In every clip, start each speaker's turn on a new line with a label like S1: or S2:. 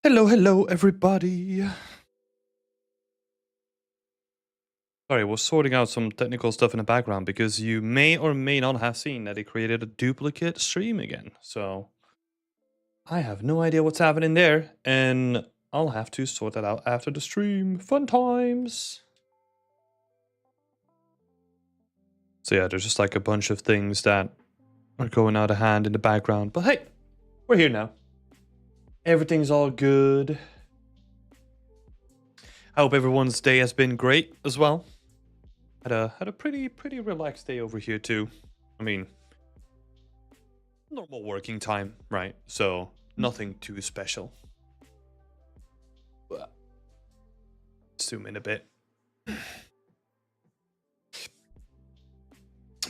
S1: Hello, hello, everybody. Sorry, I was sorting out some technical stuff in the background because you may or may not have seen that it created a duplicate stream again. So I have no idea what's happening there, and I'll have to sort that out after the stream. Fun times. So yeah, there's just like a bunch of things that are going out of hand in the background. But hey, we're here now. Everything's all good. I hope everyone's day has been great as well. Had a pretty relaxed day over here too. I mean, normal working time, right? So nothing too special. But zoom in a bit.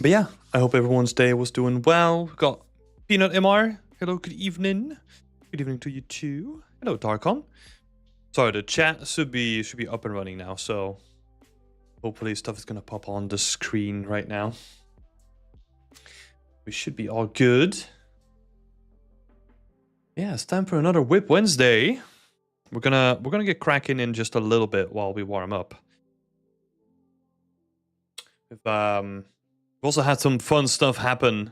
S1: But yeah, I hope everyone's day was doing well. Got Peanut MR. Hello, good evening. Good evening to you too. Hello, Darkon. Sorry, the chat should be up and running now, so hopefully stuff is gonna pop on the screen right now. We should be all good. Yeah, it's time for another Whip Wednesday. We're gonna get cracking in just a little bit while we warm up. We've also had some fun stuff happen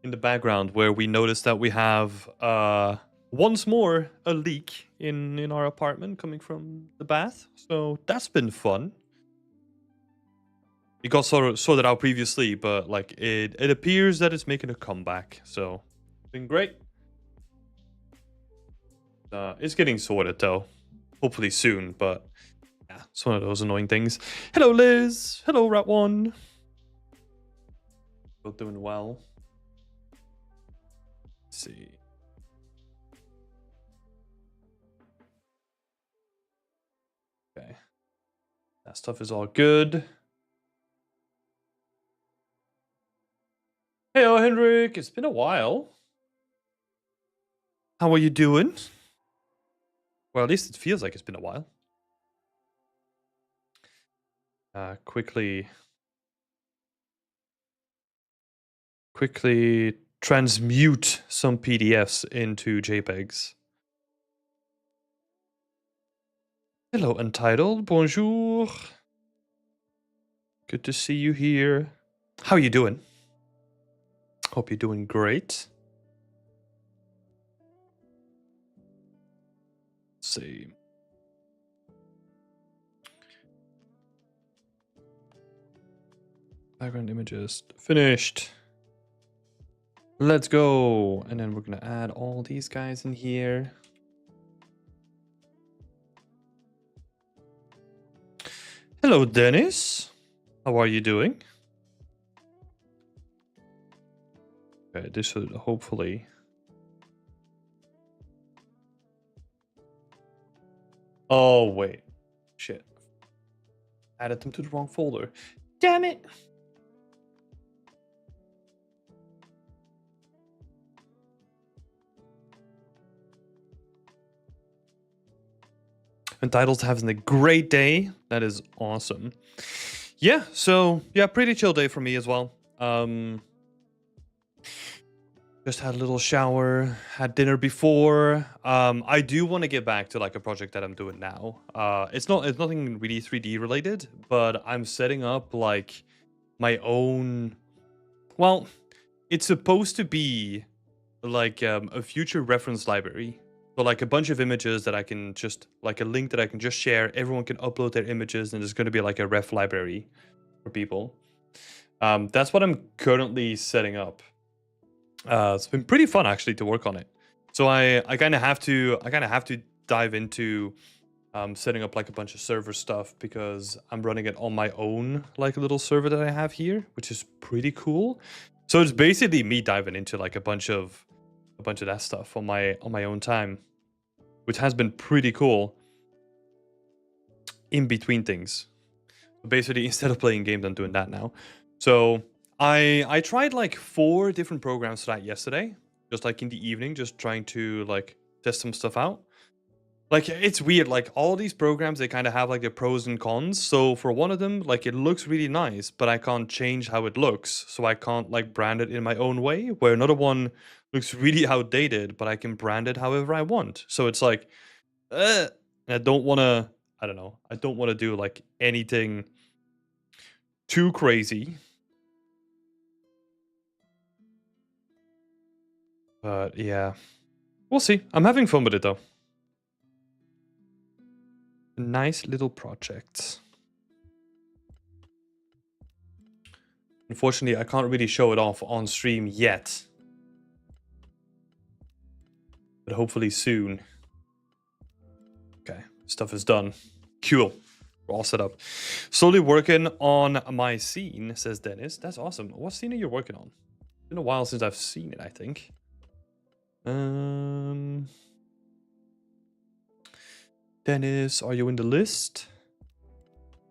S1: in the background where we noticed that we have once more a leak in our apartment coming from the bath. So that's been fun. It got sorted out previously, but like it appears that it's making a comeback. So it's been great. It's getting sorted though. Hopefully soon, but yeah, it's one of those annoying things. Hello, Liz. Hello, Rat1. Both doing well. Let's see. Okay. That stuff is all good. Hey, Henrik. It's been a while. How are you doing? Well, at least it feels like it's been a while. Quickly transmute some PDFs into JPEGs. Hello, Untitled. Bonjour. Good to see you here. How are you doing? Hope you're doing great. Let's see. Background images finished. Let's go. And then we're going to add all these guys in here. Hello, Dennis. How are you doing? Okay, this should hopefully... Oh, wait. Shit. Added them to the wrong folder. Damn it! Entitled having a great day. That is awesome. Yeah, so yeah, pretty chill day for me as well. Just had a little shower, had dinner before. I do want to get back to like a project that I'm doing now. It's nothing really 3D related, but I'm setting up like my own. Well, it's supposed to be like a future reference library. So like a bunch of images that I can just like a link that I can just share. Everyone can upload their images, and there's going to be like a ref library for people. That's what I'm currently setting up. It's been pretty fun actually to work on it. So I kind of have to dive into setting up like a bunch of server stuff because I'm running it on my own like a little server that I have here, which is pretty cool. So it's basically me diving into like a bunch of that stuff on my own time, which has been pretty cool. In between things, basically instead of playing games, I'm doing that now. So I tried like 4 different programs for that yesterday, just like in the evening, just trying to like test some stuff out. Like it's weird, like all these programs, they kind of have like their pros and cons. So for one of them, like it looks really nice, but I can't change how it looks, so I can't like brand it in my own way. Where another one looks really outdated, but I can brand it however I want. So it's like I don't want to, I don't know, I don't want to do like anything too crazy. But yeah, we'll see. I'm having fun with it though. Nice little project. Unfortunately, I can't really show it off on stream yet. But hopefully soon. Okay, stuff is done. Cool. We're all set up. Slowly working on my scene, says Dennis. That's awesome. What scene are you working on? It's been a while since I've seen it, I think. Dennis, are you in the list?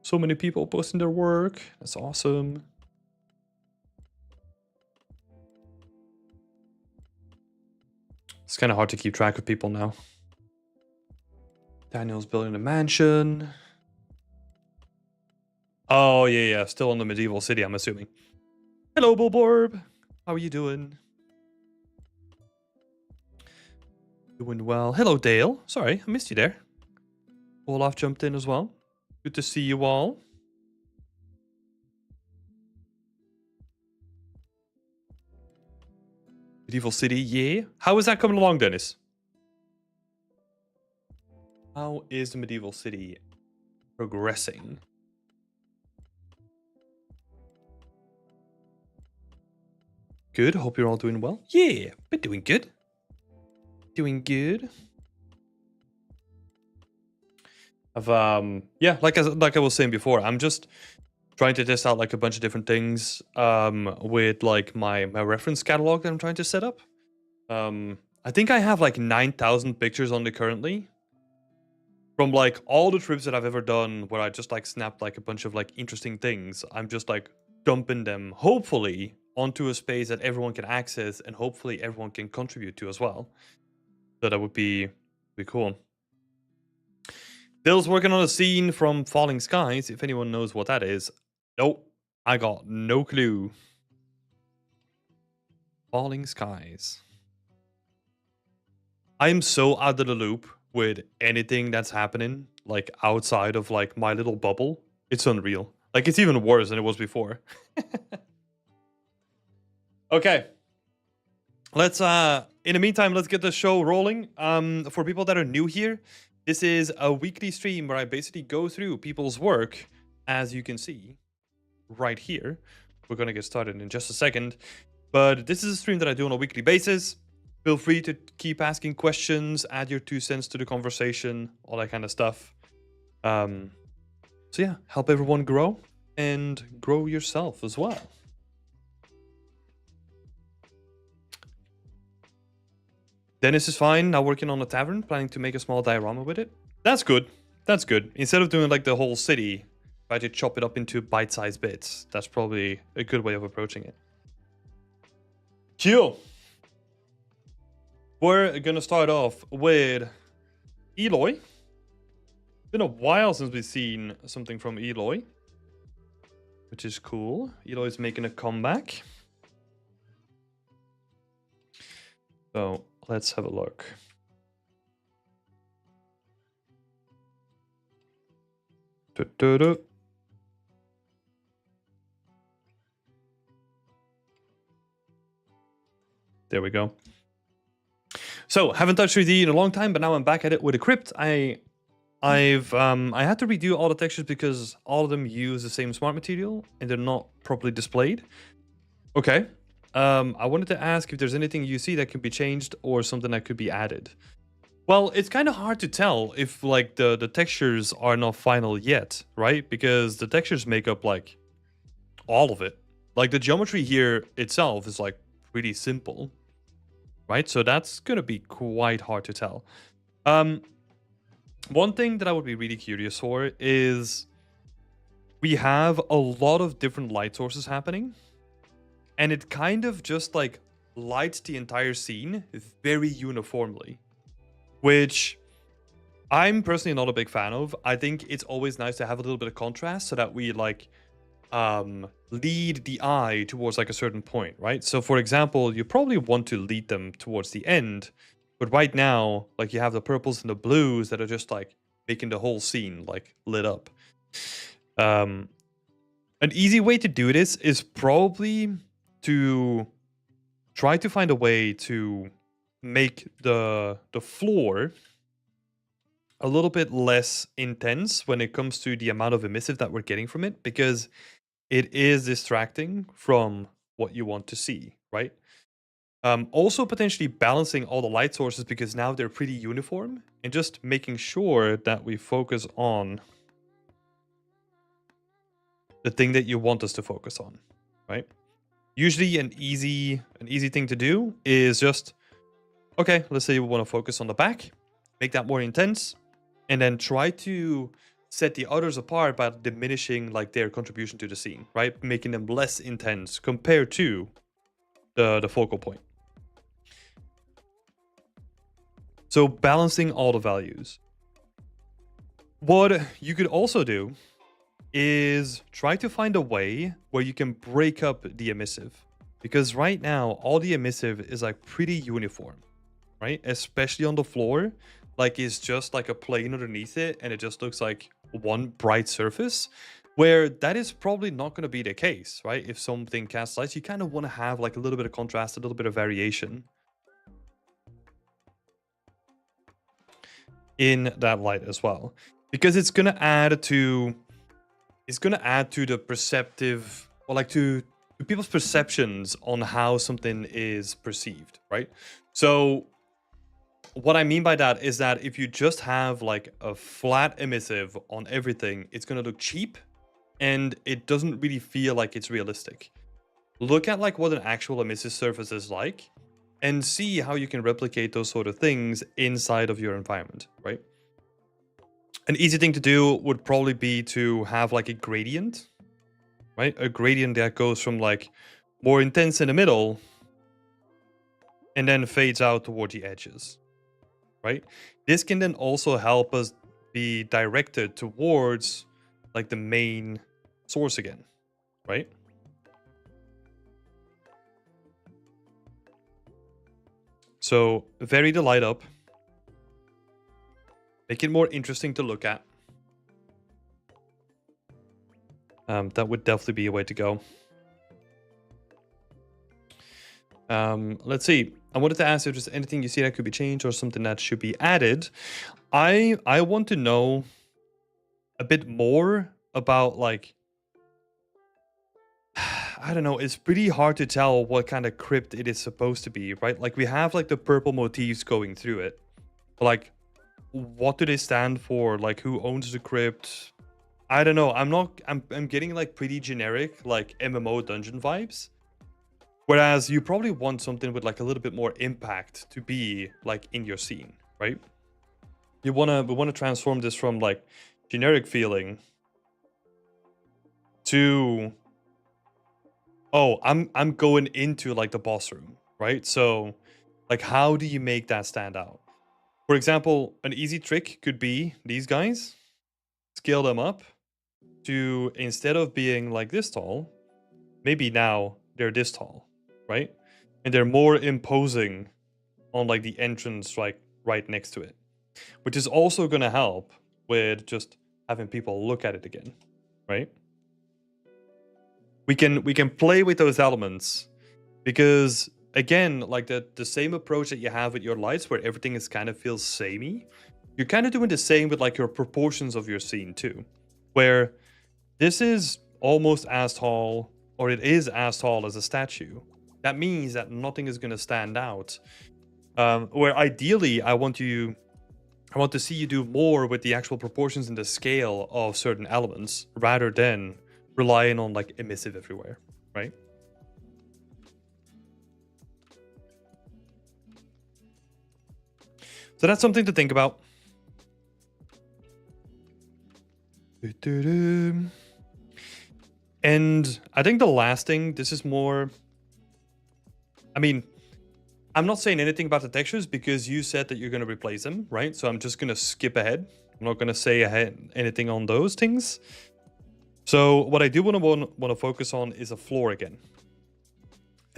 S1: So many people posting their work. That's awesome. It's kind of hard to keep track of people now. Daniel's building a mansion. Oh, yeah. Still in the medieval city, I'm assuming. Hello, Bulborb. How are you doing? Doing well. Hello, Dale. Sorry, I missed you there. Olaf jumped in as well. Good to see you all. Medieval city, yeah. How is that coming along, Dennis? How is the medieval city progressing? Good. Hope you're all doing well. Yeah, we're doing good. Doing good. Yeah, like I was saying before, I'm just trying to test out like a bunch of different things with like my reference catalog that I'm trying to set up. I think I have like 9,000 pictures on it currently. From like all the trips that I've ever done where I just like snapped like a bunch of like interesting things, I'm just like dumping them hopefully onto a space that everyone can access and hopefully everyone can contribute to as well. So that would be cool. Bill's working on a scene from Falling Skies, if anyone knows what that is. Nope, I got no clue. Falling Skies. I'm so out of the loop with anything that's happening, like outside of like my little bubble. It's unreal. Like it's even worse than it was before. Okay. Let's in the meantime, let's get the show rolling. For people that are new here, this is a weekly stream where I basically go through people's work, as you can see right here. We're gonna get started in just a second. But this is a stream that I do on a weekly basis. Feel free to keep asking questions, add your 2 cents to the conversation, all that kind of stuff. So yeah, help everyone grow and grow yourself as well. Dennis is fine, now working on a tavern, planning to make a small diorama with it. That's good. That's good. Instead of doing like the whole city, try to chop it up into bite-sized bits. That's probably a good way of approaching it. Cool. We're gonna start off with Eloy. Been a while since we've seen something from Eloy, which is cool. Eloy's making a comeback. So let's have a look. There we go. So haven't touched 3D in a long time, but now I'm back at it with a crypt. I had to redo all the textures because all of them use the same smart material and they're not properly displayed. Okay. I wanted to ask if there's anything you see that could be changed or something that could be added. Well, it's kind of hard to tell if like the textures are not final yet, right? Because the textures make up like all of it. Like the geometry here itself is like pretty simple, right? So that's gonna be quite hard to tell. One thing that I would be really curious for is we have a lot of different light sources happening, and it kind of just like lights the entire scene very uniformly, which I'm personally not a big fan of. I think it's always nice to have a little bit of contrast so that we like lead the eye towards like a certain point, right? So for example, you probably want to lead them towards the end But right now, like you have the purples and the blues that are just like making the whole scene like lit up. An easy way to do this is probably to try to find a way to make the floor a little bit less intense when it comes to the amount of emissive that we're getting from it, because it is distracting from what you want to see, right? Also potentially balancing all the light sources, because now they're pretty uniform, and just making sure that we focus on the thing that you want us to focus on, right? Usually an easy thing to do is just, okay, let's say we want to focus on the back, make that more intense, and then try to set the others apart by diminishing like their contribution to the scene, right? Making them less intense compared to the focal point. So balancing all the values. What you could also do is try to find a way where you can break up the emissive, because right now all the emissive is like pretty uniform, right? Especially on the floor, like it's just like a plane underneath it and it just looks like one bright surface, where that is probably not going to be the case, right? If something casts lights, you kind of want to have like a little bit of contrast, a little bit of variation in that light as well, because it's going to add to the perceptive, or like to people's perceptions on how something is perceived, right? So what I mean by that is that if you just have like a flat emissive on everything, it's going to look cheap and it doesn't really feel like it's realistic. Look at like what an actual emissive surface is like and see how you can replicate those sort of things inside of your environment, right? An easy thing to do would probably be to have like a gradient, right? A gradient that goes from like more intense in the middle and then fades out toward the edges, right? This can then also help us be directed towards like the main source again, right? So vary the light up. Make it more interesting to look at. That would definitely be a way to go. Let's see. I wanted to ask if there's anything you see that could be changed or something that should be added. I want to know a bit more about like, I don't know, it's pretty hard to tell what kind of crypt it is supposed to be, right? Like we have like the purple motifs going through it. But like, what do they stand for? Like who owns the crypt? I don't know. I'm getting like pretty generic like MMO dungeon vibes. Whereas you probably want something with like a little bit more impact to be like in your scene, right? We wanna transform this from like generic feeling to, oh, I'm going into like the boss room, right? So like how do you make that stand out? For example, an easy trick could be these guys, scale them up to, instead of being like this tall, maybe now they're this tall, right? And they're more imposing on like the entrance like right next to it, which is also going to help with just having people look at it again, right? We can play with those elements, because again, like the same approach that you have with your lights where everything is kind of feels samey, you're kind of doing the same with like your proportions of your scene too, where this is almost as tall, or it is as tall as a statue. That means that nothing is going to stand out. Where ideally, I want to see you do more with the actual proportions and the scale of certain elements, rather than relying on like emissive everywhere, right? So that's something to think about. And I think the last thing, this is more, I mean, I'm not saying anything about the textures because you said that you're going to replace them, right? So I'm just going to skip ahead. I'm not going to say anything on those things. So what I do want to focus on is a floor again.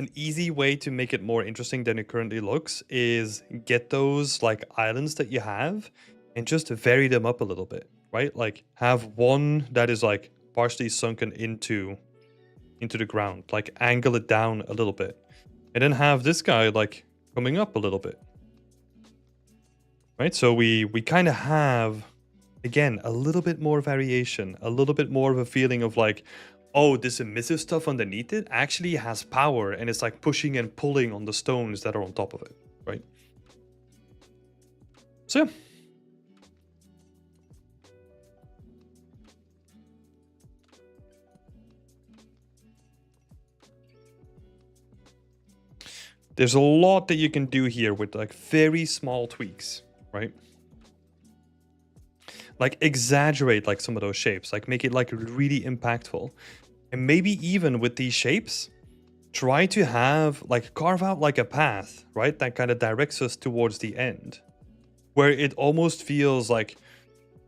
S1: an easy way to make it more interesting than it currently looks is get those like islands that you have and just vary them up a little bit, right? Like have one that is like partially sunken into the ground, like angle it down a little bit, and then have this guy like coming up a little bit, right? So we kind of have, again, a little bit more variation, a little bit more of a feeling of like, oh, this emissive stuff underneath it actually has power and it's like pushing and pulling on the stones that are on top of it, right? So yeah. There's a lot that you can do here with like very small tweaks, right? Like exaggerate like some of those shapes, like make it like really impactful. And maybe even with these shapes, try to have like carve out like a path, right? That kind of directs us towards the end, where it almost feels like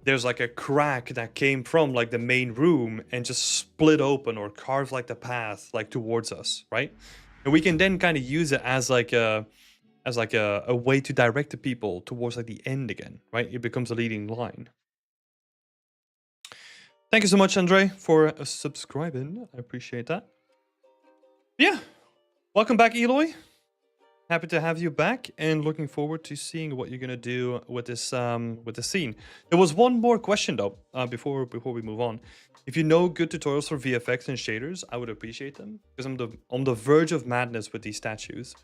S1: there's like a crack that came from like the main room and just split open or carve like the path like towards us, right? And we can then kind of use it as like a way to direct the people towards like the end again, right? It becomes a leading line. Thank you so much, Andre, for subscribing. I appreciate that. Yeah, welcome back, Eloy. Happy to have you back, and looking forward to seeing what you're gonna do with this scene. There was one more question though, before we move on. If you know good tutorials for VFX and shaders, I would appreciate them because I'm on the verge of madness with these statues.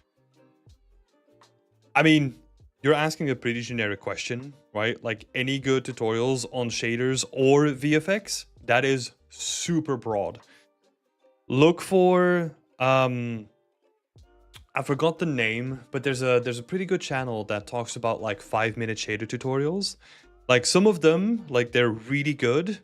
S1: I mean, you're asking a pretty generic question, right? Like any good tutorials on shaders or VFX, that is super broad. Look for I forgot the name, but there's a pretty good channel that talks about like 5-minute shader tutorials. Like some of them, like they're really good,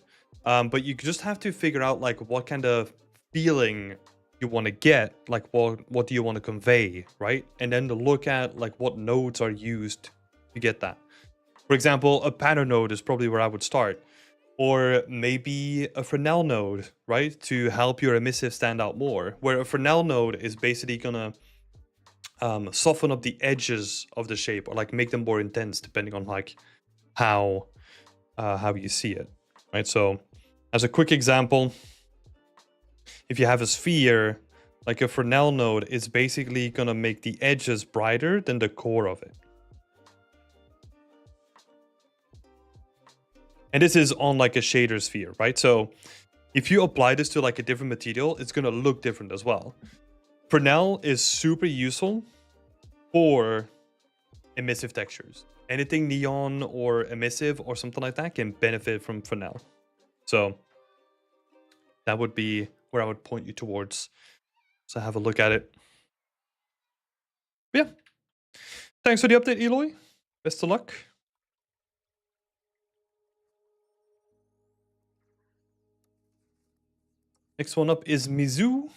S1: but you just have to figure out like what kind of feeling you want to get, like what do you want to convey, right? And then to look at like what nodes are used to get that. For example, a pattern node is probably where I would start, or maybe a Fresnel node, right, to help your emissive stand out more. Where a Fresnel node is basically gonna soften up the edges of the shape or like make them more intense depending on like how you see it, right? So as a quick example, if you have a sphere, like a Fresnel node is basically gonna make the edges brighter than the core of it. And this is on like a shader sphere, right? So if you apply this to like a different material, it's gonna look different as well. Fresnel is super useful for emissive textures. Anything neon or emissive or something like that can benefit from Fresnel. So that would be where I would point you towards. So have a look at it. But yeah. Thanks for the update, Eloy. Best of luck. Next one up is Mizu.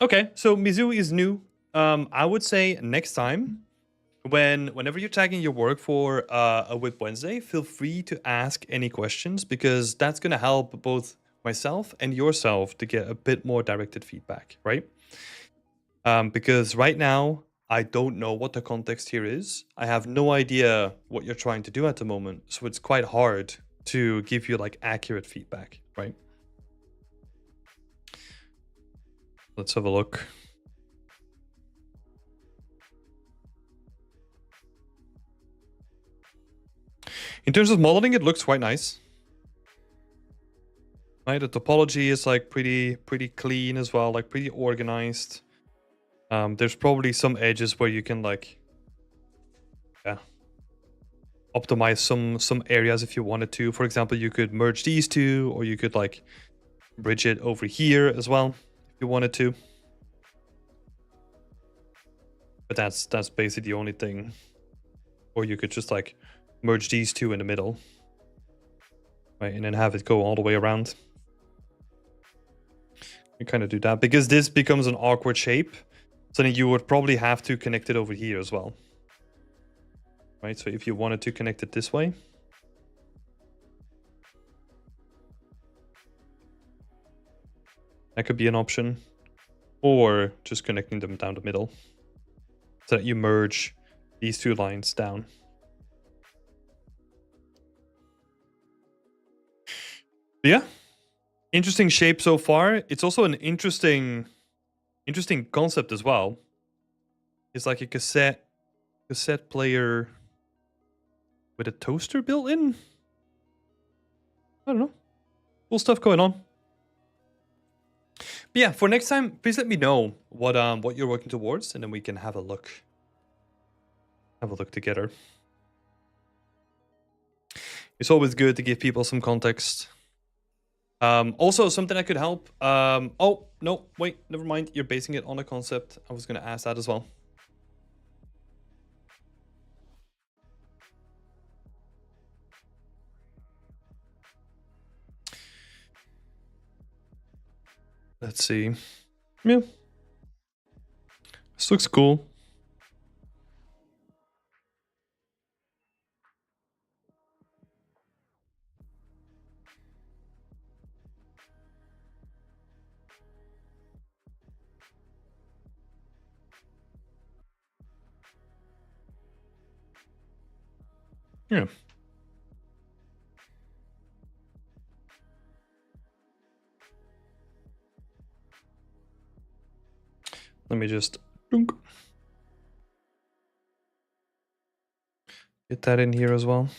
S1: Okay, so Mizu is new. I would say next time, whenever you're tagging your work for a Whip Wednesday, feel free to ask any questions because that's gonna help both myself and yourself to get a bit more directed feedback, right? Because right now, I don't know what the context here is. I have no idea what you're trying to do at the moment, so it's quite hard to give you like accurate feedback, right? Let's have a look. In terms of modeling, it looks quite nice. Right, the topology is like pretty clean as well, like pretty organized. There's probably some edges where you can like, yeah, optimize some areas if you wanted to. For example, you could merge these two, or you could like bridge it over here as well if you wanted to. But that's basically the only thing. Or you could just like merge these two in the middle, right, and then have it go all the way around. You kind of do that because this becomes an awkward shape. So then you would probably have to connect it over here as well. Right, so if you wanted to connect it this way. That could be an option. Or just connecting them down the middle so that you merge these two lines down. But yeah, interesting shape so far. It's also an interesting concept as well. It's like a cassette player with a toaster built in. I don't know. Cool stuff going on. But yeah, for next time, please let me know what you're working towards, and then we can have a look. Have a look together. It's always good to give people some context. Also, something that could help. Oh, no, wait, never mind. You're basing it on a concept. I was going to ask that as well. Let's see. Yeah. This looks cool. Yeah. Let me just get that in here as well.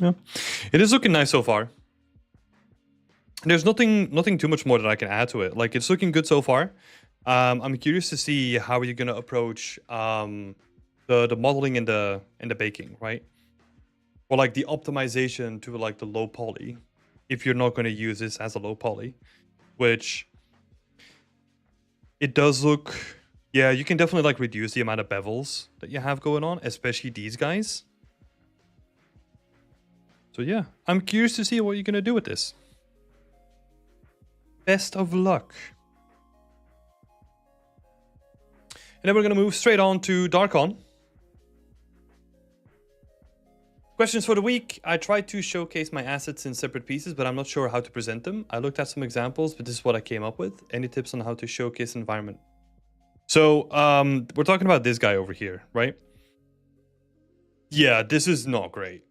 S1: Yeah, it is looking nice so far. There's nothing too much more that I can add to it. Like, it's looking good so far. I'm curious to see how you're gonna approach the modeling and the baking, right? Or like the optimization to like the low poly, if you're not gonna use this as a low poly, which it does look. Yeah, you can definitely like reduce the amount of bevels that you have going on, especially these guys. So yeah, I'm curious to see what you're gonna do with this. Best of luck. And then we're gonna move straight on to Darkon. Questions for the week. I tried to showcase my assets in separate pieces, but I'm not sure how to present them. I looked at some examples, but this is what I came up with. Any tips on how to showcase environment? So we're talking about this guy over here, right? Yeah, this is not great.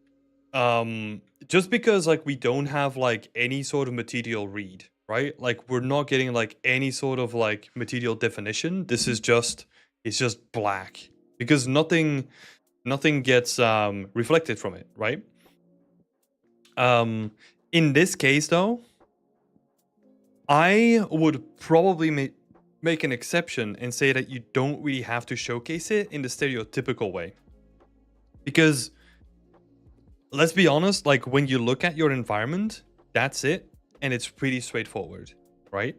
S1: Just because like we don't have like any sort of material read, right? Like we're not getting like any sort of like material definition. This is just, it's just black because nothing gets reflected from it, right? In this case though, I would probably make an exception and say that you don't really have to showcase it in the stereotypical way. Because let's be honest, like when you look at your environment, that's it, and it's pretty straightforward, right?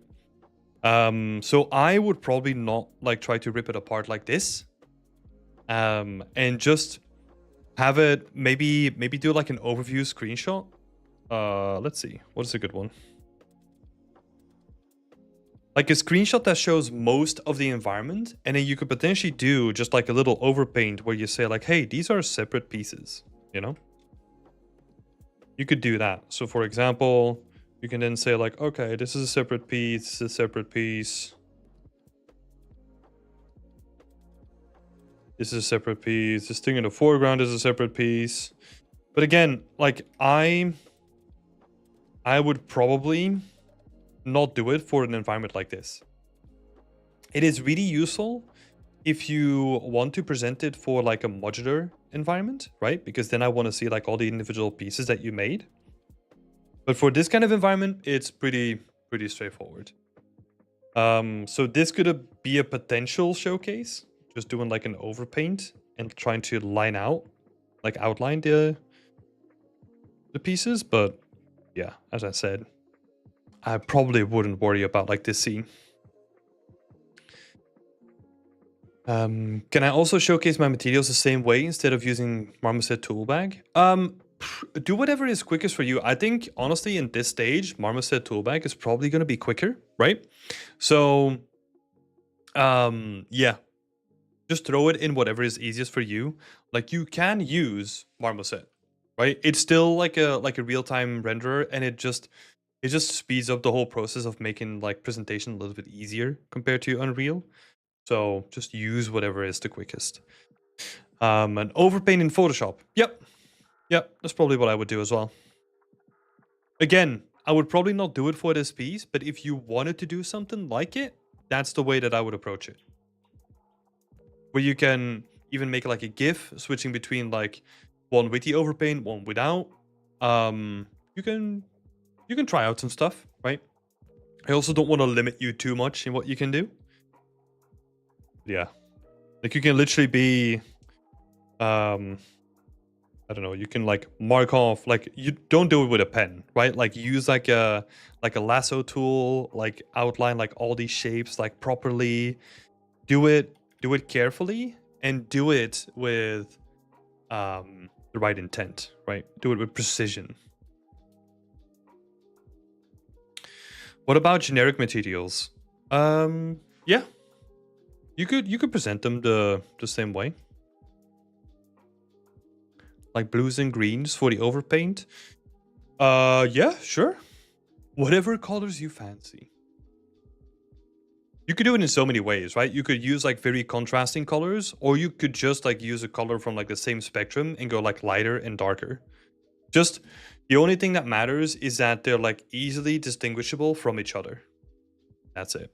S1: So I would probably not like try to rip it apart like this. And just have it maybe do like an overview screenshot. Let's see, what is a good one? Like a screenshot that shows most of the environment, and then you could potentially do just like a little overpaint where you say like, hey, these are separate pieces, you know? You could do that. So for example, you can then say like, okay, this is a separate piece, this is a separate piece. This is a separate piece. This thing in the foreground is a separate piece. But again, like I would probably not do it for an environment like this. It is really useful if you want to present it for like a modular environment, right? Because then I want to see like all the individual pieces that you made. But for this kind of environment, it's pretty straightforward. So this could be a potential showcase, just doing like an overpaint and trying to line out, like outline the pieces. But yeah, as I said, I probably wouldn't worry about like this scene. Can I also showcase my materials the same way instead of using Marmoset Toolbag? Do whatever is quickest for you. I think, honestly, in this stage, Marmoset Toolbag is probably going to be quicker, right? So, yeah, just throw it in whatever is easiest for you. Like, you can use Marmoset, right? It's still like a real-time renderer, and it just speeds up the whole process of making like presentation a little bit easier compared to Unreal. So just use whatever is the quickest. And overpaint in Photoshop. Yep, that's probably what I would do as well. Again, I would probably not do it for this piece, but if you wanted to do something like it, that's the way that I would approach it. Where you can even make like a GIF, switching between like one with the overpaint, one without. You can try out some stuff, right? I also don't want to limit you too much in what you can do. Yeah, like you can literally be, I don't know, you can like mark off, like you don't do it with a pen, right? Like use like a lasso tool, like outline like all these shapes like properly. Do it carefully and do it with the right intent, right? Do it with precision. What about generic materials? Yeah. You could present them the same way. Like blues and greens for the overpaint. Yeah, sure. Whatever colors you fancy. You could do it in so many ways, right? You could use like very contrasting colors, or you could just like use a color from like the same spectrum and go like lighter and darker. Just the only thing that matters is that they're like easily distinguishable from each other. That's it.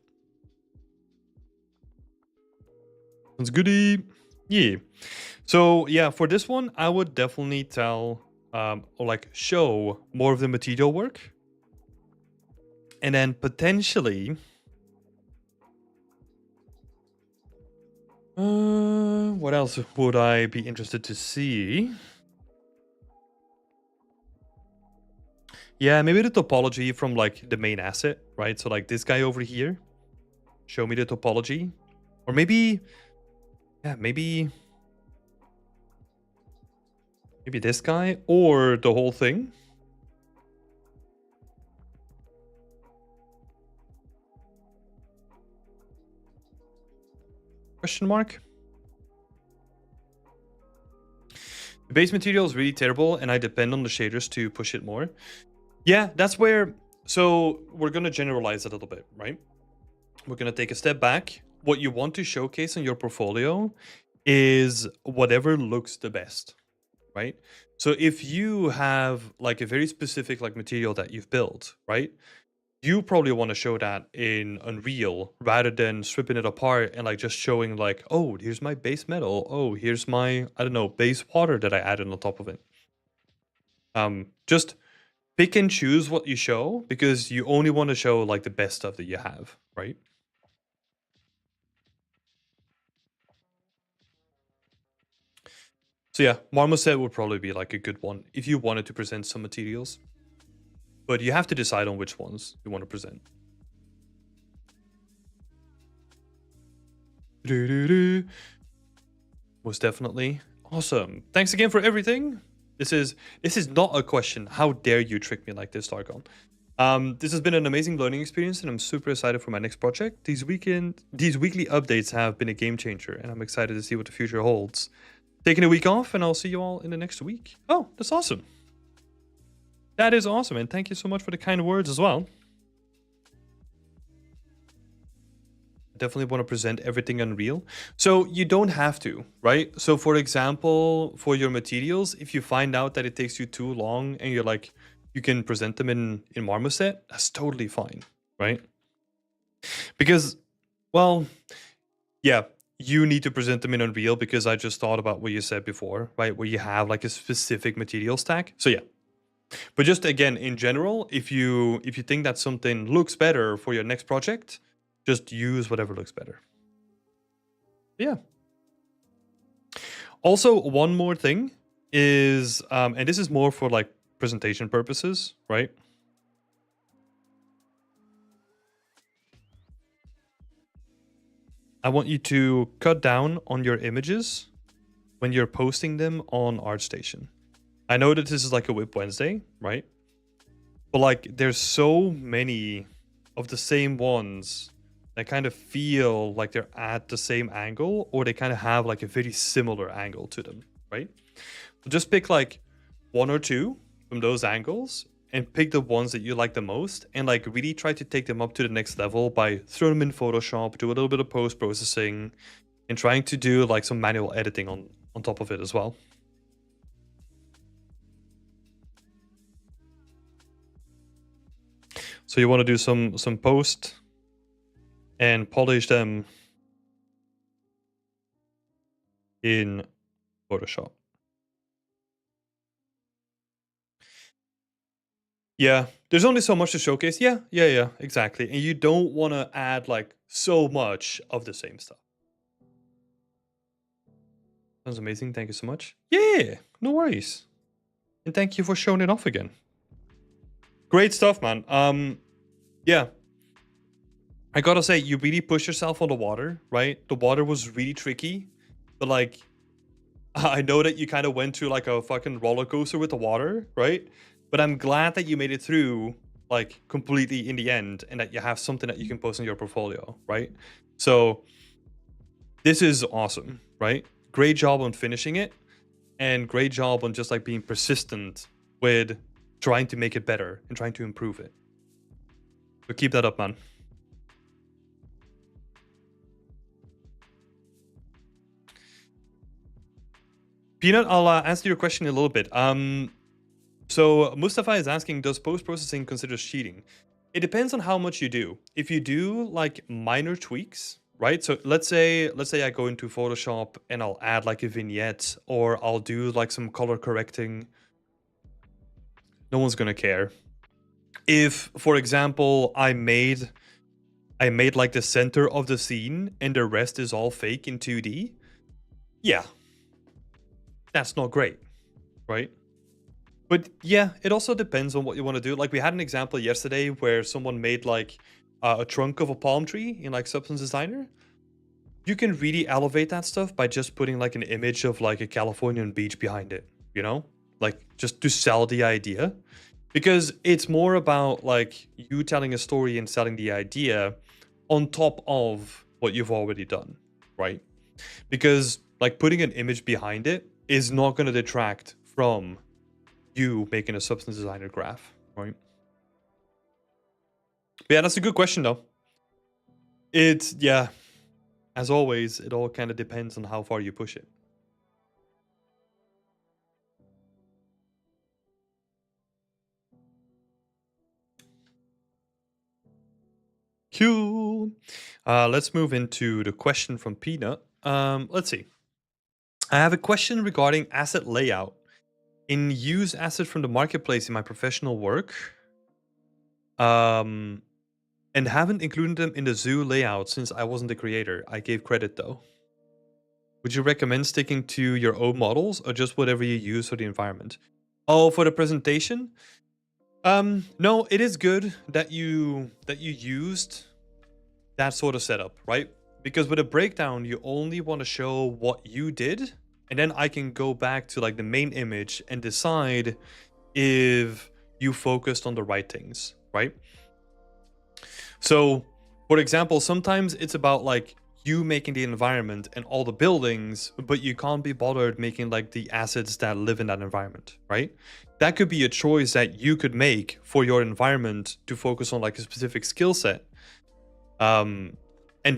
S1: Sounds goody. Yeah. So yeah, for this one, I would definitely tell or like show more of the material work. And then potentially what else would I be interested to see? Yeah, maybe the topology from like the main asset, right? So like this guy over here, show me the topology. Or maybe, yeah, maybe this guy or the whole thing. Question mark. The base material is really terrible and I depend on the shaders to push it more. Yeah, that's where, so we're going to generalize a little bit, right? We're going to take a step back. What you want to showcase in your portfolio is whatever looks the best, right? So if you have like a very specific like material that you've built, right? You probably want to show that in Unreal rather than stripping it apart and like just showing like, oh, here's my base metal. Oh, here's my, I don't know, base water that I added on top of it. Just pick and choose what you show because you only want to show like the best stuff that you have, right? So yeah, Marmoset would probably be like a good one if you wanted to present some materials. But you have to decide on which ones you want to present. Most definitely. Awesome. Thanks again for everything. This is not a question. How dare you trick me like this, Targon? This has been an amazing learning experience, and I'm super excited for my next project. These weekly updates have been a game changer, and I'm excited to see what the future holds. Taking a week off, and I'll see you all in the next week. Oh, that's awesome. That is awesome, and thank you so much for the kind words as well. I definitely want to present everything Unreal. So you don't have to, right? So for example, for your materials, if you find out that it takes you too long and you're like, you can present them in Marmoset, that's totally fine, right? Because, well, yeah, you need to present them in Unreal because I just thought about what you said before, right? Where you have like a specific material stack. So yeah. But just again, in general, if you think that something looks better for your next project, just use whatever looks better. Yeah. Also, one more thing is, and this is more for like presentation purposes, right? I want you to cut down on your images when you're posting them on ArtStation. I know that this is like a Whip Wednesday, right? But like there's so many of the same ones that kind of feel like they're at the same angle, or they kind of have like a very similar angle to them, right? So just pick like one or two from those angles and pick the ones that you like the most, and like really try to take them up to the next level by throwing them in Photoshop, do a little bit of post-processing, and trying to do like some manual editing on top of it as well. So you want to do some post and polish them in Photoshop. Yeah, there's only so much to showcase. Yeah, exactly. And you don't want to add like so much of the same stuff. Sounds amazing. Thank you so much. Yeah, no worries. And thank you for showing it off again. Great stuff, man. Yeah. I gotta say, you really pushed yourself on the water, right? The water was really tricky, but like, I know that you kind of went to like a fucking roller coaster with the water, right? But I'm glad that you made it through like completely in the end, and that you have something that you can post in your portfolio, right? So this is awesome, right? Great job on finishing it, and great job on just like being persistent with trying to make it better and trying to improve it. So keep that up, man. Peanut, I'll answer your question in a little bit. So Mustafa is asking, does post-processing consider cheating? It depends on how much you do. If you do like minor tweaks, right? So let's say I go into Photoshop and I'll add like a vignette, or I'll do like some color correcting. No one's gonna care. If, for example, I made like the center of the scene and the rest is all fake in 2D, yeah, that's not great, right? But yeah, it also depends on what you want to do. Like we had an example yesterday where someone made like a trunk of a palm tree in like Substance Designer. You can really elevate that stuff by just putting like an image of like a Californian beach behind it, you know? Like just to sell the idea. Because it's more about like you telling a story and selling the idea on top of what you've already done, right? Because like putting an image behind it is not going to detract from you making a Substance Designer graph, right? But yeah, that's a good question though. It's, yeah, as always, it all kind of depends on how far you push it. Cool. Let's move into the question from Peanut. Let's see. I have a question regarding asset layout. In use assets from the marketplace in my professional work, and haven't included them in the zoo layout since I wasn't the creator. I gave credit though. Would you recommend sticking to your own models or just whatever you use for the environment? Oh, for the presentation? No, it is good that you used that sort of setup, right? Because with a breakdown, you only want to show what you did, and then I can go back to like the main image and decide if you focused on the right things, right? So, for example, sometimes it's about like you making the environment and all the buildings, but you can't be bothered making like the assets that live in that environment, right? That could be a choice that you could make for your environment to focus on like a specific skill set. And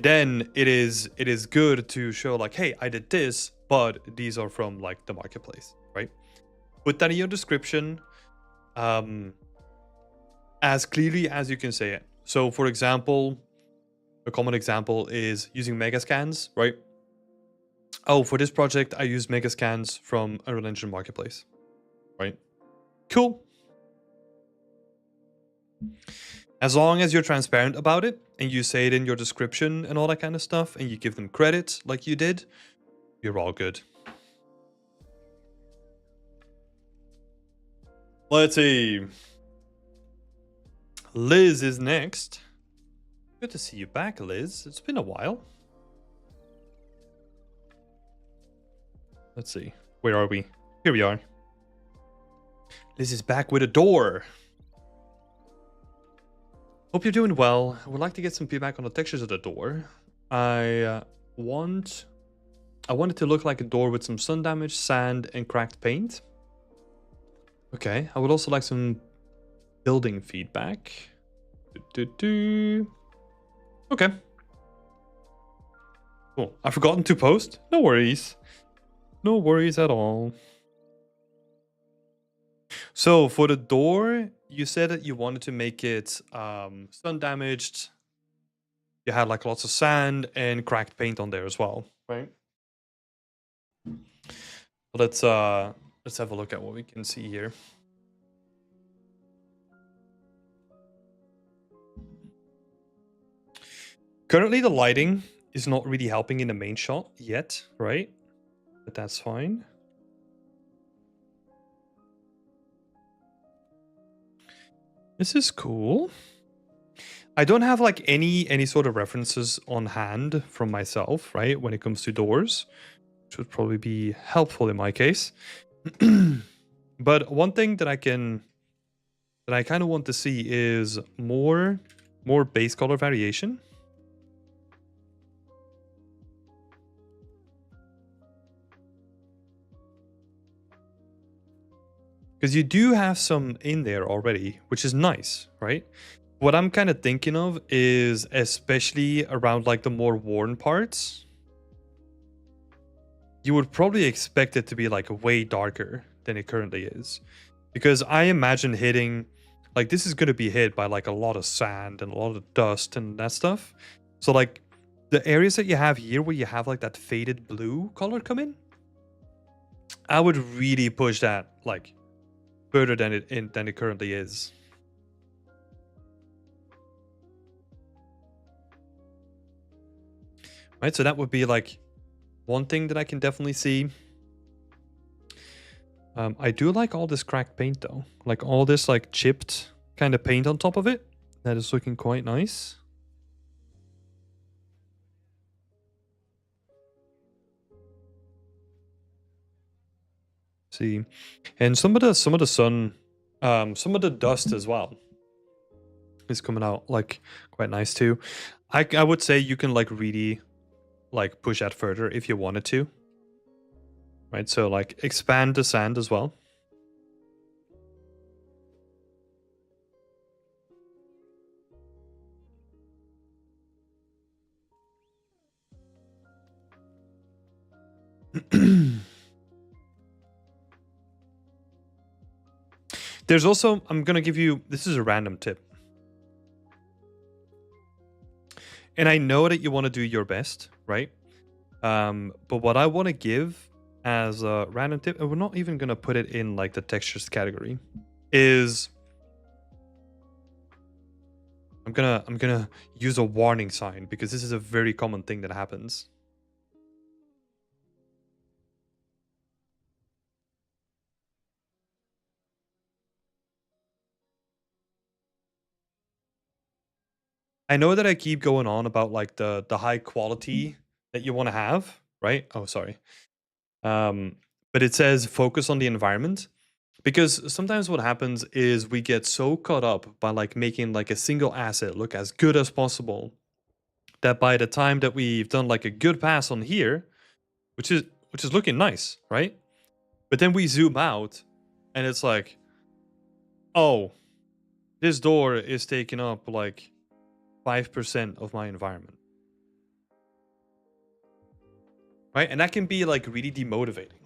S1: then it is good to show like, hey, I did this, but these are from like the marketplace, right? Put that in your description as clearly as you can say it. So for example, a common example is using Megascans, right? Oh, for this project, I use Megascans from Unreal Engine Marketplace, right? Cool. As long as you're transparent about it and you say it in your description and all that kind of stuff, and you give them credit like you did, you're all good. Let's see. Liz is next. Good to see you back, Liz. It's been a while. Let's see. Where are we? Here we are. This is back with a door. Hope you're doing well. I would like to get some feedback on the textures of the door. I want it to look like a door with some sun damage, sand, and cracked paint. Okay, I would also like some building feedback. Okay. Cool. I've forgotten to post. No worries. No worries at all. So for the door, you said that you wanted to make it sun damaged. You had like lots of sand and cracked paint on there as well, right? Let's have a look at what we can see here. Currently the lighting is not really helping in the main shot yet, right? But that's fine. This is cool. I don't have like any sort of references on hand from myself, right? When it comes to doors, which would probably be helpful in my case. But one thing that I kind of want to see is more base color variation. Because you do have some in there already, which is nice, right? What I'm kind of thinking of is especially around like the more worn parts. You would probably expect it to be like way darker than it currently is. Because I imagine hitting, like this is going to be hit by like a lot of sand and a lot of dust and that stuff. So like the areas that you have here where you have like that faded blue color come in, I would really push that like further than it currently is. Right, so that would be like one thing that I can definitely see. I do like all this cracked paint though, like all this like chipped kind of paint on top of it. That is looking quite nice. See, and some of the sun, some of the dust as well is coming out like quite nice too. I would say you can like really like push that further if you wanted to, right? So like expand the sand as well. There's also, I'm gonna give you, this is a random tip. And I know that you want to do your best, right? But what I want to give as a random tip, and we're not even gonna put it in like the textures category, is I'm gonna use a warning sign because this is a very common thing that happens. I know that I keep going on about like the high quality that you want to have, right? Oh, sorry. But it says focus on the environment because sometimes what happens is we get so caught up by like making like a single asset look as good as possible that by the time that we've done like a good pass on here, which is looking nice, right? But then we zoom out and it's like, oh, this door is taking up like 5% of my environment. Right? And that can be like really demotivating.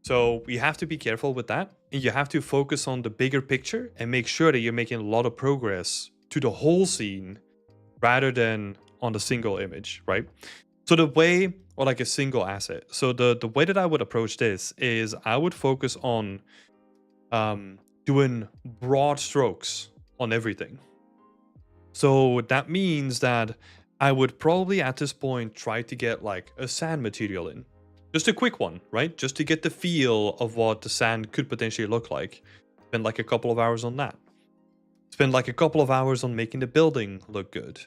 S1: So we have to be careful with that. And you have to focus on the bigger picture and make sure that you're making a lot of progress to the whole scene rather than on the single image, right? So the way, or like a single asset. So the way that I would approach this is I would focus on doing broad strokes on everything. So that means that I would probably at this point try to get like a sand material in. Just a quick one, right? Just to get the feel of what the sand could potentially look like. Spend like a couple of hours on that. Spend like a couple of hours on making the building look good.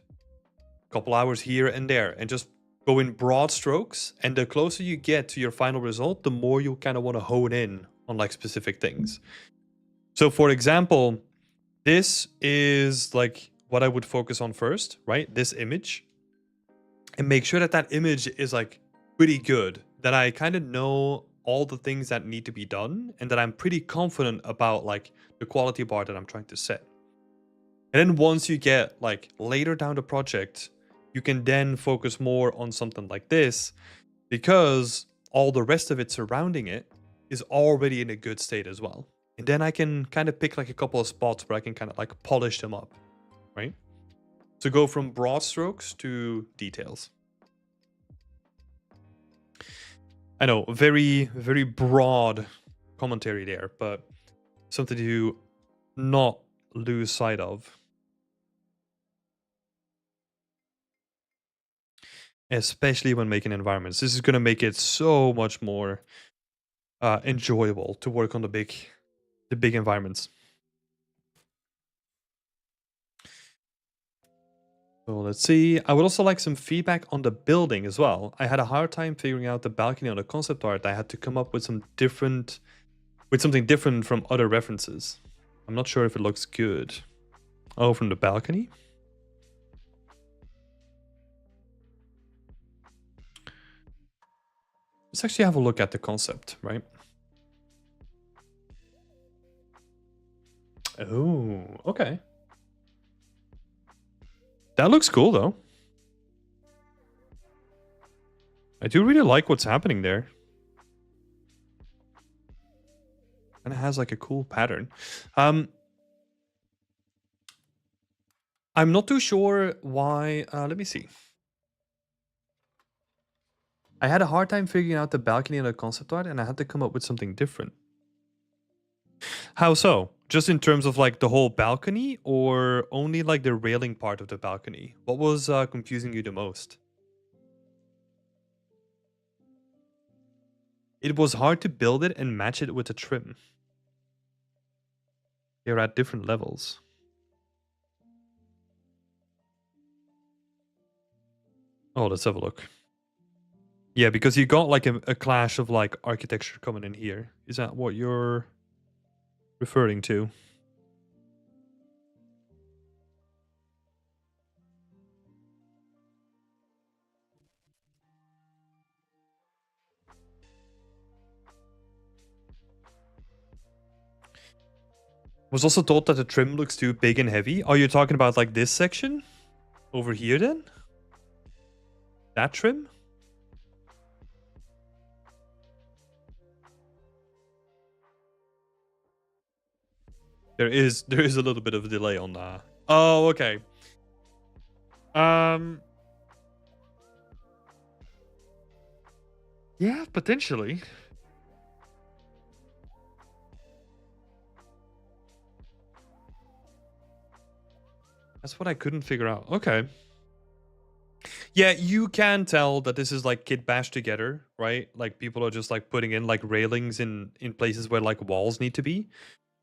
S1: A couple hours here and there. And just go in broad strokes, and the closer you get to your final result, the more you kind of want to hone in on like specific things. So for example, this is like what I would focus on first, right? This image, and make sure that that image is like pretty good, that I kind of know all the things that need to be done, and that I'm pretty confident about like the quality bar that I'm trying to set. And then once you get like later down the project, you can then focus more on something like this, because all the rest of it surrounding it is already in a good state as well. And then I can kind of pick like a couple of spots where I can kind of like polish them up, right? So go from broad strokes to details. I know, very, very broad commentary there, but something to not lose sight of. Especially when making environments. This is going to make it so much more enjoyable to work on the big environments. So let's see. I would also like some feedback on the building as well. I had a hard time figuring out the balcony on the concept art. I had to come up with something different from other references. I'm not sure if it looks good. Oh, from the balcony? Let's actually have a look at the concept, right? Oh, okay. That looks cool, though. I do really like what's happening there. And it has like a cool pattern. I'm not too sure why. Let me see. I had a hard time figuring out the balcony and the concept art, and I had to come up with something different. How so? Just in terms of like the whole balcony, or only like the railing part of the balcony? What was confusing you the most? It was hard to build it and match it with the trim. They're at different levels. Oh, let's have a look. Yeah, because you got like a clash of like architecture coming in here. Is that what you're referring to? Was also told that the trim looks too big and heavy. Are you talking about like this section? Over here then? That trim? There is a little bit of a delay on that. Oh, okay. Yeah, potentially. That's what I couldn't figure out. Okay. Yeah, you can tell that this is like kit bashed together, right? Like people are just like putting in like railings in places where like walls need to be.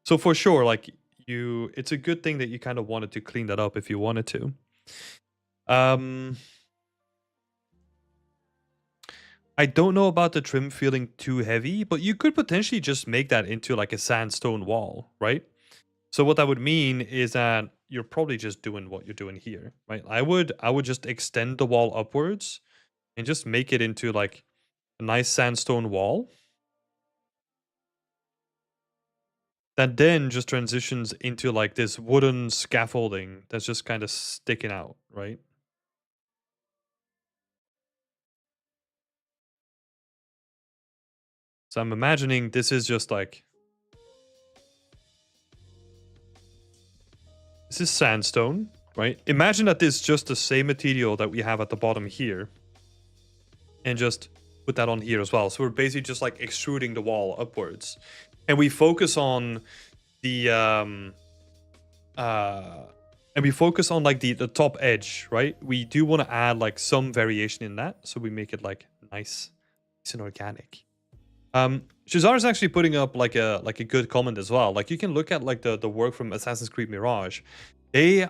S1: So for sure, like it's a good thing that you kind of wanted to clean that up if you wanted to. I don't know about the trim feeling too heavy, but you could potentially just make that into like a sandstone wall, right? So what that would mean is that you're probably just doing what you're doing here, right? I would just extend the wall upwards and just make it into like a nice sandstone wall that then just transitions into like this wooden scaffolding that's just kind of sticking out, right? So I'm imagining this is just like, this is sandstone, right? Imagine that this is just the same material that we have at the bottom here. And just put that on here as well. So we're basically just like extruding the wall upwards. And we focus on the and we focus on like the top edge, right? We do want to add like some variation in that, so we make it like nice and organic. Shazar is actually putting up like a good comment as well. Like you can look at like the work from Assassin's Creed Mirage. They,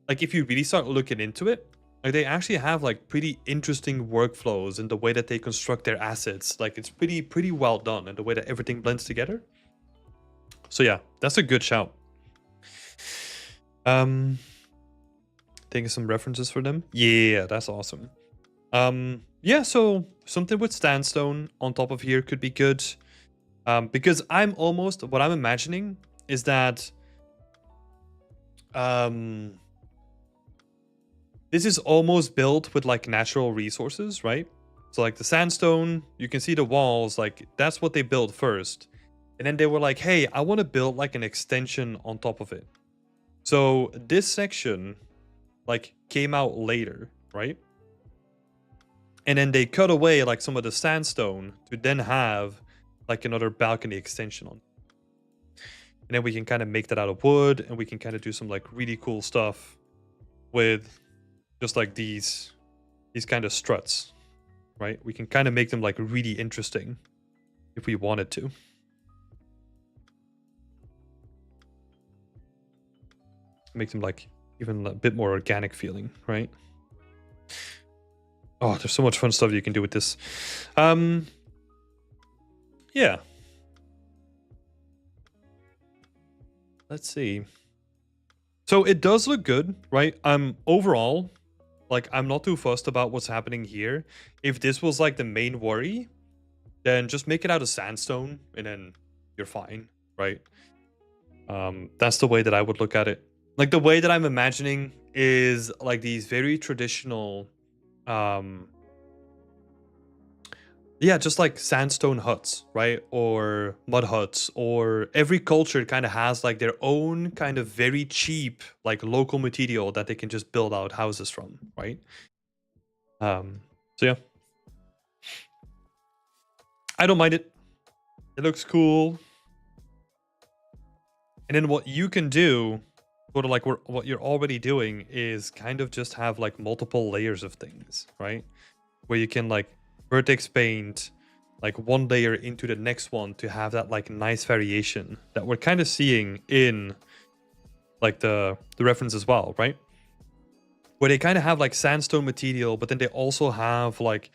S1: like, if you really start looking into it, Like they actually have like pretty interesting workflows in the way that they construct their assets. Like it's pretty well done and the way that everything blends together. So yeah, that's a good shout. Taking some references for them. Yeah, that's awesome. Yeah, so something with sandstone on top of here could be good. Because what I'm imagining is that this is almost built with like natural resources, right? So like the sandstone, you can see the walls, like that's what they built first. And then they were like, hey, I want to build like an extension on top of it. So this section like came out later, right? And then they cut away like some of the sandstone to then have like another balcony extension on. And then we can kind of make that out of wood and we can kind of do some like really cool stuff with just like these kind of struts, right? We can kind of make them like really interesting if we wanted to. Make them like even a bit more organic feeling, right? Oh, there's so much fun stuff you can do with this. Yeah. Let's see. So it does look good, right? Overall, like I'm not too fussed about what's happening here. If this was like the main worry, then just make it out of sandstone and then you're fine, right? That's the way that I would look at it. Like the way that I'm imagining is like these very traditional yeah, just like sandstone huts, right? Or mud huts, or every culture kind of has like their own kind of very cheap, like local material that they can just build out houses from, right? So yeah. I don't mind it. It looks cool. And then what you can do, sort of like what you're already doing, is kind of just have like multiple layers of things, right? Where you can like vertex paint like one layer into the next one to have that like nice variation that we're kind of seeing in like the reference as well, right? Where they kind of have like sandstone material, but then they also have like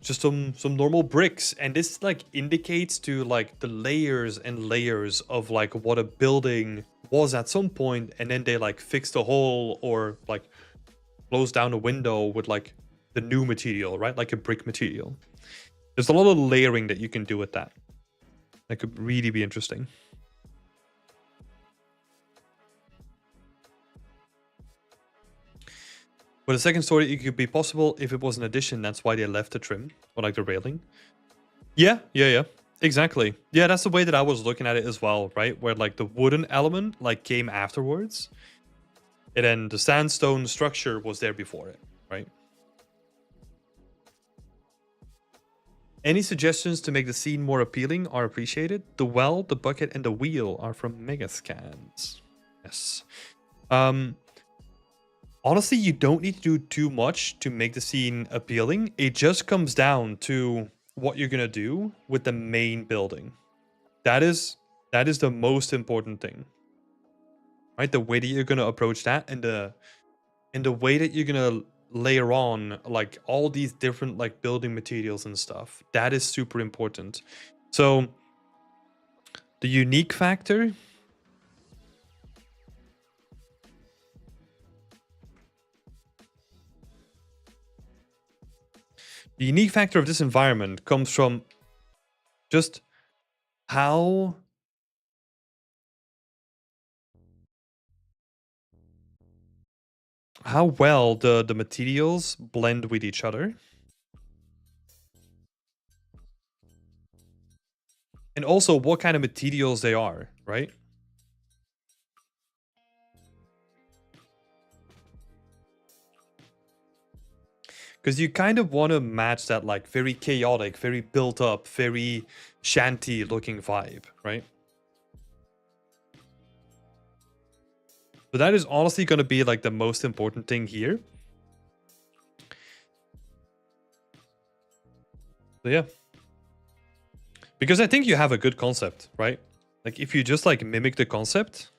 S1: just some normal bricks, and this like indicates to like the layers and layers of like what a building was at some point, and then they like fixed a hole or like close down a window with like the new material, right? Like a brick material. There's a lot of layering that you can do with that. That could really be interesting. With a second story, it could be possible if it was an addition. That's why they left the trim or like the railing. Yeah. Exactly. Yeah, that's the way that I was looking at it as well, right? Where like the wooden element like came afterwards. And then the sandstone structure was there before it, right? Any suggestions to make the scene more appealing are appreciated. The well, the bucket, and the wheel are from Megascans. Yes. Honestly, you don't need to do too much to make the scene appealing. It just comes down to what you're gonna do with the main building. That is the most important thing, right? The way that you're gonna approach that, and the way that you're gonna layer on like all these different like building materials and stuff. That is super important. So the unique factor, of this environment comes from just how well the materials blend with each other. And also what kind of materials they are, right? Because you kind of want to match that like very chaotic, very built up, very shanty looking vibe, right? So that is honestly going to be like the most important thing here. So yeah. Because I think you have a good concept, right? Like if you just like mimic the concept.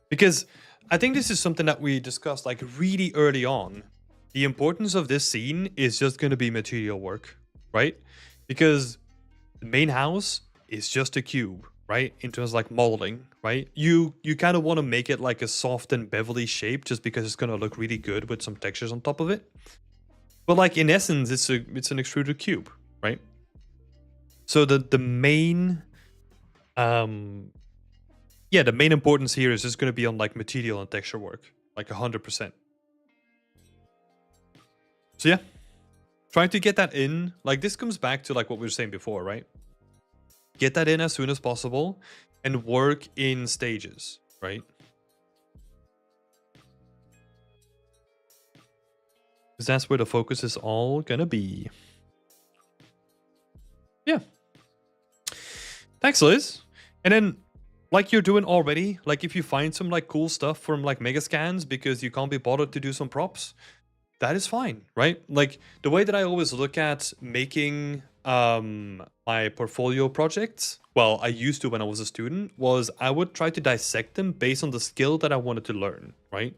S1: Because I think this is something that we discussed like really early on. The importance of this scene is just going to be material work, right? Because the main house is just a cube, right? In terms of like modeling, right? You kind of want to make it like a soft and bevelly shape just because it's going to look really good with some textures on top of it. But like in essence, it's an extruded cube, right? So the main yeah, the main importance here is just going to be on like material and texture work, like 100%. So yeah, trying to get that in, like this comes back to like what we were saying before, right? Get that in as soon as possible and work in stages, right? Because that's where the focus is all gonna be. Yeah. Thanks, Liz. And then, like you're doing already, like if you find some like cool stuff from like Megascans because you can't be bothered to do some props, that is fine, right? Like the way that I always look at making my portfolio projects, well, I used to when I was a student, was I would try to dissect them based on the skill that I wanted to learn, right?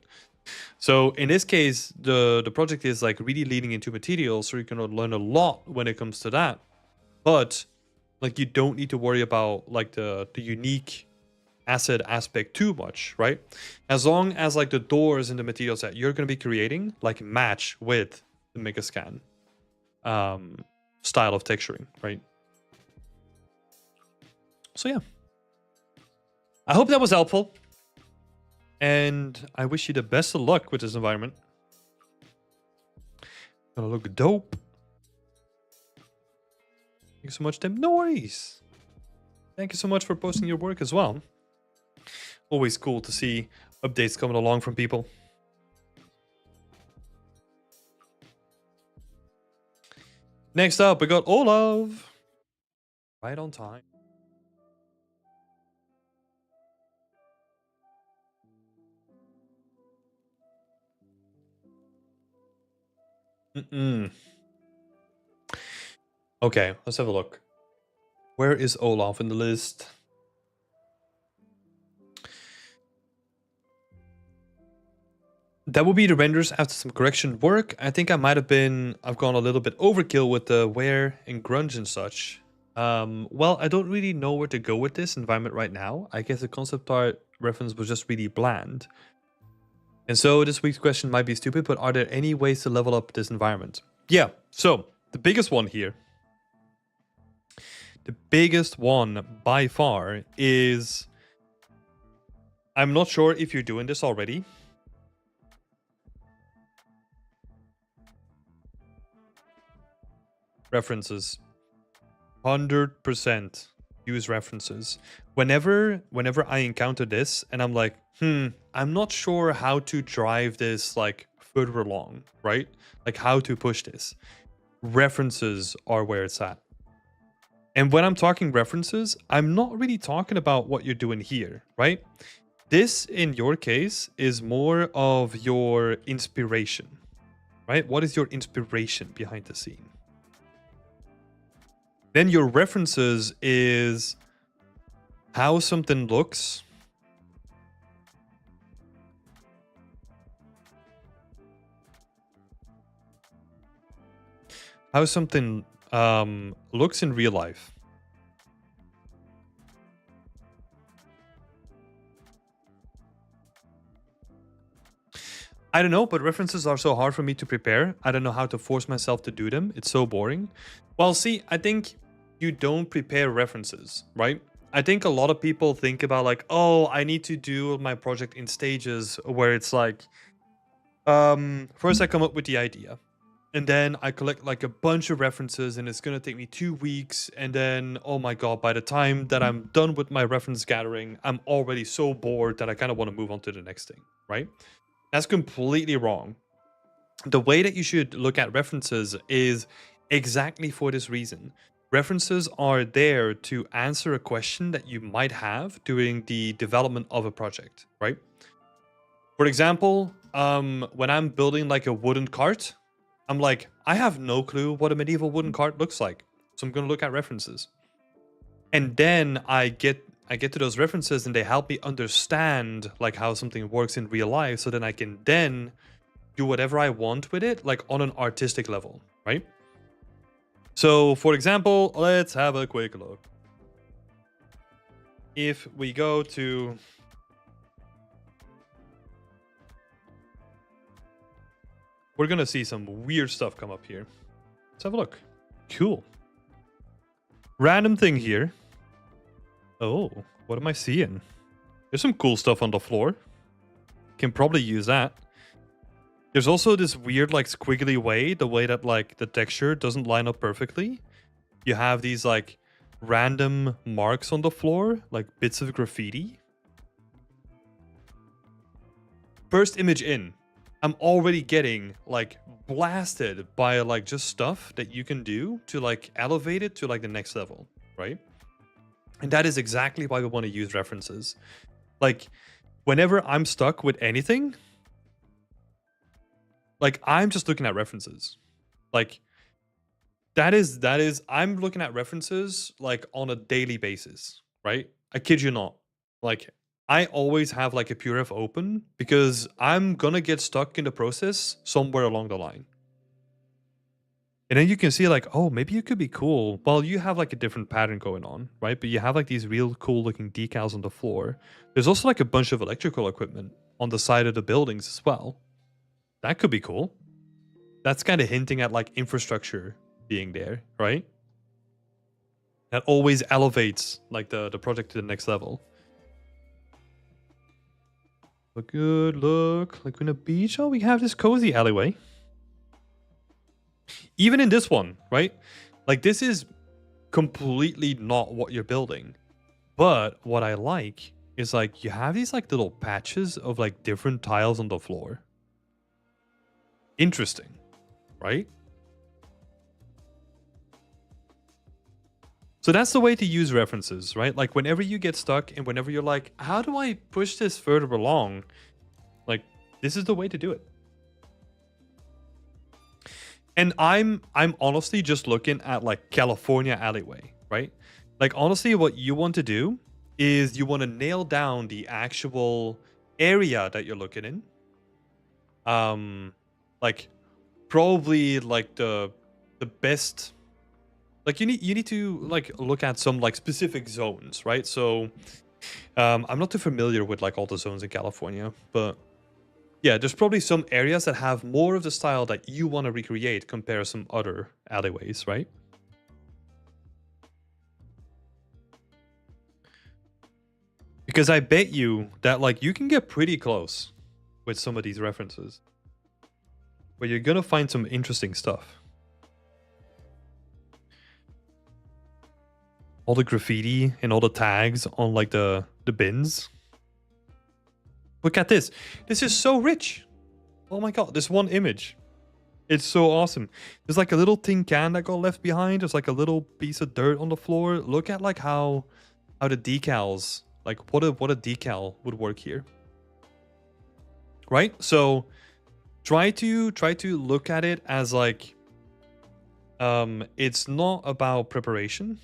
S1: So in this case, the project is like really leaning into materials, so you're gonna learn a lot when it comes to that. But like you don't need to worry about like the unique asset aspect too much, right? As long as like the doors and the materials that you're going to be creating like match with the Megascan style of texturing, right? So yeah, I hope that was helpful, and I wish you the best of luck with this environment. Gonna look dope. Thank you so much, Tim. No worries. Thank you so much for posting your work as well. Always cool to see updates coming along from people. Next up, we got Olaf. Right on time. Okay, let's have a look. Where is Olaf in the list? That will be the renders after some correction work. I think I've gone a little bit overkill with the wear and grunge and such. Well, I don't really know where to go with this environment right now. I guess the concept art reference was just really bland. And so this week's question might be stupid, but are there any ways to level up this environment? Yeah, so the biggest one here, the biggest one by far is, I'm not sure if you're doing this already. References. 100% use references. Whenever I encounter this and I'm like, I'm not sure how to drive this like further along, right? Like how to push this. References are where it's at. And when I'm talking references, I'm not really talking about what you're doing here, right? This, in your case, is more of your inspiration, right? What is your inspiration behind the scene? Then your references is how something looks. How something looks in real life. I don't know, but references are so hard for me to prepare. I don't know how to force myself to do them. It's so boring. Well, see, I think you don't prepare references, right? I think a lot of people think about like, oh, I need to do my project in stages where it's like, first I come up with the idea. And then I collect like a bunch of references and it's going to take me 2 weeks. And then, oh my God, by the time that I'm done with my reference gathering, I'm already so bored that I kind of want to move on to the next thing, right? That's completely wrong. The way that you should look at references is exactly for this reason. References are there to answer a question that you might have during the development of a project, right? For example, when I'm building like a wooden cart, I'm like, I have no clue what a medieval wooden cart looks like. So I'm going to look at references. And then I I get to those references and they help me understand like how something works in real life, so then I can then do whatever I want with it, like on an artistic level, right? So for example, let's have a quick look. If we go to we're gonna see some weird stuff come up here. Let's have a look. Cool. Random thing here. Oh, what am I seeing? There's some cool stuff on the floor. Can probably use that. There's also this weird like squiggly way, the way that like the texture doesn't line up perfectly. You have these like random marks on the floor, like bits of graffiti. First image in. I'm already getting like blasted by like just stuff that you can do to like elevate it to like the next level, right? And that is exactly why we want to use references. Like whenever I'm stuck with anything, like I'm just looking at references. Like that is I'm looking at references like on a daily basis, right? I kid you not. Like I always have like a PureRef open because I'm gonna get stuck in the process somewhere along the line. And then you can see like, oh, maybe it could be cool. Well, you have like a different pattern going on, right? But you have like these real cool looking decals on the floor. There's also like a bunch of electrical equipment on the side of the buildings as well. That could be cool. That's kind of hinting at like infrastructure being there, right? That always elevates like the project to the next level. A good look. Laguna Beach. Oh, we have this cozy alleyway. Even in this one, right? Like this is completely not what you're building. But what I like is like you have these like little patches of like different tiles on the floor. Interesting, right? So that's the way to use references, right? Like whenever you get stuck and whenever you're like, how do I push this further along? Like this is the way to do it. And I'm honestly just looking at like California alleyway, right? Like honestly what you want to do is you want to nail down the actual area that you're looking in. Like probably like the best, like you need to like look at some like specific zones, right? So I'm not too familiar with like all the zones in California, but yeah, there's probably some areas that have more of the style that you want to recreate compared to some other alleyways, right? Because I bet you that like you can get pretty close with some of these references, where you're gonna find some interesting stuff. All the graffiti and all the tags on like the bins. Look at this. This is so rich. Oh my god, this one image. It's so awesome. There's like a little tin can that got left behind. There's like a little piece of dirt on the floor. Look at like how the decals, like what a decal would work here. Right? So try to look at it as like it's not about preparation.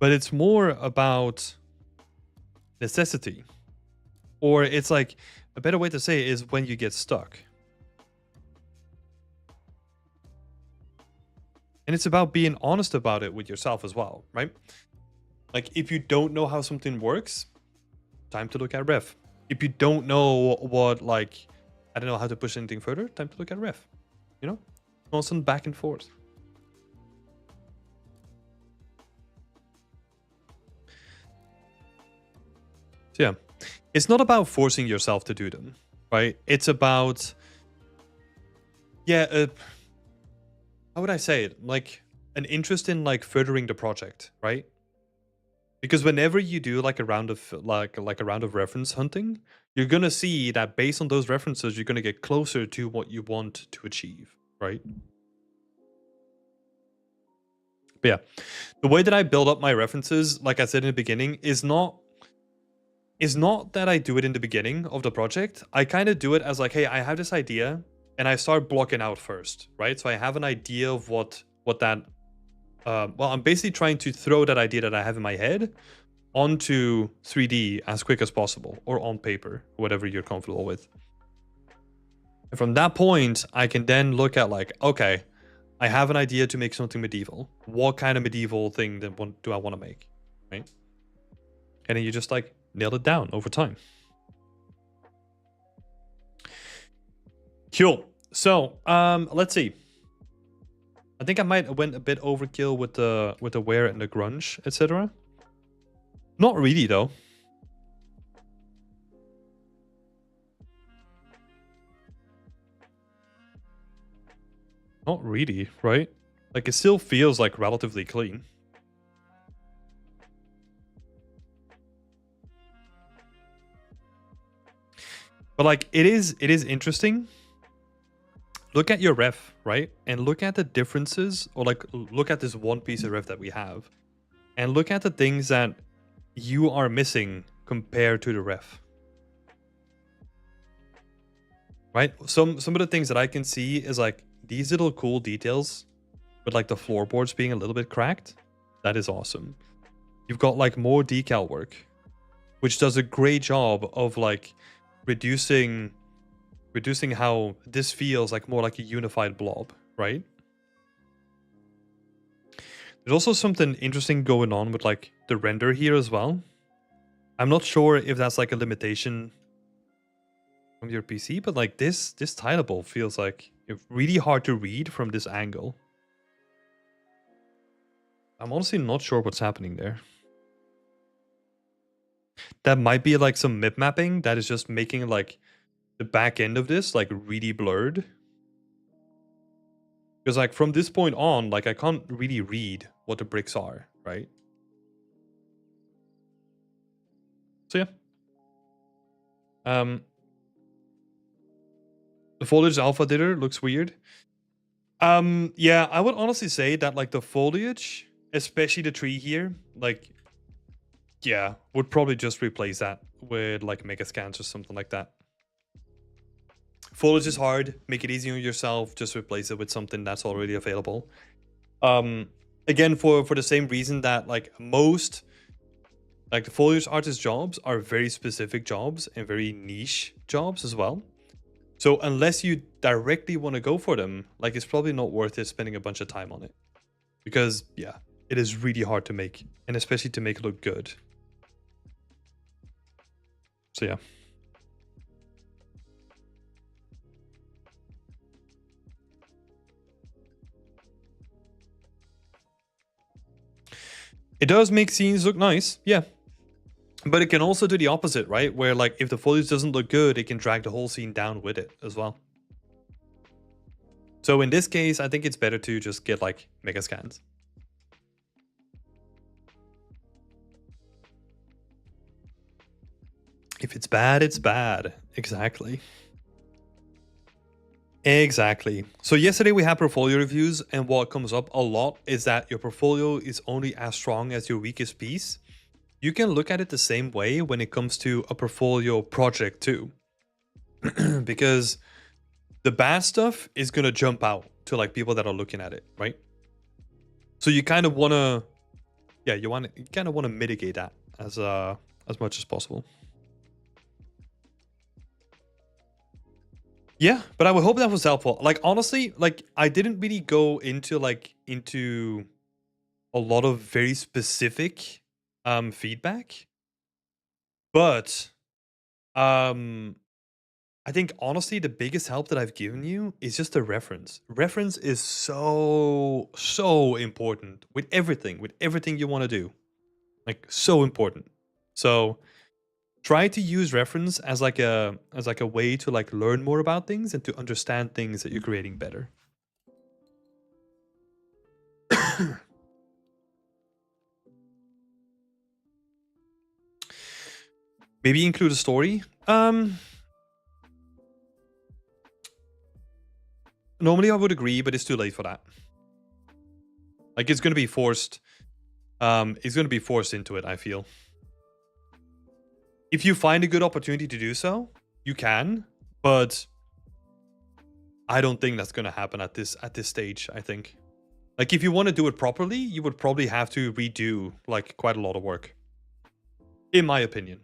S1: But it's more about necessity. Or it's like, a better way to say it is when you get stuck. And it's about being honest about it with yourself as well, right? Like if you don't know how something works, time to look at ref. If you don't know what, like, I don't know how to push anything further, time to look at ref. You know? Constant back and forth. So yeah, it's not about forcing yourself to do them, right? It's about, yeah, how would I say it? Like an interest in like furthering the project, right? Because whenever you do like a round of like a round of reference hunting, you're gonna see that based on those references, you're gonna get closer to what you want to achieve, right? But yeah, the way that I build up my references, like I said in the beginning, is not that I do it in the beginning of the project. I kind of do it as like, hey, I have this idea and I start blocking out first, right? So I have an idea of what that well, I'm basically trying to throw that idea that I have in my head onto 3D as quick as possible, or on paper, whatever you're comfortable with. And from that point, I can then look at like, okay, I have an idea to make something medieval. What kind of medieval thing do I want to make, right? And then you just like nail it down over time. Cool. So, let's see. I think I might have went a bit overkill with the wear and the grunge, etc. Not really though. Not really, right? Like, it still feels like relatively clean. But like, it is interesting. Look at your ref, right? And look at the differences, or like look at this one piece of ref that we have, and look at the things that you are missing compared to the ref. Right? Some of the things that I can see is like these little cool details with like the floorboards being a little bit cracked. That is awesome. You've got like more decal work, which does a great job of like reducing how this feels like more like a unified blob, right? There's also something interesting going on with like the render here as well. I'm not sure if that's like a limitation from your PC, but like this tileable feels like really hard to read from this angle. I'm honestly not sure what's happening there. That might be like some mip mapping that is just making like the back end of this like really blurred. Because like from this point on, like I can't really read what the bricks are, right? So yeah. The foliage alpha dither looks weird. Yeah, I would honestly say that like the foliage, especially the tree here, like, yeah, would probably just replace that with like mega scans or something like that. Foliage is hard. Make it easy on yourself. Just replace it with something that's already available. Again, for the same reason that like most like the foliage artist jobs are very specific jobs and very niche jobs as well. So unless you directly want to go for them, like it's probably not worth it spending a bunch of time on it. Because yeah, it is really hard to make, and especially to make it look good. So yeah. It does make scenes look nice, yeah. But it can also do the opposite, right? Where like if the foliage doesn't look good, it can drag the whole scene down with it as well. So in this case, I think it's better to just get like mega scans. If it's bad, it's bad. Exactly. Exactly. So yesterday we had portfolio reviews, and what comes up a lot is that your portfolio is only as strong as your weakest piece. You can look at it the same way when it comes to a portfolio project too. Because the bad stuff is going to jump out to like people that are looking at it, right? So you kind of want to, yeah, you kind of want to mitigate that as much as possible. Yeah, but I would hope that was helpful. Like honestly, like I didn't really go into a lot of very specific feedback, but I think honestly the biggest help that I've given you is just a reference. Reference is so important with everything you want to do. Like so important. So try to use reference as like a way to like learn more about things and to understand things that you're creating better. Maybe include a story. Normally I would agree, but it's too late for that. Like it's gonna be forced. It's gonna be forced into it, I feel. If you find a good opportunity to do so, you can, but I don't think that's gonna happen at this stage, I think. Like if you want to do it properly, you would probably have to redo like quite a lot of work, in my opinion.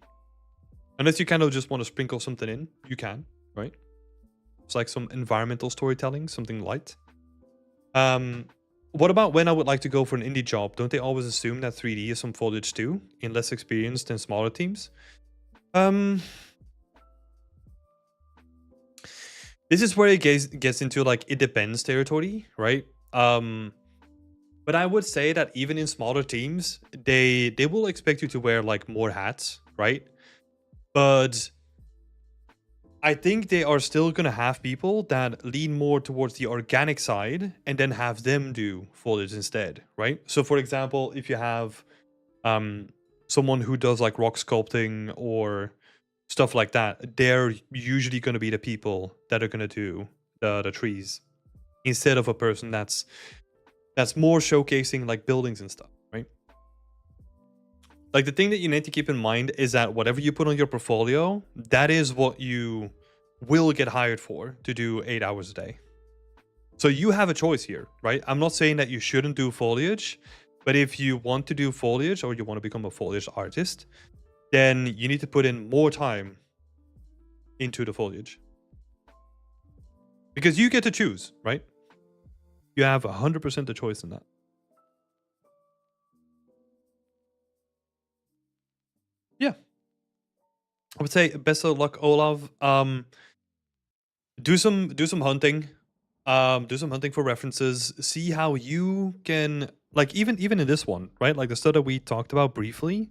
S1: Unless you kind of just want to sprinkle something in, you can, right? It's like some environmental storytelling, something light. What about when I would like to go for an indie job? Don't they always assume that 3D is some foliage too, in less experienced than smaller teams? This is where it gets into like it depends territory, right? But I would say that even in smaller teams, they will expect you to wear like more hats, right? But I think they are still gonna have people that lean more towards the organic side and then have them do foliage instead, right? So for example, if you have someone who does like rock sculpting or stuff like that, they're usually gonna be the people that are gonna do the trees instead of a person that's more showcasing like buildings and stuff, right? Like the thing that you need to keep in mind is that whatever you put on your portfolio, that is what you will get hired for to do 8 hours a day. So you have a choice here, right? I'm not saying that you shouldn't do foliage, but if you want to do foliage or you want to become a foliage artist, then you need to put in more time into the foliage. Because you get to choose, right? You have 100% the choice in that. Yeah. I would say best of luck, Olav. Do some hunting. Do some hunting for references. See how you can like even in this one, right? Like the stuff that we talked about briefly.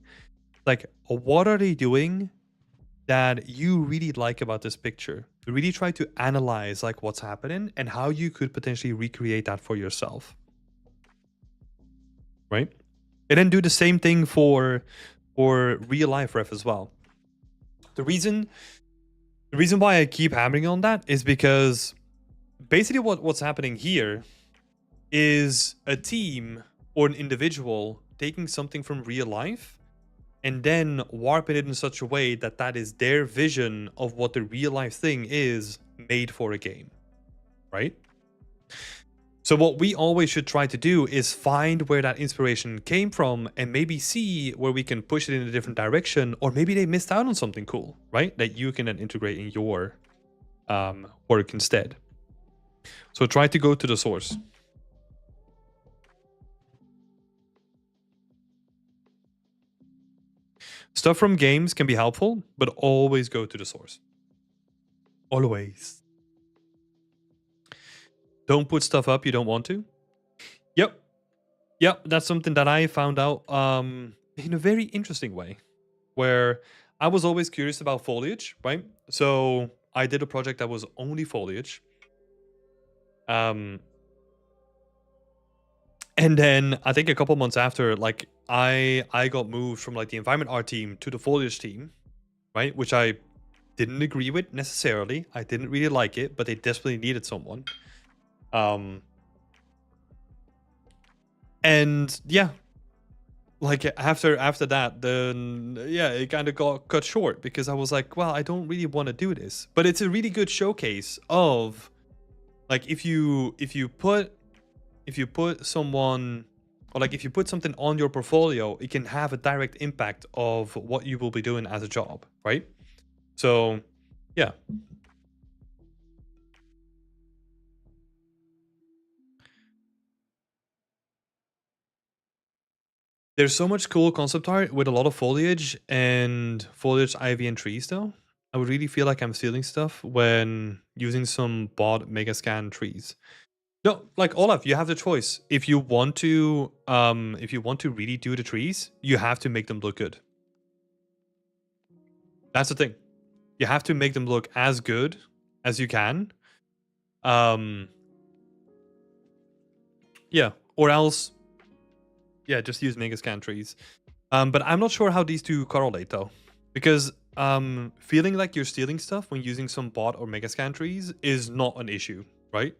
S1: Like what are they doing that you really like about this picture? Really try to analyze like what's happening and how you could potentially recreate that for yourself. Right? And then do the same thing for real life ref as well. The reason why I keep hammering on that is because basically what's happening here is a team or an individual taking something from real life and then warping it in such a way that that is their vision of what the real life thing is made for a game, right? So what we always should try to do is find where that inspiration came from and maybe see where we can push it in a different direction, or maybe they missed out on something cool, right? That you can then integrate in your work instead. So try to go to the source. Stuff from games can be helpful, but always go to the source. Always. Don't put stuff up you don't want to. Yep. Yep, that's something that I found out in a very interesting way, where I was always curious about foliage, right? So I did a project that was only foliage. And then I think a couple months after, like I got moved from like the environment art team to the foliage team, right? Which I didn't agree with necessarily. I didn't really like it, but they desperately needed someone. And yeah, like after that, then yeah, it kind of got cut short because I was like, well, I don't really want to do this. But it's a really good showcase of like if you put someone, or like if you put something on your portfolio, it can have a direct impact of what you will be doing as a job, right? So yeah. There's so much cool concept art with a lot of foliage and foliage, ivy, and trees though. I would really feel like I'm stealing stuff when using some bought Megascan trees. No, like Olaf, you have the choice. If you want to really do the trees, you have to make them look good. That's the thing. You have to make them look as good as you can. Yeah, or else, yeah, just use Megascan trees. But I'm not sure how these two correlate though, because feeling like you're stealing stuff when using some bot or Megascan trees is not an issue, right?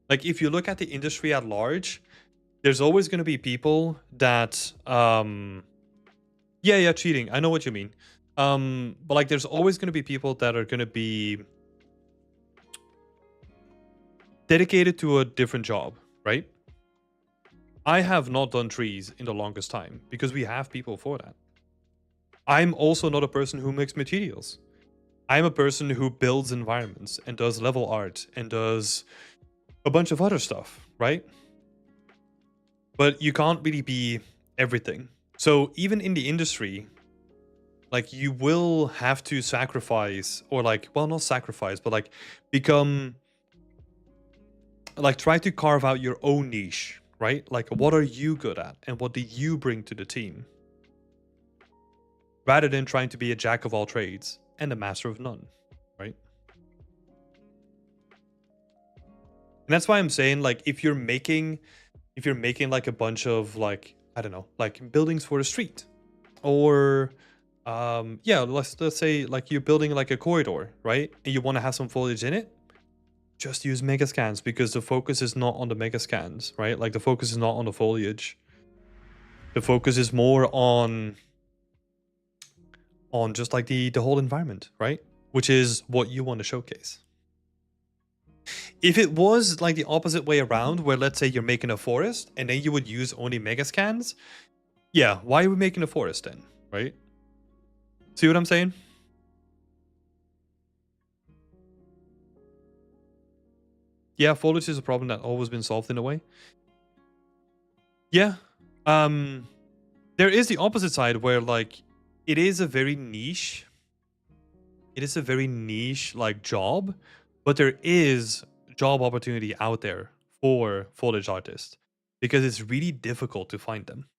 S1: Like if you look at the industry at large, there's always going to be people that yeah, cheating. I know what you mean. But like there's always going to be people that are going to be dedicated to a different job, right? I have not done trees in the longest time because we have people for that. I'm also not a person who makes materials. I'm a person who builds environments and does level art and does a bunch of other stuff, right? But you can't really be everything. So even in the industry, like you will have to sacrifice or like, well, not sacrifice, but like become like try to carve out your own niche, right? Like what are you good at and what do you bring to the team? Rather than trying to be a jack of all trades and a master of none, right? And that's why I'm saying like if you're making like a bunch of like, I don't know, like buildings for a street or yeah, let's say like you're building like a corridor, right? And you want to have some foliage in it, just use mega scans because the focus is not on the mega scans, right? Like the focus is not on the foliage. The focus is more on just like the whole environment, right? Which is what you want to showcase. If it was like the opposite way around, where let's say you're making a forest and then you would use only mega scans, yeah, why are we making a forest then, right? See what I'm saying? Yeah, foliage is a problem that always been solved in a way. Yeah. There is the opposite side where like it is a very niche. It is a very niche like job, but there is job opportunity out there for foliage artists because it's really difficult to find them.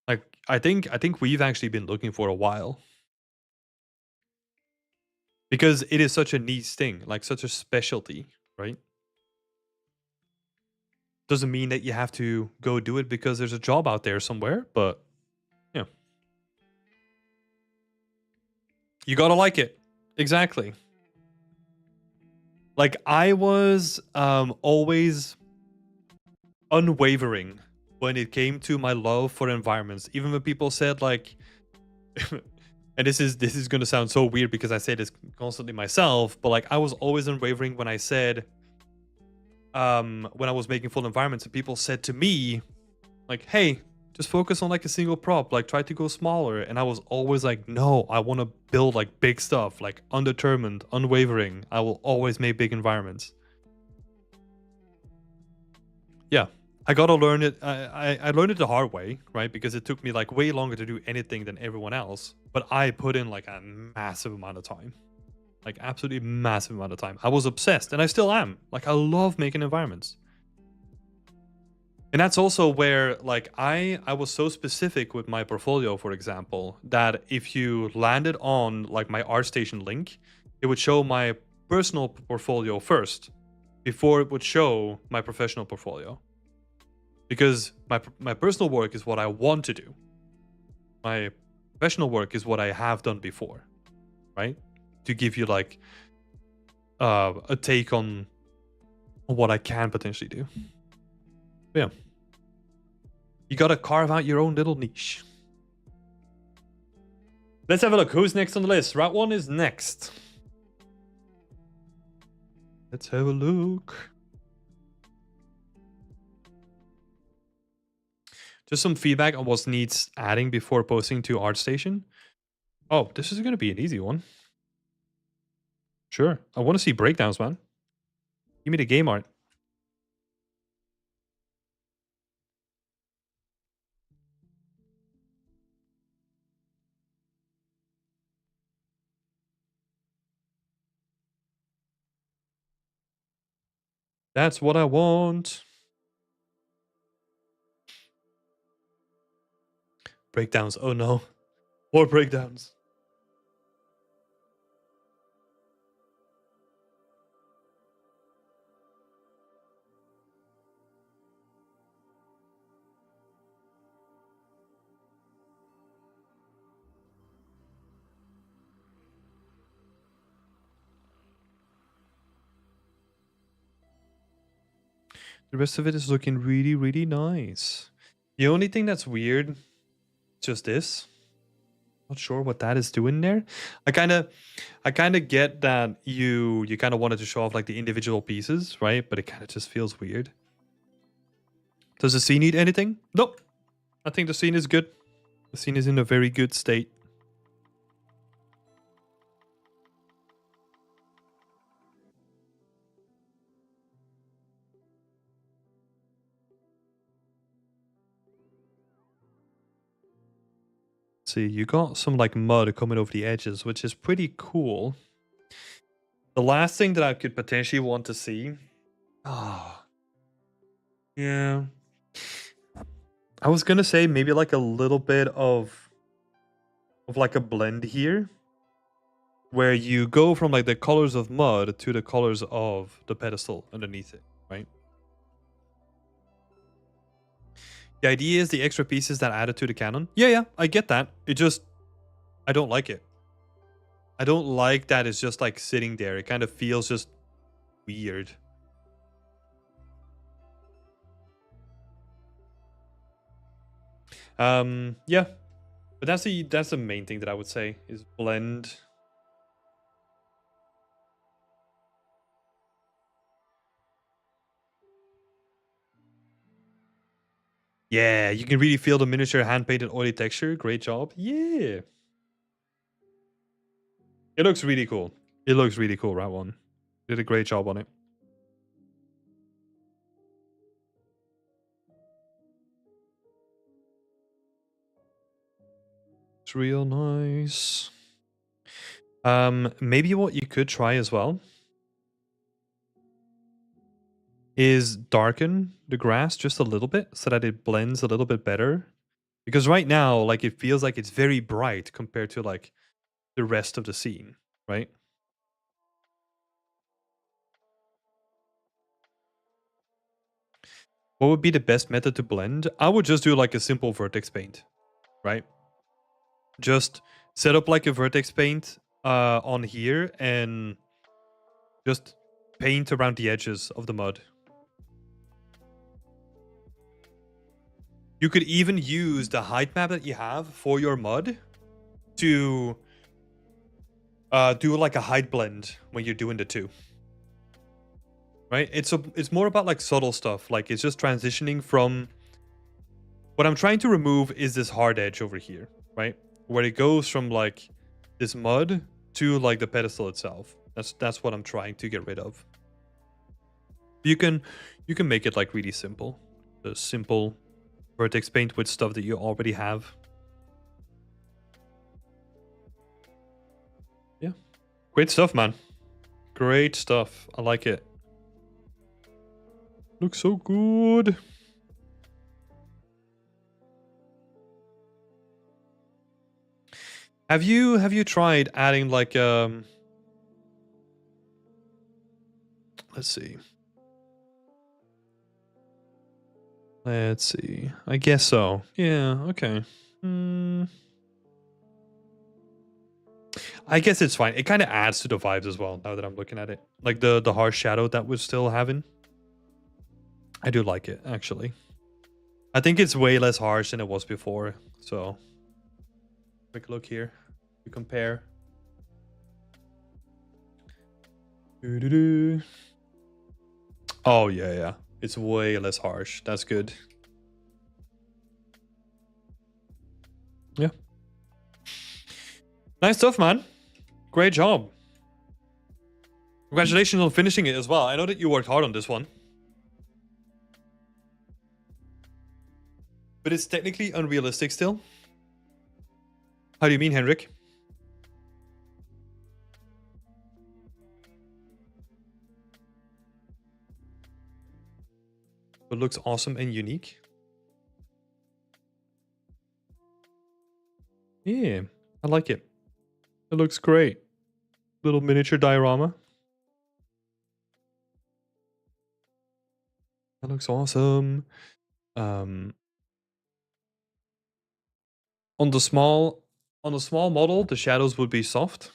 S1: Like I think we've actually been looking for a while. Because it is such a niche thing, like such a specialty, right? Doesn't mean that you have to go do it because there's a job out there somewhere, but yeah. You gotta like it. Exactly. Like I was always unwavering when it came to my love for environments. Even when people said like and this is gonna sound so weird because I say this constantly myself, but like I was always unwavering when I said when I was making full environments and people said to me like, hey, just focus on like a single prop, like try to go smaller. And I was always like, no, I want to build like big stuff, like undetermined, unwavering. I will always make big environments. Yeah, I gotta learn it. I learned it the hard way, right? Because it took me like way longer to do anything than everyone else. But I put in like a massive amount of time. Like absolutely massive amount of time. I was obsessed and I still am. Like I love making environments. And that's also where like I was so specific with my portfolio, for example, that if you landed on like my ArtStation link, it would show my personal portfolio first before it would show my professional portfolio. Because my personal work is what I want to do. My professional work is what I have done before, right? To give you like a take on what I can potentially do. Yeah. You gotta carve out your own little niche. Let's have a look. Who's next on the list? Route 1 is next. Let's have a look. Just some feedback on what needs adding before posting to ArtStation. Oh, this is gonna be an easy one. Sure. I want to see breakdowns, man. Give me the game art. That's what I want. Breakdowns. Oh no. More breakdowns. The rest of it is looking really, really nice. The only thing that's weird, just this. Not sure what that is doing there. I kind of get that you kind of wanted to show off like the individual pieces, right? But it kind of just feels weird. Does the scene need anything? Nope. I think the scene is good. The scene is in a very good state. See, you got some like mud coming over the edges, which is pretty cool. The last thing that I could potentially want to see. Ah, yeah. I was gonna say maybe like a little bit of like a blend here, where you go from like the colors of mud to the colors of the pedestal underneath it, right? The idea is the extra pieces that added to the canon. Yeah, I get that. It just, I don't like it. I don't like that it's just like sitting there. It kind of feels just weird. Yeah, but that's the main thing that I would say is blend. Yeah, you can really feel the miniature hand-painted oily texture. Great job. Yeah. It looks really cool. It looks really cool, that one. Did a great job on it. It's real nice. Maybe what you could try as well is darken the grass just a little bit so that it blends a little bit better. Because right now, like, it feels like it's very bright compared to like the rest of the scene, right? What would be the best method to blend? I would just do like a simple vertex paint, right? Just set up like a vertex paint on here and just paint around the edges of the mud. You could even use the height map that you have for your mud to do like a height blend when you're doing the two. Right? It's more about like subtle stuff. Like it's just transitioning from what I'm trying to remove is this hard edge over here, right? Where it goes from like this mud to like the pedestal itself. That's what I'm trying to get rid of. You can make it like really simple. The simple vertex paint with stuff that you already have. Yeah. Great stuff, man. Great stuff. I like it. Looks so good. Have you tried adding like let's see. Let's see. I guess so. Yeah, okay. I guess it's fine. It kind of adds to the vibes as well now that I'm looking at it. Like the harsh shadow that we're still having. I do like it, actually. I think it's way less harsh than it was before. So, quick look here. We compare. Doo-doo-doo. Oh, yeah. It's way less harsh. That's good. Yeah. Nice stuff, man. Great job. Congratulations on finishing it as well. I know that you worked hard on this one. But it's technically unrealistic still. How do you mean, Henrik? It looks awesome and unique. Yeah, I like it. It looks great. Little miniature diorama. That looks awesome. On the small model, the shadows would be soft.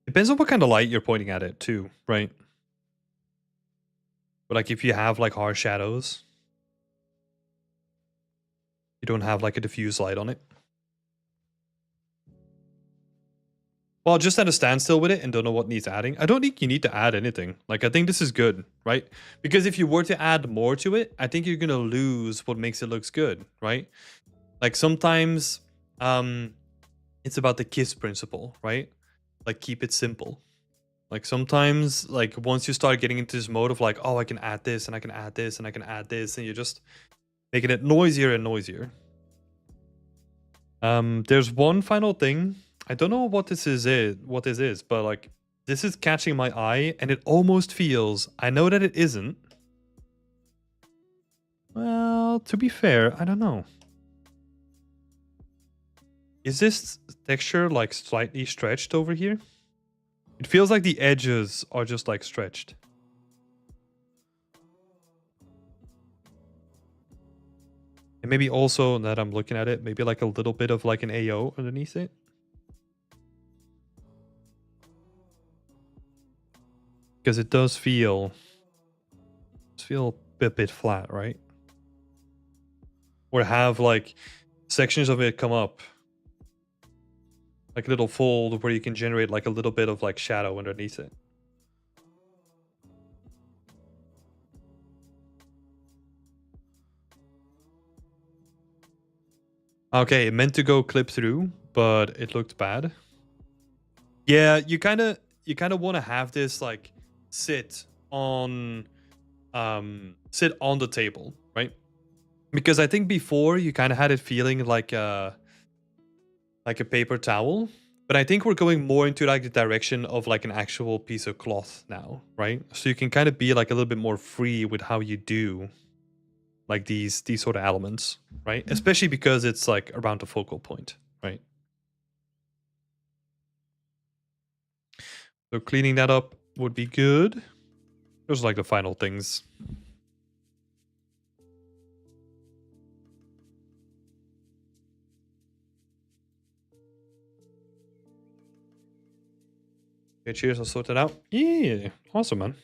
S1: Depends on what kind of light you're pointing at it too, right? But like if you have like harsh shadows, you don't have like a diffuse light on it. Well, just at a standstill with it and don't know what needs adding. I don't think you need to add anything. Like, I think this is good, right? Because if you were to add more to it, I think you're gonna lose what makes it looks good, right? Like sometimes it's about the KISS principle, right? Like keep it simple. Like sometimes, like once you start getting into this mode of like, oh, I can add this and I can add this and I can add this, and you're just making it noisier and noisier. There's one final thing. I don't know what this is, but like this is catching my eye and it almost feels, I know that it isn't. Well, to be fair, I don't know. Is this texture like slightly stretched over here? It feels like the edges are just like stretched. And maybe also, now that I'm looking at it, maybe like a little bit of like an AO underneath it. Because it does feel a bit flat, right? Or have like sections of it come up. Like a little fold where you can generate like a little bit of like shadow underneath it. Okay, it meant to go clip through, but it looked bad. Yeah, you kind of want to have this like sit on the table, right? Because I think before you kind of had it feeling like a paper towel, but I think we're going more into like the direction of like an actual piece of cloth now, right? So you can kind of be like a little bit more free with how you do like these sort of elements, right? Especially because it's like around the focal point, right? So cleaning that up would be good. Those are like the final things. Okay, cheers, I'll sort it out. Yeah, awesome, man.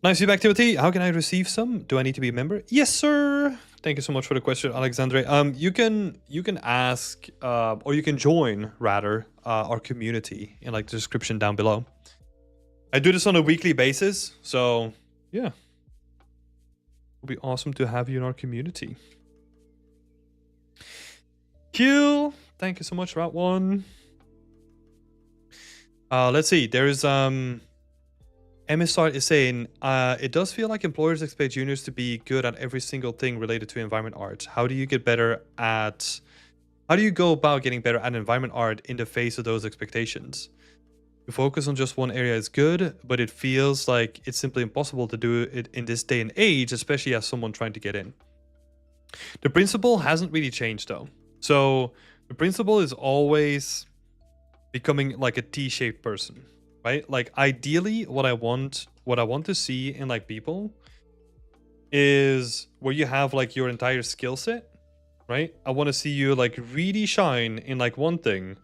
S1: Nice to be back, Timothy. How can I receive some? Do I need to be a member? Yes, sir. Thank you so much for the question, Alexandre. You can ask, or you can join rather, our community in like the description down below. I do this on a weekly basis, so yeah, it would be awesome to have you in our community. Kill. Thank you so much, Route 1. Let's see. There's MSR is saying, it does feel like employers expect juniors to be good at every single thing related to environment art. How do you go about getting better at environment art in the face of those expectations? To focus on just one area is good, but it feels like it's simply impossible to do it in this day and age, especially as someone trying to get in. The principle hasn't really changed though. So the principle is always becoming like a T-shaped person, right? Like ideally what I want to see in like people is where you have like your entire skill set, right? I want to see you like really shine in like one thing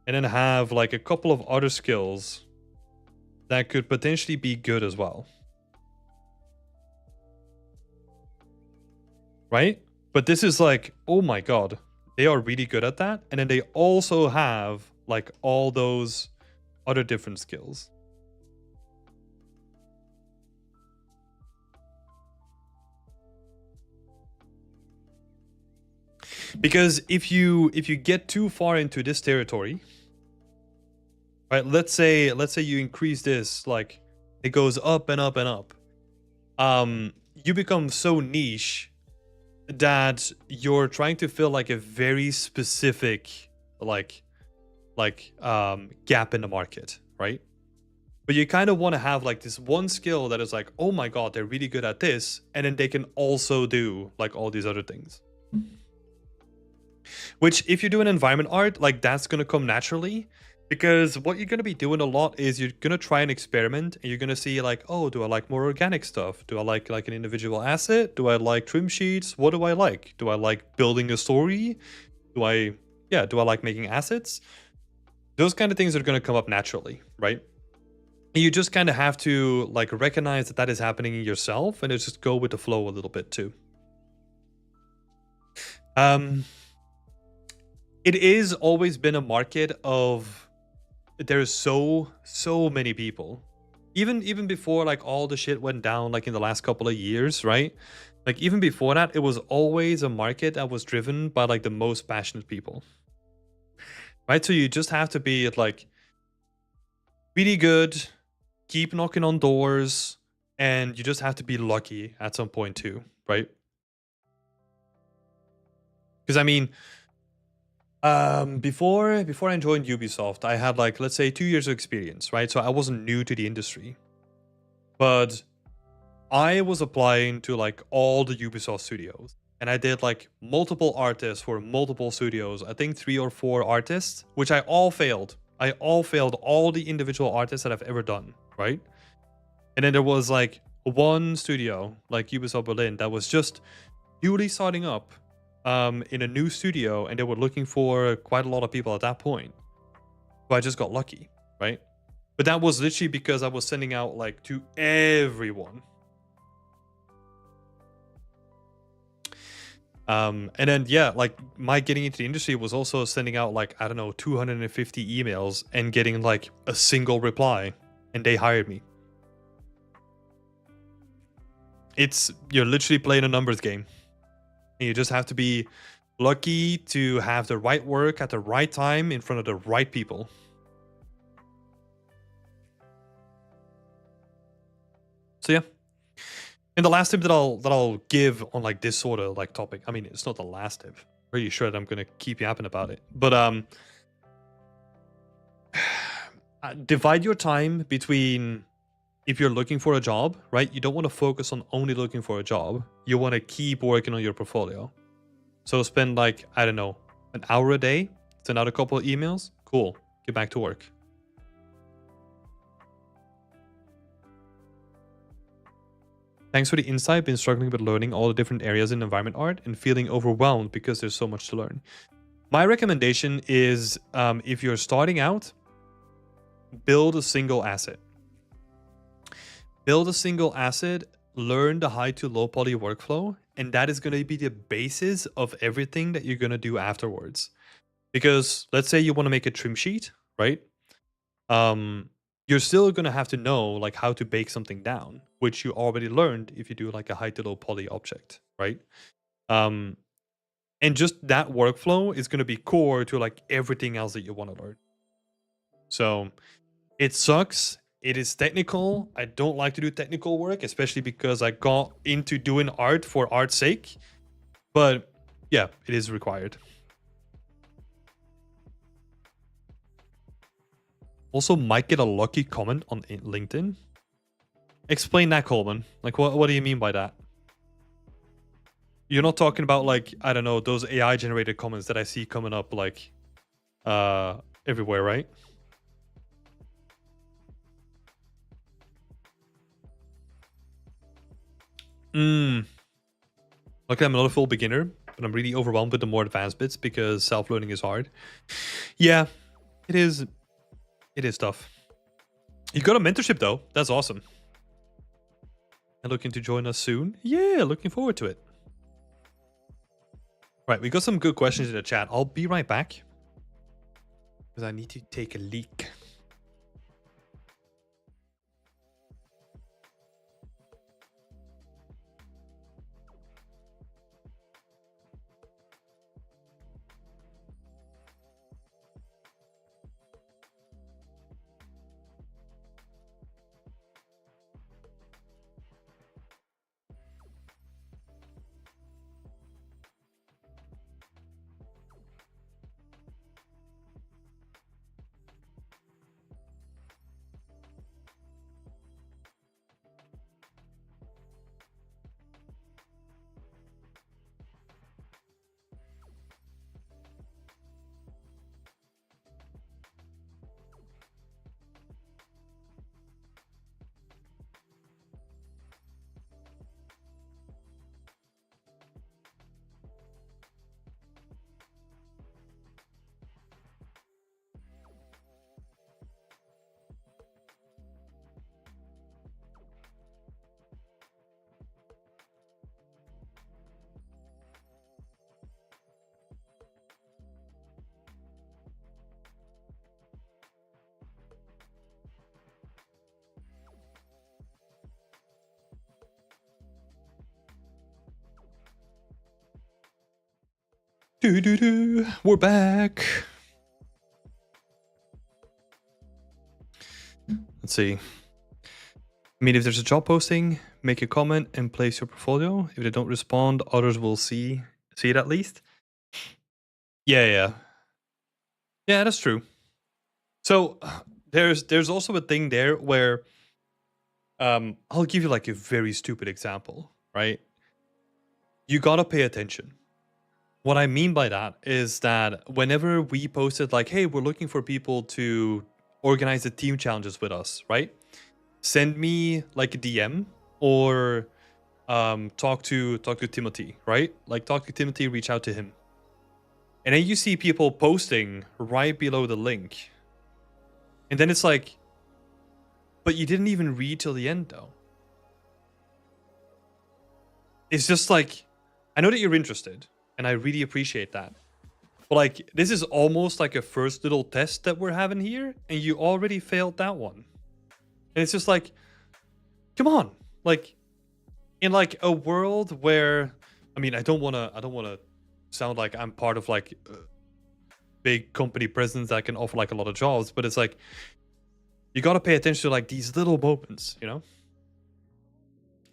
S1: and then have like a couple of other skills that could potentially be good as well. Right? But this is like, oh my god, they are really good at that. And then they also have like all those other different skills. Because if you get too far into this territory, right? Let's say you increase this, like it goes up and up and up. You become so niche that you're trying to fill like a very specific gap in the market, right? But you kind of want to have like this one skill that is like, oh my god, they're really good at this, and then they can also do like all these other things. Which if you do an environment art, like that's going to come naturally, because what you're going to be doing a lot is you're going to try and experiment, and you're going to see like, oh, do I like more organic stuff? Do I like an individual asset? Do I like trim sheets? What do I like? Do I like building a story? Do I like making assets? Those kind of things are going to come up naturally, right? You just kind of have to like recognize that is happening in yourself, and just go with the flow a little bit too. it is always been a market of there's so many people. Even before like all the shit went down like in the last couple of years, right? Like even before that, it was always a market that was driven by like the most passionate people. Right? So you just have to be like really good, keep knocking on doors, and you just have to be lucky at some point too, right? Because I mean, before I joined Ubisoft, I had like let's say 2 years of experience, right? So I wasn't new to the industry, but I was applying to like all the Ubisoft studios, and I did like multiple artists for multiple studios. I think 3 or 4 artists, which I all failed. I all failed all the individual artists that I've ever done, right? And then there was like one studio, like Ubisoft Berlin, that was just newly starting up in a new studio, and they were looking for quite a lot of people at that point. So I just got lucky, right? But that was literally because I was sending out like to everyone. And then yeah, like my getting into the industry was also sending out like I don't know 250 emails and getting like a single reply, and they hired me. You're literally playing a numbers game. And you just have to be lucky to have the right work at the right time in front of the right people. So yeah. And the last tip that I'll give on like this sort of like topic. I mean, it's not the last tip. Pretty sure that I'm gonna keep yapping about it. But divide your time between if you're looking for a job, right? You don't want to focus on only looking for a job. You want to keep working on your portfolio. So spend like, I don't know, an hour a day, send out a couple of emails. Cool. Get back to work. Thanks for the insight. Been struggling with learning all the different areas in environment art and feeling overwhelmed because there's so much to learn. My recommendation is if you're starting out, build a single asset. Build a single asset, learn the high to low poly workflow, and that is going to be the basis of everything that you're going to do afterwards. Because let's say you want to make a trim sheet, right? You're still going to have to know like how to bake something down, which you already learned if you do like a high to low poly object, right? And just that workflow is going to be core to like everything else that you want to learn. So it sucks. It is technical. I don't like to do technical work, especially because I got into doing art for art's sake. But yeah, it is required. Also, might get a lucky comment on LinkedIn. Explain that, Coleman. Like, what do you mean by that? You're not talking about like, I don't know, those AI generated comments that I see coming up like everywhere, right? Luckily, I'm not a full beginner, but I'm really overwhelmed with the more advanced bits because self-learning is hard. Yeah, it is. It is tough. You got a mentorship though. That's awesome. And looking to join us soon? Yeah, looking forward to it. Right, we got some good questions in the chat. I'll be right back because I need to take a leak. We're back. Let's see. I mean, if there's a job posting, make a comment and place your portfolio. If they don't respond, others will see it at least. Yeah, that's true. So there's also a thing there where I'll give you like a very stupid example, right? You gotta pay attention. What I mean by that is that whenever we posted like, hey, we're looking for people to organize the team challenges with us, right? Send me like a DM or talk to Timothy, right? Like talk to Timothy, reach out to him. And then you see people posting right below the link. And then it's like, but you didn't even read till the end though. It's just like, I know that you're interested and I really appreciate that. But like, this is almost like a first little test that we're having here and you already failed that one. And it's just like, come on, like in like a world where, I mean, I don't want to sound like I'm part of like a big company presence that can offer like a lot of jobs, but it's like, you got to pay attention to like these little moments, you know?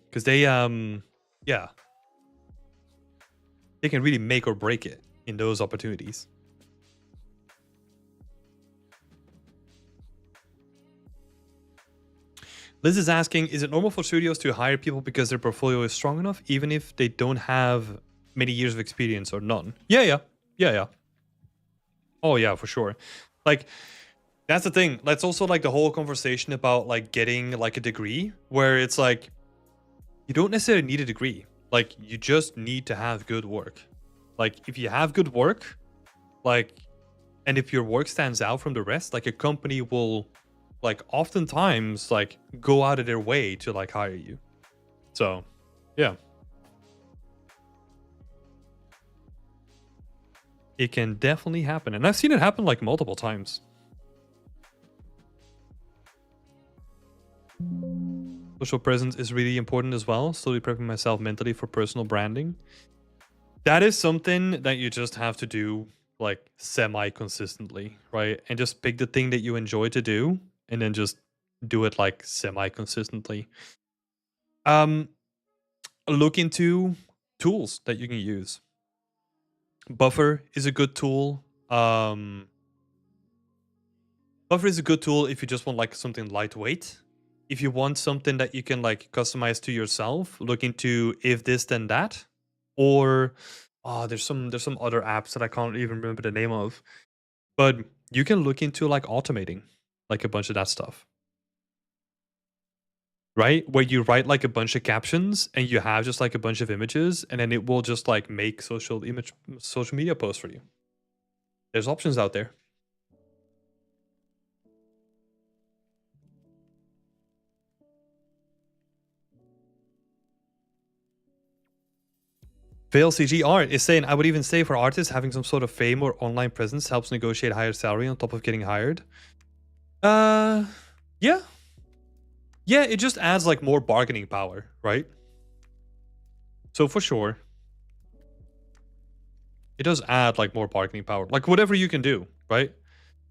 S1: Because they, yeah, they can really make or break it in those opportunities. Liz is asking, is it normal for studios to hire people because their portfolio is strong enough, even if they don't have many years of experience or none? Yeah. Oh yeah, for sure. Like, that's the thing. That's also like the whole conversation about like getting like a degree, where it's like, you don't necessarily need a degree. Like, you just need to have good work. Like, if you have good work, like, and if your work stands out from the rest, like a company will like oftentimes like go out of their way to like hire you. So yeah, it can definitely happen, and I've seen it happen like multiple times. Social presence is really important as well. Slowly prepping myself mentally for personal branding. That is something that you just have to do like semi-consistently, right? And just pick the thing that you enjoy to do and then just do it like semi-consistently. Look into tools that you can use. Buffer is a good tool. Buffer is a good tool if you just want like something lightweight. If you want something that you can like customize to yourself, look into If This Then That. Or there's some other apps that I can't even remember the name of. But you can look into like automating like a bunch of that stuff. Right? Where you write like a bunch of captions and you have just like a bunch of images, and then it will just like make social media posts for you. There's options out there. Veil CG Art is saying, I would even say for artists, having some sort of fame or online presence helps negotiate higher salary on top of getting hired. Yeah. Yeah, it just adds like more bargaining power, right? So for sure, it does add like more bargaining power. Like whatever you can do, right?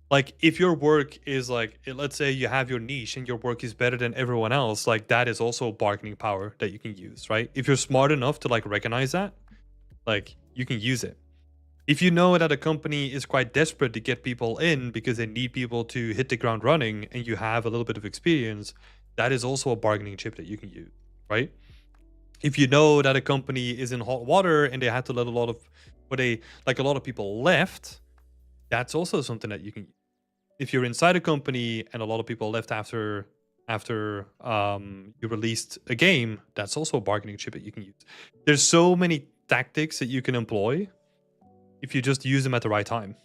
S1: Like if your work is like, let's say you have your niche and your work is better than everyone else, like that is also bargaining power that you can use, right? If you're smart enough to like recognize that, like you can use it. If you know that a company is quite desperate to get people in because they need people to hit the ground running and you have a little bit of experience, that is also a bargaining chip that you can use, right? If you know that a company is in hot water and they had to let a lot of people left, that's also something that you can. If you're inside a company and a lot of people left after you released a game, that's also a bargaining chip that you can use. There's so many tactics that you can employ if you just use them at the right time.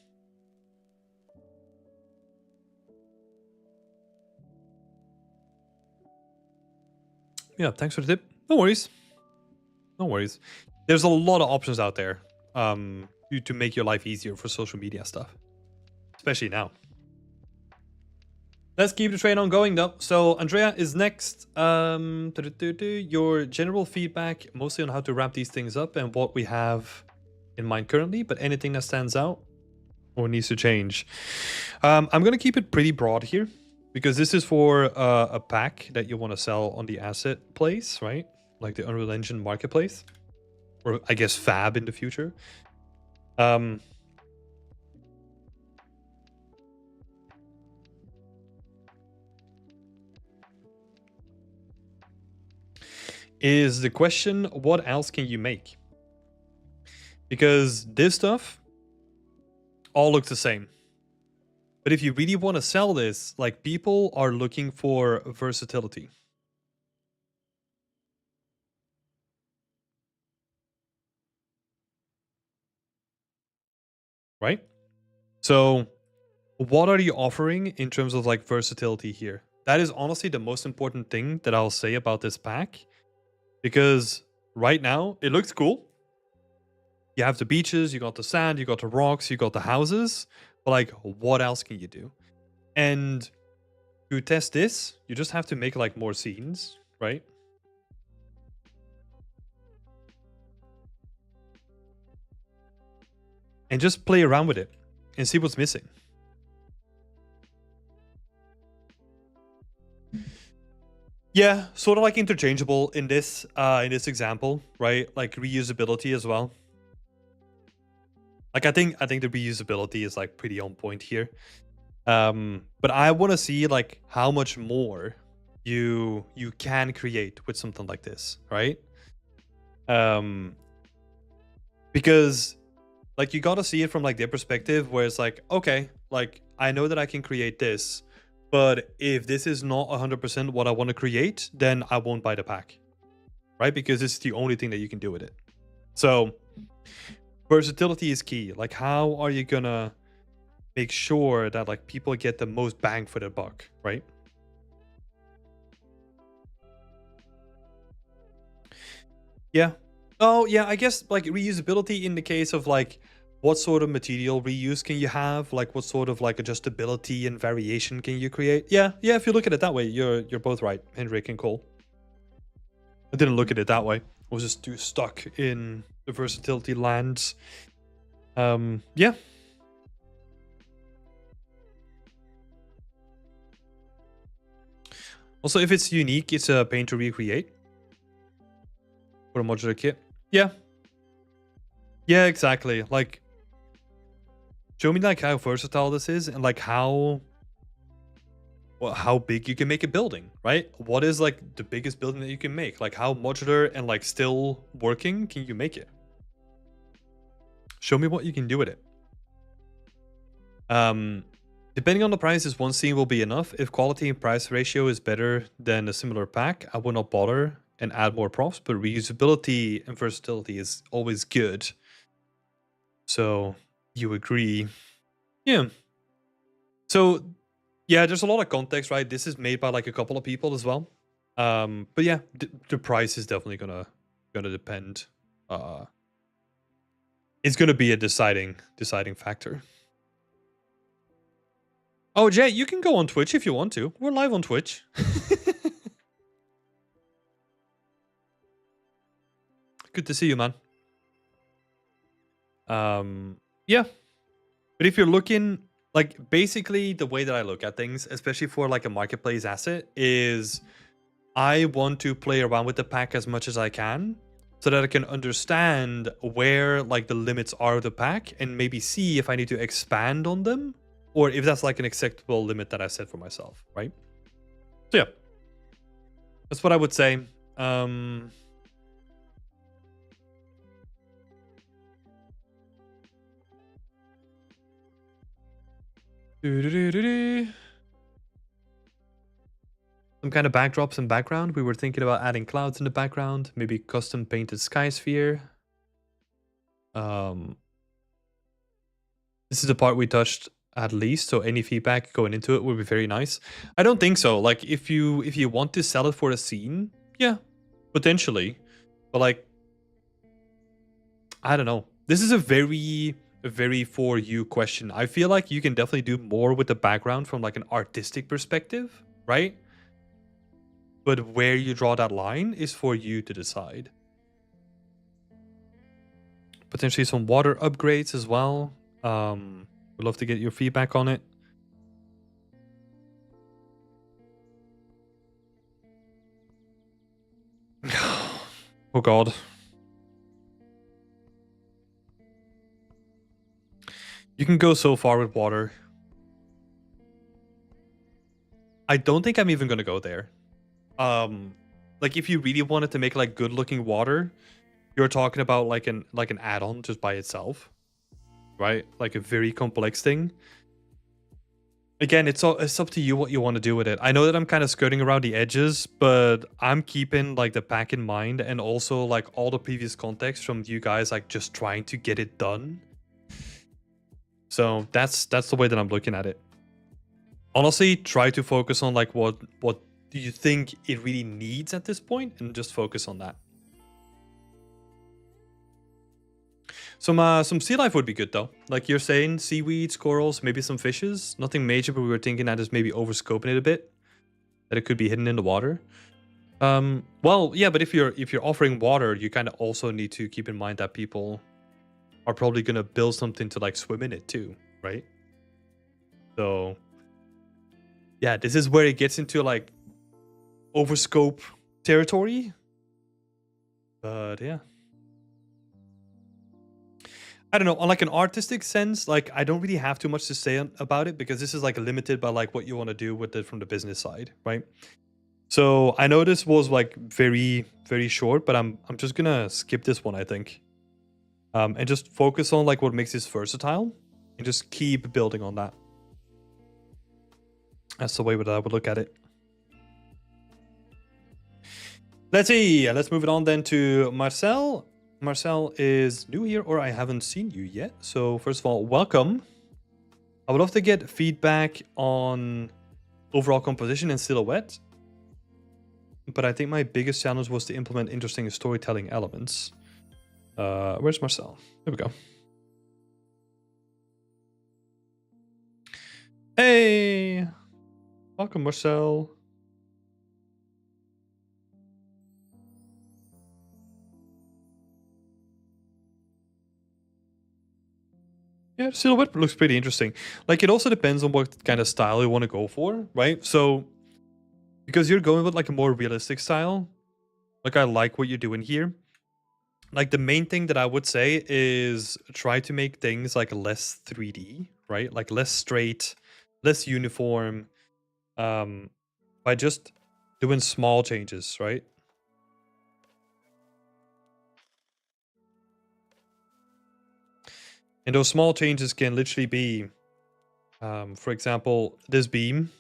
S1: Yeah, thanks for the tip. No worries. No worries. There's a lot of options out there to make your life easier for social media stuff, especially now. Let's keep the train on going though. So Andrea is next. Your general feedback, mostly on how to wrap these things up and what we have in mind currently, but anything that stands out or needs to change. I'm going to keep it pretty broad here because this is for a pack that you want to sell on the asset place, right? Like the Unreal Engine marketplace, or I guess Fab in the future. Is the question, what else can you make? Because this stuff all looks the same. But if you really want to sell this, like, people are looking for versatility. Right? So what are you offering in terms of like versatility here? That is honestly the most important thing that I'll say about this pack. Because right now, it looks cool. You have the beaches, you got the sand, you got the rocks, you got the houses. But like, what else can you do? And to test this, you just have to make like more scenes, right? And just play around with it and see what's missing. Yeah, sort of like interchangeable in this example, right? Like reusability as well. Like I think the reusability is like pretty on point here. But I want to see like how much more you can create with something like this, right? Because like you got to see it from like their perspective where it's like, okay, like I know that I can create this, but if this is not 100% what I want to create, then I won't buy the pack, right? Because it's the only thing that you can do with it. So versatility is key. Like, how are you gonna make sure that like people get the most bang for their buck, right? Yeah. Oh, yeah, I guess like reusability in the case of like what sort of material reuse can you have? Like what sort of like adjustability and variation can you create? Yeah, if you look at it that way, you're both right, Hendrik and Cole. I didn't look at it that way. I was just too stuck in the versatility lands. Yeah. Also, if it's unique, it's a pain to recreate for a modular kit. Yeah. Yeah, exactly. Like, show me like how versatile this is and like how big you can make a building, right? What is like the biggest building that you can make? Like how modular and like still working can you make it? Show me what you can do with it. Depending on the prices, one scene will be enough. If quality and price ratio is better than a similar pack, I will not bother and add more props, but reusability and versatility is always good. So you agree. Yeah. So yeah, there's a lot of context, right? This is made by like a couple of people as well. But yeah, the price is definitely gonna depend. It's gonna be a deciding factor. Oh, Jay, you can go on Twitch if you want to. We're live on Twitch. Good to see you, man. Yeah. But if you're looking, like, basically the way that I look at things, especially for like a marketplace asset, is I want to play around with the pack as much as I can so that I can understand where like the limits are of the pack and maybe see if I need to expand on them or if that's like an acceptable limit that I set for myself, right? So yeah, that's what I would say. Some kind of backdrops and background. We were thinking about adding clouds in the background, maybe custom painted sky sphere. This is the part we touched at least, so any feedback going into it would be very nice. I don't think so. Like if you want to sell it for a scene, yeah, potentially. But like I don't know. This is a very for you question. I feel like you can definitely do more with the background from like an artistic perspective, right? But where you draw that line is for you to decide. Potentially some water upgrades as well. Would love to get your feedback on it. Oh god. You can go so far with water. I don't think I'm even gonna go there. Like if you really wanted to make like good looking water, you're talking about like an add-on just by itself, right? Like a very complex thing. Again, it's up to you what you want to do with it. I know that I'm kind of skirting around the edges, but I'm keeping like the pack in mind and also like all the previous context from you guys like just trying to get it done. So that's the way that I'm looking at it. Honestly, try to focus on like what do you think it really needs at this point and just focus on that. Some sea life would be good though. Like you're saying, seaweeds, corals, maybe some fishes. Nothing major, but we were thinking that is maybe overscoping it a bit. That it could be hidden in the water. Well, yeah, but if you're offering water, you kind of also need to keep in mind that people are probably gonna build something to like swim in it too, right? So yeah, this is where it gets into like overscope territory. But yeah. I don't know, on like an artistic sense, like I don't really have too much to say about it because this is like limited by like what you want to do with it from the business side, right? So I know this was like very, very short, but I'm just gonna skip this one, I think. And just focus on like what makes this versatile and just keep building on that. That's the way that I would look at it. Let's see. Let's move it on then to Marcel. Marcel is new here, or I haven't seen you yet. So first of all, welcome. I would love to get feedback on overall composition and silhouette. But I think my biggest challenge was to implement interesting storytelling elements. Where's Marcel? There we go. Hey! Welcome, Marcel. Yeah, the silhouette looks pretty interesting. Like, it also depends on what kind of style you want to go for, right? So, because you're going with like a more realistic style, like I like what you're doing here. Like the main thing that I would say is try to make things like less 3D, right? Like less straight, less uniform, by just doing small changes, right? And those small changes can literally be, for example, this beam.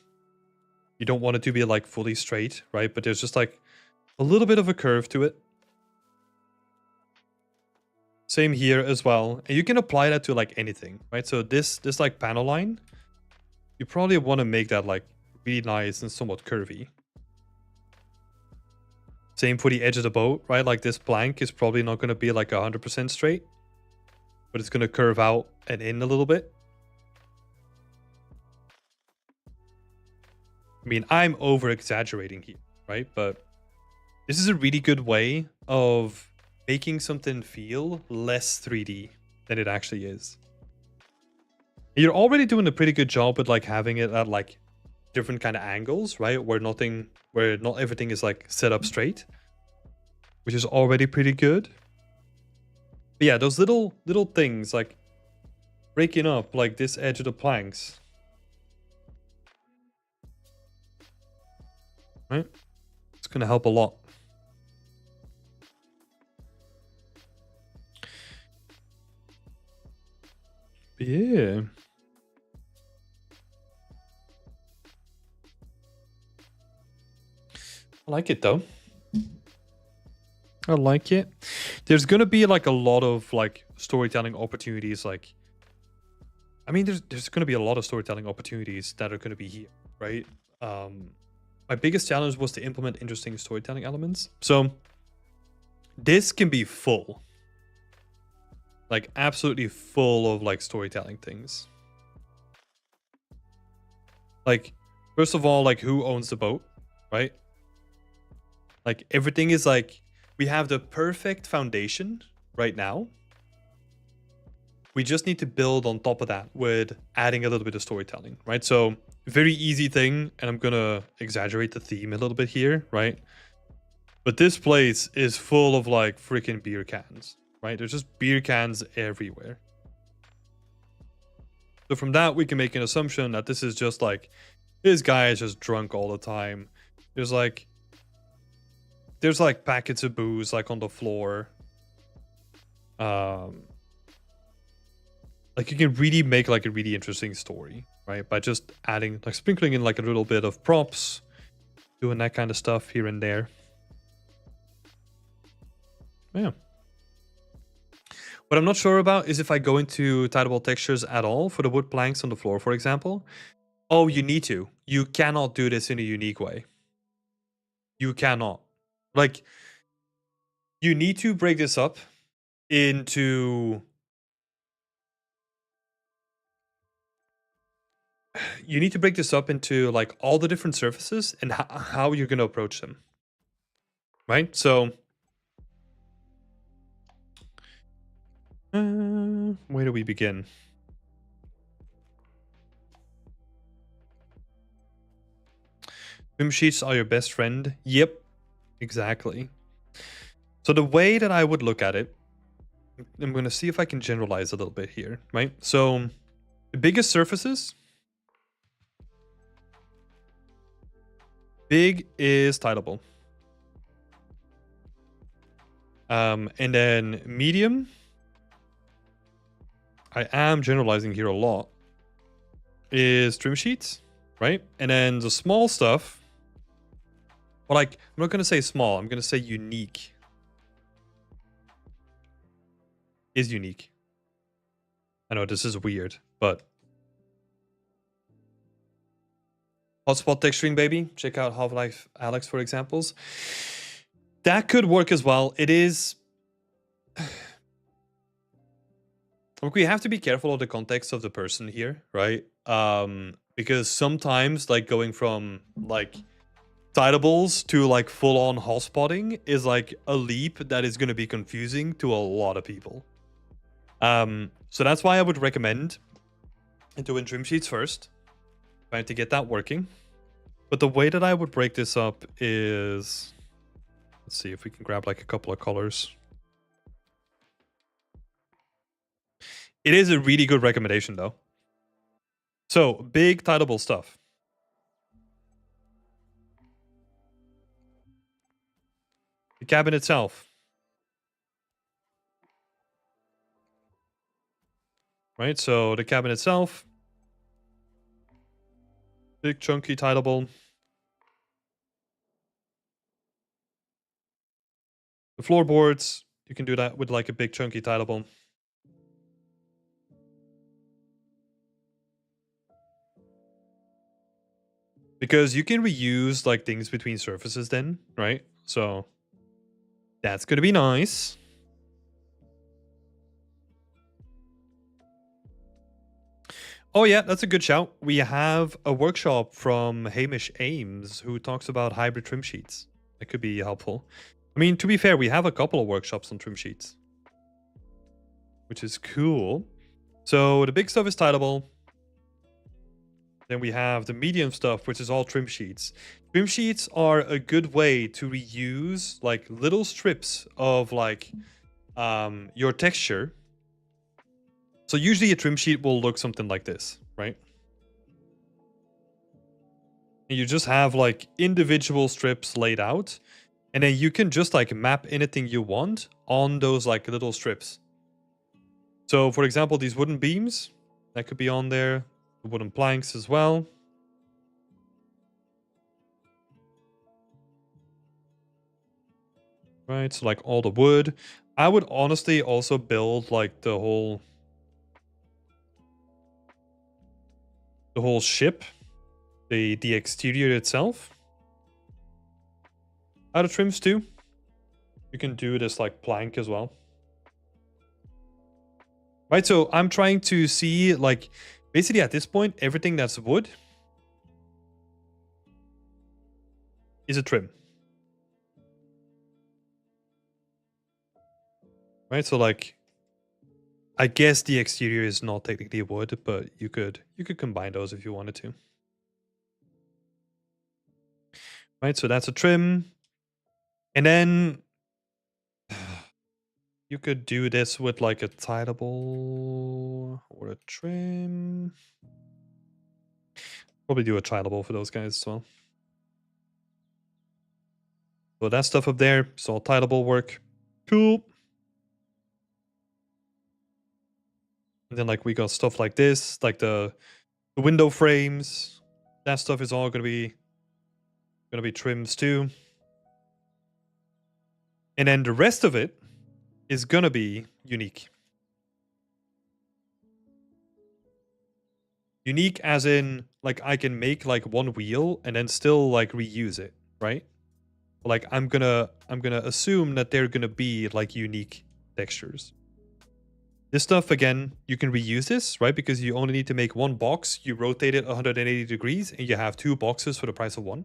S1: You don't want it to be like fully straight, right? But there's just like a little bit of a curve to it. Same here as well. And you can apply that to like anything, right? So this like panel line, you probably want to make that like really nice and somewhat curvy. Same for the edge of the boat, right? Like this plank is probably not going to be like 100% straight, but it's going to curve out and in a little bit. I mean, I'm over exaggerating here, right? But this is a really good way of making something feel less 3D than it actually is. You're already doing a pretty good job with like having it at like different kind of angles, right? Where not everything is like set up straight, which is already pretty good. But yeah, those little things like breaking up like this edge of the planks, right? It's gonna help a lot. Yeah. I like it though. I like it. There's gonna be like a lot of like storytelling opportunities. Like, I mean, there's gonna be a lot of storytelling opportunities that are gonna be here, right? My biggest challenge was to implement interesting storytelling elements. So this can be full, like absolutely full of like storytelling things. Like, first of all, like who owns the boat, right? Like everything is like, we have the perfect foundation right now. We just need to build on top of that with adding a little bit of storytelling, right? So very easy thing, and I'm gonna exaggerate the theme a little bit here, right? But this place is full of like freaking beer cans, right? There's just beer cans everywhere. So from that, we can make an assumption that this is just like, this guy is just drunk all the time. There's like packets of booze like on the floor. Like you can really make like a really interesting story, right? By just adding, like sprinkling in like a little bit of props, doing that kind of stuff here and there. Yeah. What I'm not sure about is if I go into tileable textures at all for the wood planks on the floor, for example. Oh, you need to. You cannot do this in a unique way. You cannot. Like, you need to break this up into... You need to break this up into, like, all the different surfaces and how you're going to approach them. Right? So... where do we begin? Swim sheets are your best friend. Yep, exactly. So the way that I would look at it, I'm going to see if I can generalize a little bit here, right? So the biggest surfaces, big is tileable. And then medium, I am generalizing here a lot, is trim sheets, right? And then the small stuff, well, like, I'm not going to say small, I'm going to say unique. Is unique. I know this is weird, but... Hotspot texturing, baby. Check out Half-Life Alex for examples. That could work as well. It is... Look, we have to be careful of the context of the person here, right? Because sometimes, like, going from, like, tileables to, like, full-on hotspotting is, like, a leap that is going to be confusing to a lot of people. So that's why I would recommend doing trim sheets first. Trying to get that working. But the way that I would break this up is... Let's see if we can grab, like, a couple of colors. It is a really good recommendation, though. So, big tileable stuff. The cabin itself. Right, so the cabin itself. Big chunky tileable. The floorboards, you can do that with like a big chunky tileable. Because you can reuse like things between surfaces then, right? So that's gonna be nice. Oh yeah, that's a good shout. We have a workshop from Hamish Ames who talks about hybrid trim sheets. That could be helpful. I mean, to be fair, we have a couple of workshops on trim sheets, which is cool. So the big stuff is tileable. Then we have the medium stuff, which is all trim sheets. Trim sheets are a good way to reuse like little strips of like your texture. So usually a trim sheet will look something like this, right? And you just have like individual strips laid out. And then you can just like map anything you want on those like little strips. So for example, these wooden beams, that could be on there. The wooden planks as well. Right, so like all the wood. I would honestly also build like the whole ship, the exterior itself out of trims too. You can do this like plank as well. Right, so I'm trying to see like basically at this point everything that's wood is a trim. Right, so like I guess the exterior is not technically wood, but you could combine those if you wanted to. Right, so that's a trim. And then you could do this with like a tileable or a trim. Probably do a tileable for those guys as well. So that stuff up there, so tileable work. Cool. And then like we got stuff like this, like the window frames. That stuff is all gonna be trims too. And then the rest of it is gonna be unique. Unique as in like I can make like one wheel and then still like reuse it, right? Like I'm gonna assume that they're gonna be like unique textures. This stuff, again, you can reuse this, right? Because you only need to make one box. You rotate it 180 degrees and you have 2 boxes for the price of 1.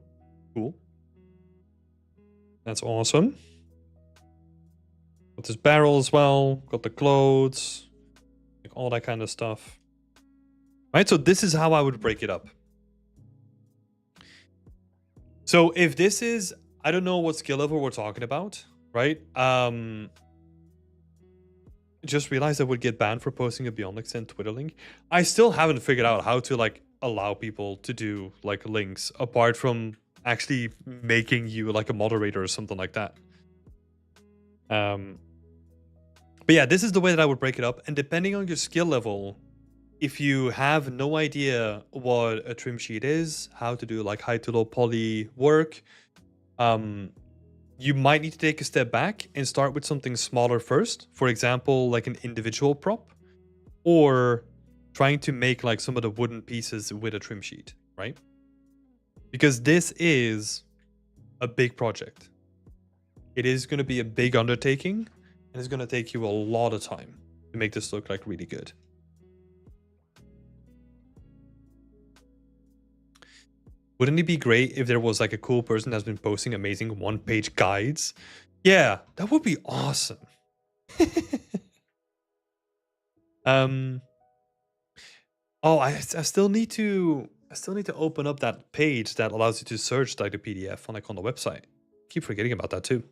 S1: Cool. That's awesome. Got this barrel as well. Got the clothes. Like all that kind of stuff. Right, so this is how I would break it up. So if this is, I don't know what skill level we're talking about, right? Just realized I would get banned for posting a Beyond Extend Twitter link. I still haven't figured out how to like allow people to do like links apart from actually making you like a moderator or something like that. But yeah, this is the way that I would break it up. And depending on your skill level, if you have no idea what a trim sheet is, how to do like high to low poly work, you might need to take a step back and start with something smaller first. For example, like an individual prop, or trying to make like some of the wooden pieces with a trim sheet, right? Because this is a big project. It is going to be a big undertaking, and it's going to take you a lot of time to make this look like really good. Wouldn't it be great if there was like a cool person that's been posting amazing 1-page guides? Yeah, that would be awesome. Oh, I still need to open up that page that allows you to search like the PDF on the website. Keep forgetting about that too.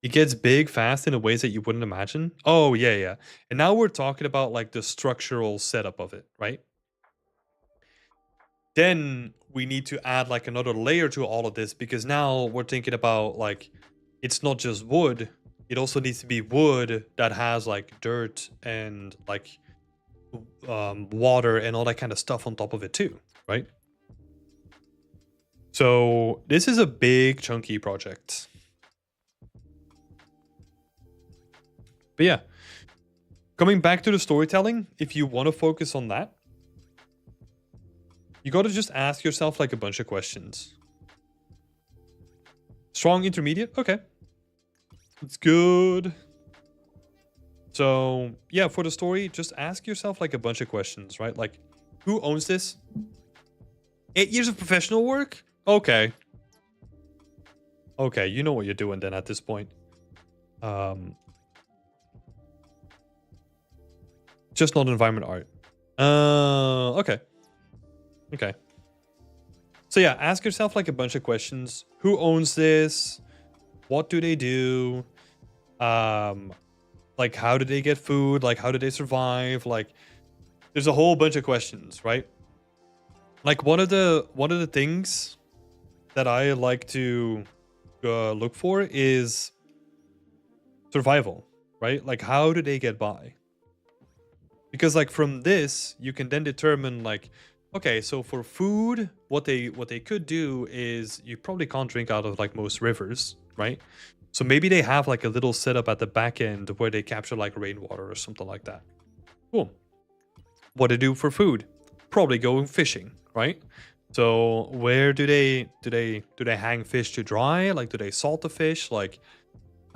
S1: It gets big fast in a ways that you wouldn't imagine. Oh yeah. And now we're talking about like the structural setup of it, right? Then we need to add like another layer to all of this, because now we're thinking about like, it's not just wood. It also needs to be wood that has like dirt and like water and all that kind of stuff on top of it too, right? So this is a big chunky project. But yeah, coming back to the storytelling, if you want to focus on that, you got to just ask yourself like a bunch of questions. Strong intermediate? Okay. It's good. So yeah, for the story, just ask yourself like a bunch of questions, right? Like, who owns this? 8 years of professional work? Okay. Okay, you know what you're doing then at this point. Just not environment art. Okay. Okay. So yeah, ask yourself like a bunch of questions. Who owns this? What do they do? Like how do they get food? Like how do they survive? Like there's a whole bunch of questions, right? Like one of the things that I like to look for is survival, right? Like how do they get by? Because like from this, you can then determine like, okay, so for food, what they could do is you probably can't drink out of like most rivers, right? So maybe they have like a little setup at the back end where they capture like rainwater or something like that. Cool. What do they do for food? Probably going fishing, right? So where do they hang fish to dry? Like do they salt the fish? Like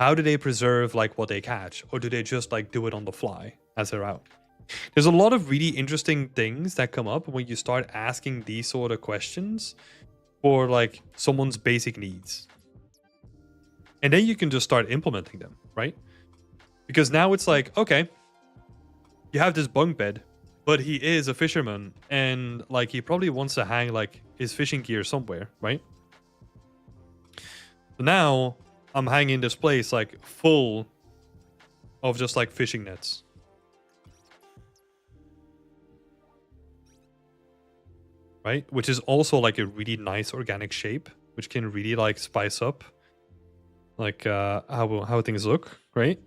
S1: how do they preserve like what they catch? Or do they just like do it on the fly as they're out? There's a lot of really interesting things that come up when you start asking these sort of questions for like someone's basic needs. And then you can just start implementing them, right? Because now it's like, okay, you have this bunk bed, but he is a fisherman, and like he probably wants to hang like his fishing gear somewhere, right? So now I'm hanging this place like full of just like fishing nets. Right? Which is also like a really nice organic shape, which can really like spice up like how things look, right?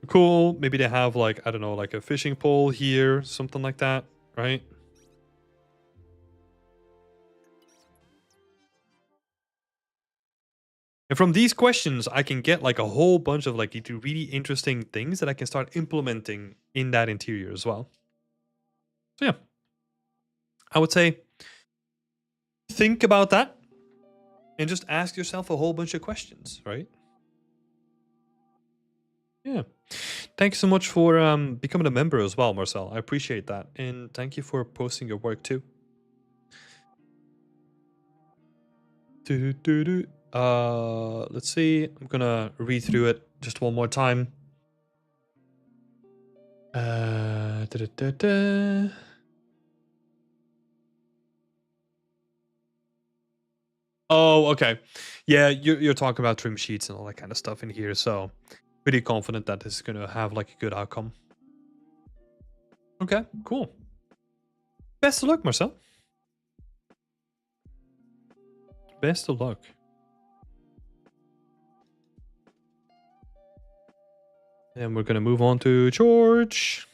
S1: Cool. Maybe they have like, I don't know, like a fishing pole here, something like that, right? And from these questions, I can get like a whole bunch of like really interesting things that I can start implementing in that interior as well. So yeah, I would say think about that and just ask yourself a whole bunch of questions, right? Yeah. Thank you so much for becoming a member as well, Marcel. I appreciate that. And thank you for posting your work too. Let's see. I'm gonna read through it just one more time. Oh, okay. Yeah, you're talking about trim sheets and all that kind of stuff in here, so pretty confident that this is gonna have like a good outcome. Okay, cool. Best of luck, Marcel. Best of luck. And we're gonna move on to George.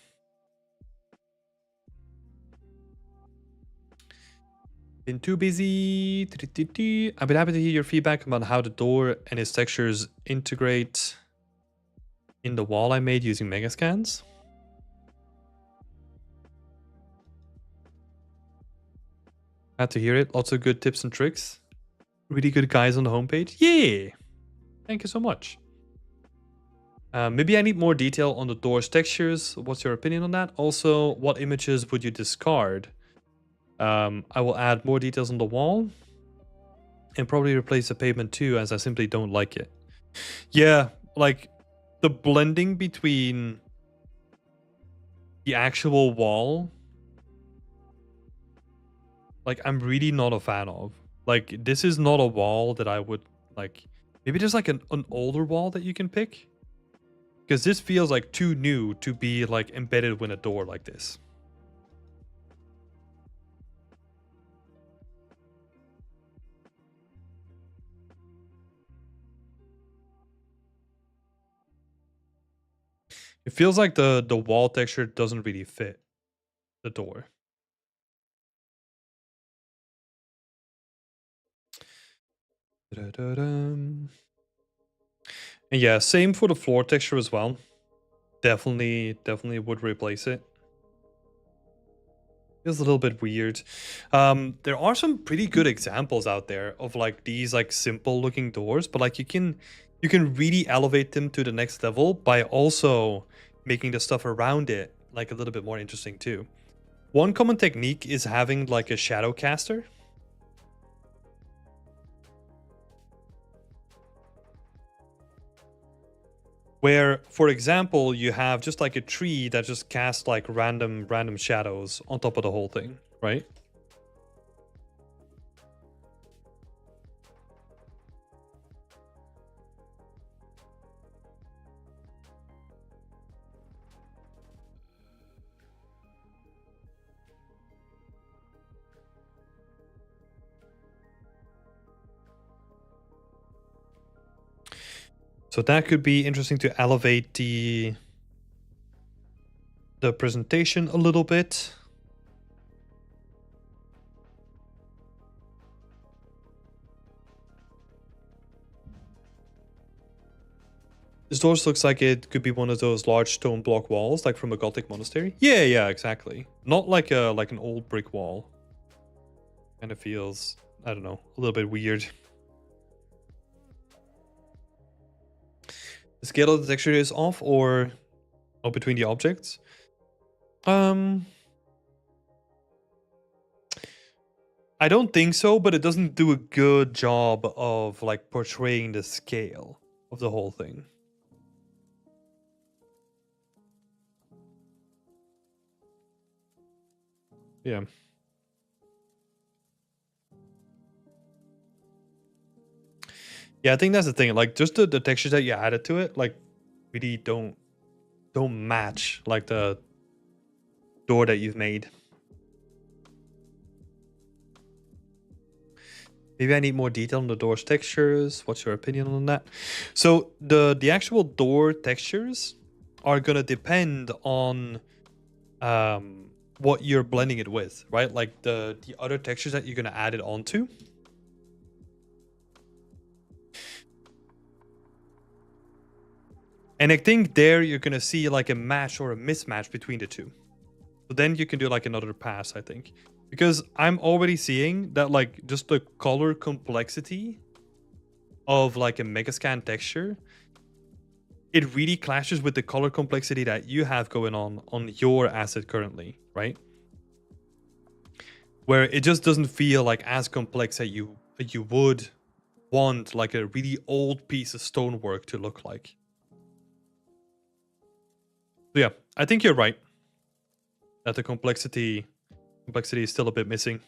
S1: Been too busy. I've been happy to hear your feedback about how the door and its textures integrate in the wall I made using Megascans. Glad to hear it. Lots of good tips and tricks. Really good guys on the homepage. Yeah. Thank you so much. Maybe I need more detail on the door's textures. What's your opinion on that? Also, what images would you discard? I will add more details on the wall and probably replace the pavement too, as I simply don't like it. Yeah, like the blending between the actual wall, like I'm really not a fan of. Like this is not a wall that I would like. Maybe there's like an older wall that you can pick, because this feels like too new to be like embedded with a door like this. It feels like the wall texture doesn't really fit the door. And yeah, same for the floor texture as well. Definitely would replace it. Feels a little bit weird. There are some pretty good examples out there of like these like simple looking doors, but like you can really elevate them to the next level by also making the stuff around it like a little bit more interesting too. One common technique is having like a shadow caster. Where, for example, you have just like a tree that just casts like random shadows on top of the whole thing, right? So that could be interesting to elevate the presentation a little bit. This door looks like it could be one of those large stone block walls, like from a Gothic monastery. Yeah, exactly. Not like an old brick wall. Kind of feels, I don't know, a little bit weird. The scale of the texture is off or between the objects. I don't think so, but it doesn't do a good job of like portraying the scale of the whole thing. Yeah. Yeah, I think that's the thing. Like, just the textures that you added to it, like, really don't match like the door that you've made. Maybe I need more detail on the door's textures. What's your opinion on that? So the actual door textures are gonna depend on what you're blending it with, right? Like the other textures that you're gonna add it onto. And I think there you're gonna see like a match or a mismatch between the two. So then you can do like another pass, I think. Because I'm already seeing that like just the color complexity of like a Megascan texture, it really clashes with the color complexity that you have going on your asset currently, right? Where it just doesn't feel like as complex as you would want like a really old piece of stonework to look like. So yeah, I think you're right that the complexity is still a bit missing.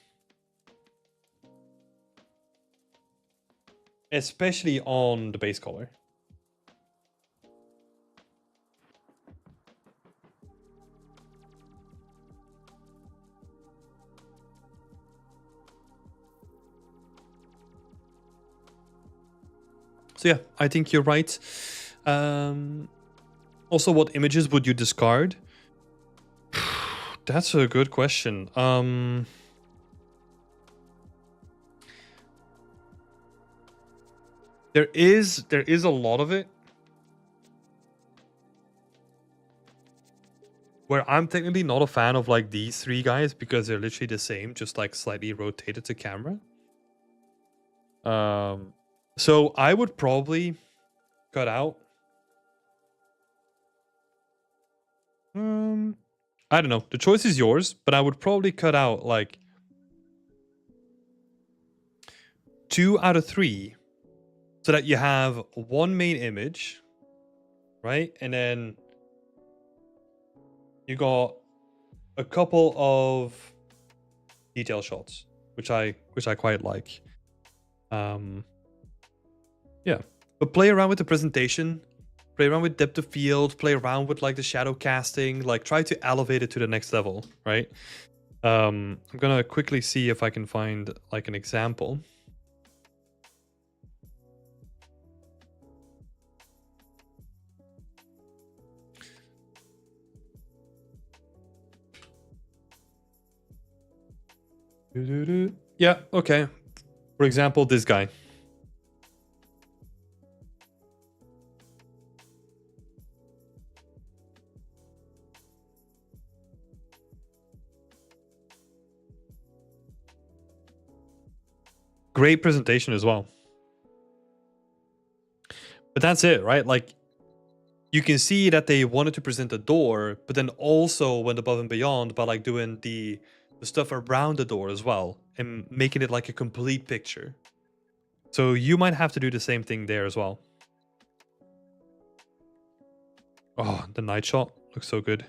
S1: Especially on the base color. So yeah, I think you're right. Also, what images would you discard? That's a good question. There is a lot of it where I'm technically not a fan of like these three guys because they're literally the same, just like slightly rotated to camera. So I would probably cut out. I don't know. The choice is yours, but I would probably cut out like 2 out of 3 so that you have one main image, right? And then you got a couple of detail shots, which I quite like. Yeah, but play around with the presentation, play around with depth of field, play around with like the shadow casting, like try to elevate it to the next level, right? I'm gonna quickly see if I can find like an example. Yeah, okay. For example, this guy. Great presentation as well. But that's it, right? Like, you can see that they wanted to present the door, but then also went above and beyond by like doing the stuff around the door as well and making it like a complete picture. So you might have to do the same thing there as well. Oh, the night shot looks so good.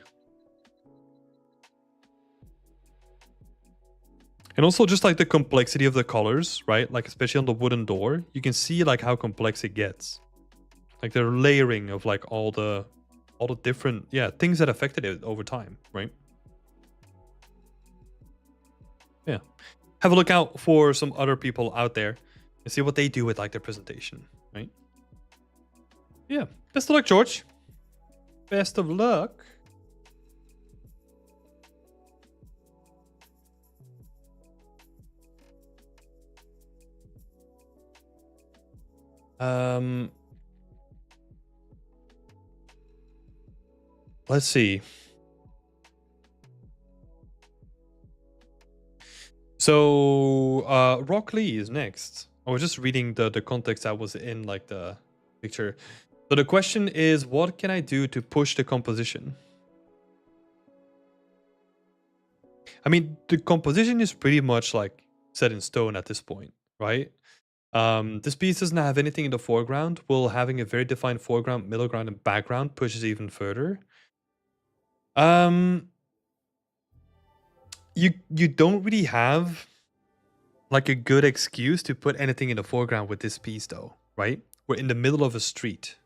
S1: And also just like the complexity of the colors, right? Like especially on the wooden door, you can see like how complex it gets. Like the layering of like all the different things that affected it over time, right? Yeah. Have a look out for some other people out there and see what they do with like their presentation, right? Yeah. Best of luck, George. Best of luck. Let's see. So Rock Lee is next. I was just reading the context that was in like the picture. So the question is, what can I do to push the composition? I mean, the composition is pretty much like set in stone at this point, right? This piece doesn't have anything in the foreground, while having a very defined foreground, middle ground, and background pushes even further. you don't really have like a good excuse to put anything in the foreground with this piece though, right? We're in the middle of a street.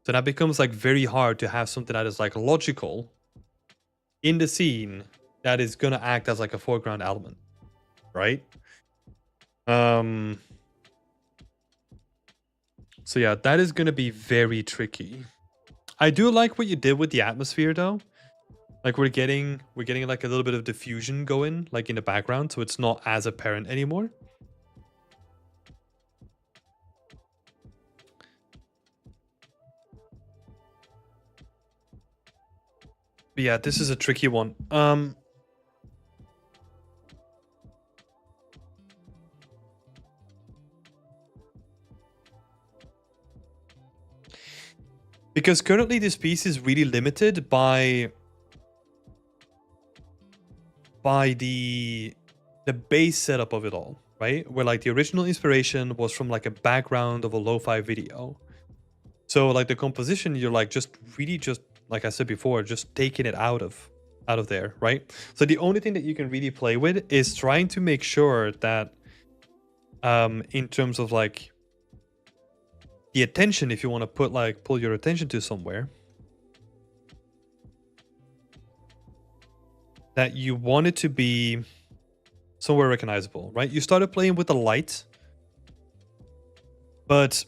S1: So that becomes like very hard to have something that is like logical in the scene that is gonna act as like a foreground element, right? Um so yeah, that is gonna be very tricky. I do like what you did with the atmosphere though. Like we're getting like a little bit of diffusion going like in the background, so it's not as apparent anymore. But yeah, this is a tricky one. Because currently this piece is really limited by the base setup of it all, right? Where like the original inspiration was from like a background of a lo-fi video. So like the composition, you're like just really just like I said before, just taking it out of there, right? So the only thing that you can really play with is trying to make sure that in terms of like the attention, if you want to pull your attention to somewhere, that you want it to be somewhere recognizable, right? You started playing with the light, but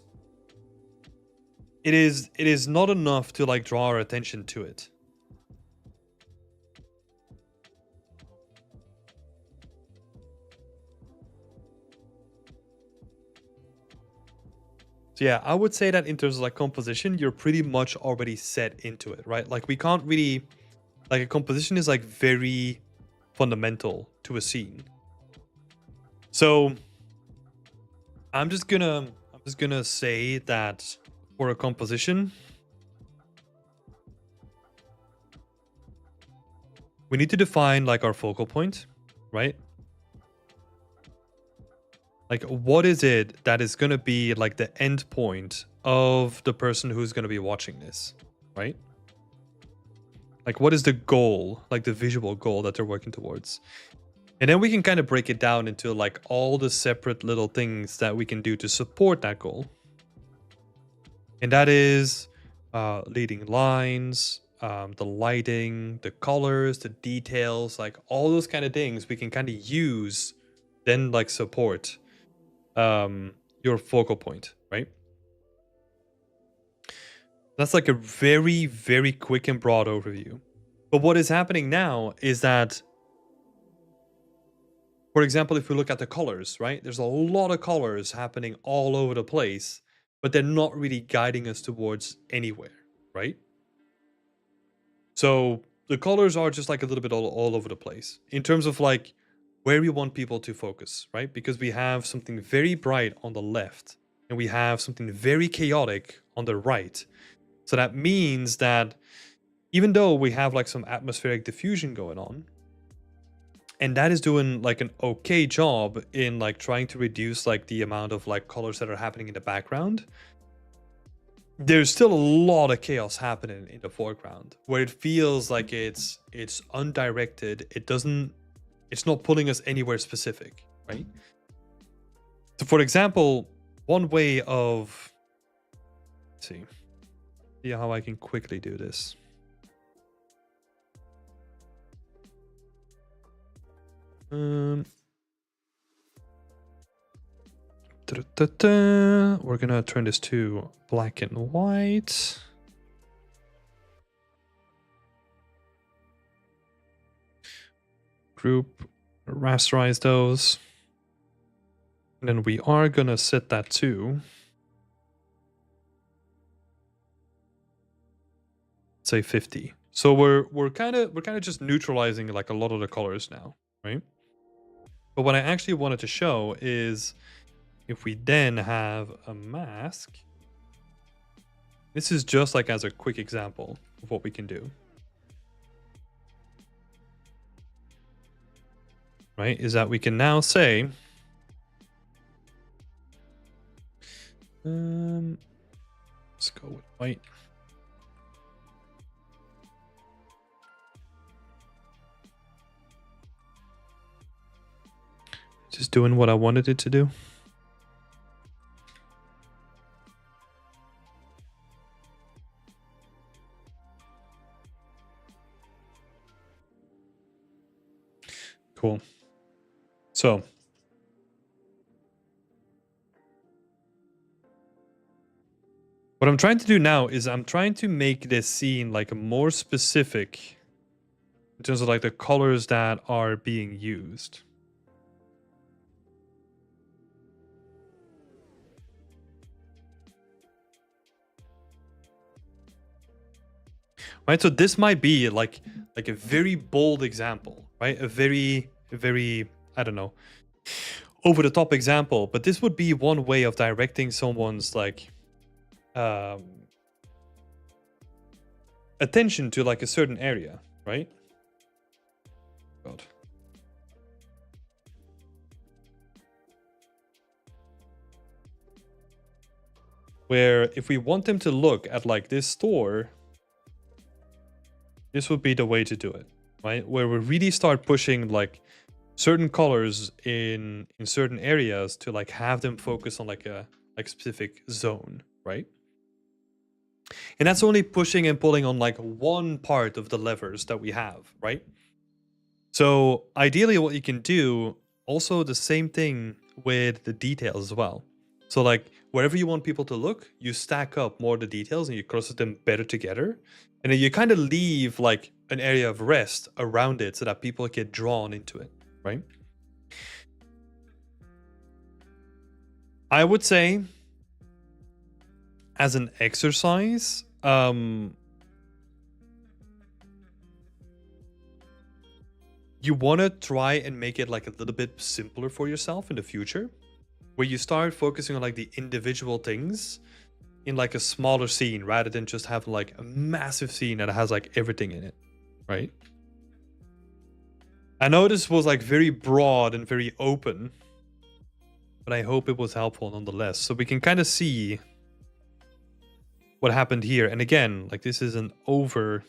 S1: it is not enough to like draw our attention to it. So yeah, I would say that in terms of like composition, you're pretty much already set into it, right? Like we can't really, like a composition is like very fundamental to a scene. So I'm just gonna say that for a composition, we need to define like our focal point, right? Like what is it that is gonna be like the end point of the person who's gonna be watching this, right? Like what is the goal, like the visual goal that they're working towards? And then we can kind of break it down into like all the separate little things that we can do to support that goal. And that is leading lines, the lighting, the colors, the details, like all those kind of things we can kind of use, then like support your focal point, right? That's like a very, very quick and broad overview. But what is happening now is that, for example, if we look at the colors, right? There's a lot of colors happening all over the place, but they're not really guiding us towards anywhere, right? So the colors are just like a little bit all over the place in terms of like where we want people to focus, right? Because we have something very bright on the left and we have something very chaotic on the right. So that means that even though we have like some atmospheric diffusion going on, and that is doing like an okay job in like trying to reduce like the amount of like colors that are happening in the background, there's still a lot of chaos happening in the foreground where it feels like it's undirected. It's not pulling us anywhere specific, right? So for example, one way of, let's see how I can quickly do this. We're gonna turn this to black and white. Group, rasterize those. And then we are gonna set that to, say 50. So we're kind of just neutralizing like a lot of the colors now, right? But what I actually wanted to show is if we then have a mask. This is just like as a quick example of what we can do. Right? Is that we can now say let's go with white. Just doing what I wanted it to do. Cool. So what I'm trying to do now is I'm trying to make this scene like more specific in terms of like the colors that are being used. Right, so this might be like a very bold example, right? A very I don't know, over the top example, but this would be one way of directing someone's like attention to like a certain area, right? God. Where if we want them to look at like this store, this would be the way to do it, right? Where we really start pushing like certain colors in certain areas to like have them focus on like a specific zone, right? And that's only pushing and pulling on like one part of the levers that we have, right? So ideally what you can do, also the same thing with the details as well. So like wherever you want people to look, you stack up more of the details and you cluster them better together. And then you kind of leave like an area of rest around it so that people get drawn into it, right? I would say as an exercise, you want to try and make it like a little bit simpler for yourself in the future, where you start focusing on like the individual things in like a smaller scene rather than just having like a massive scene that has like everything in it, right? I know this was like very broad and very open, but I hope it was helpful nonetheless. So we can kind of see what happened here. And again, like this is an over...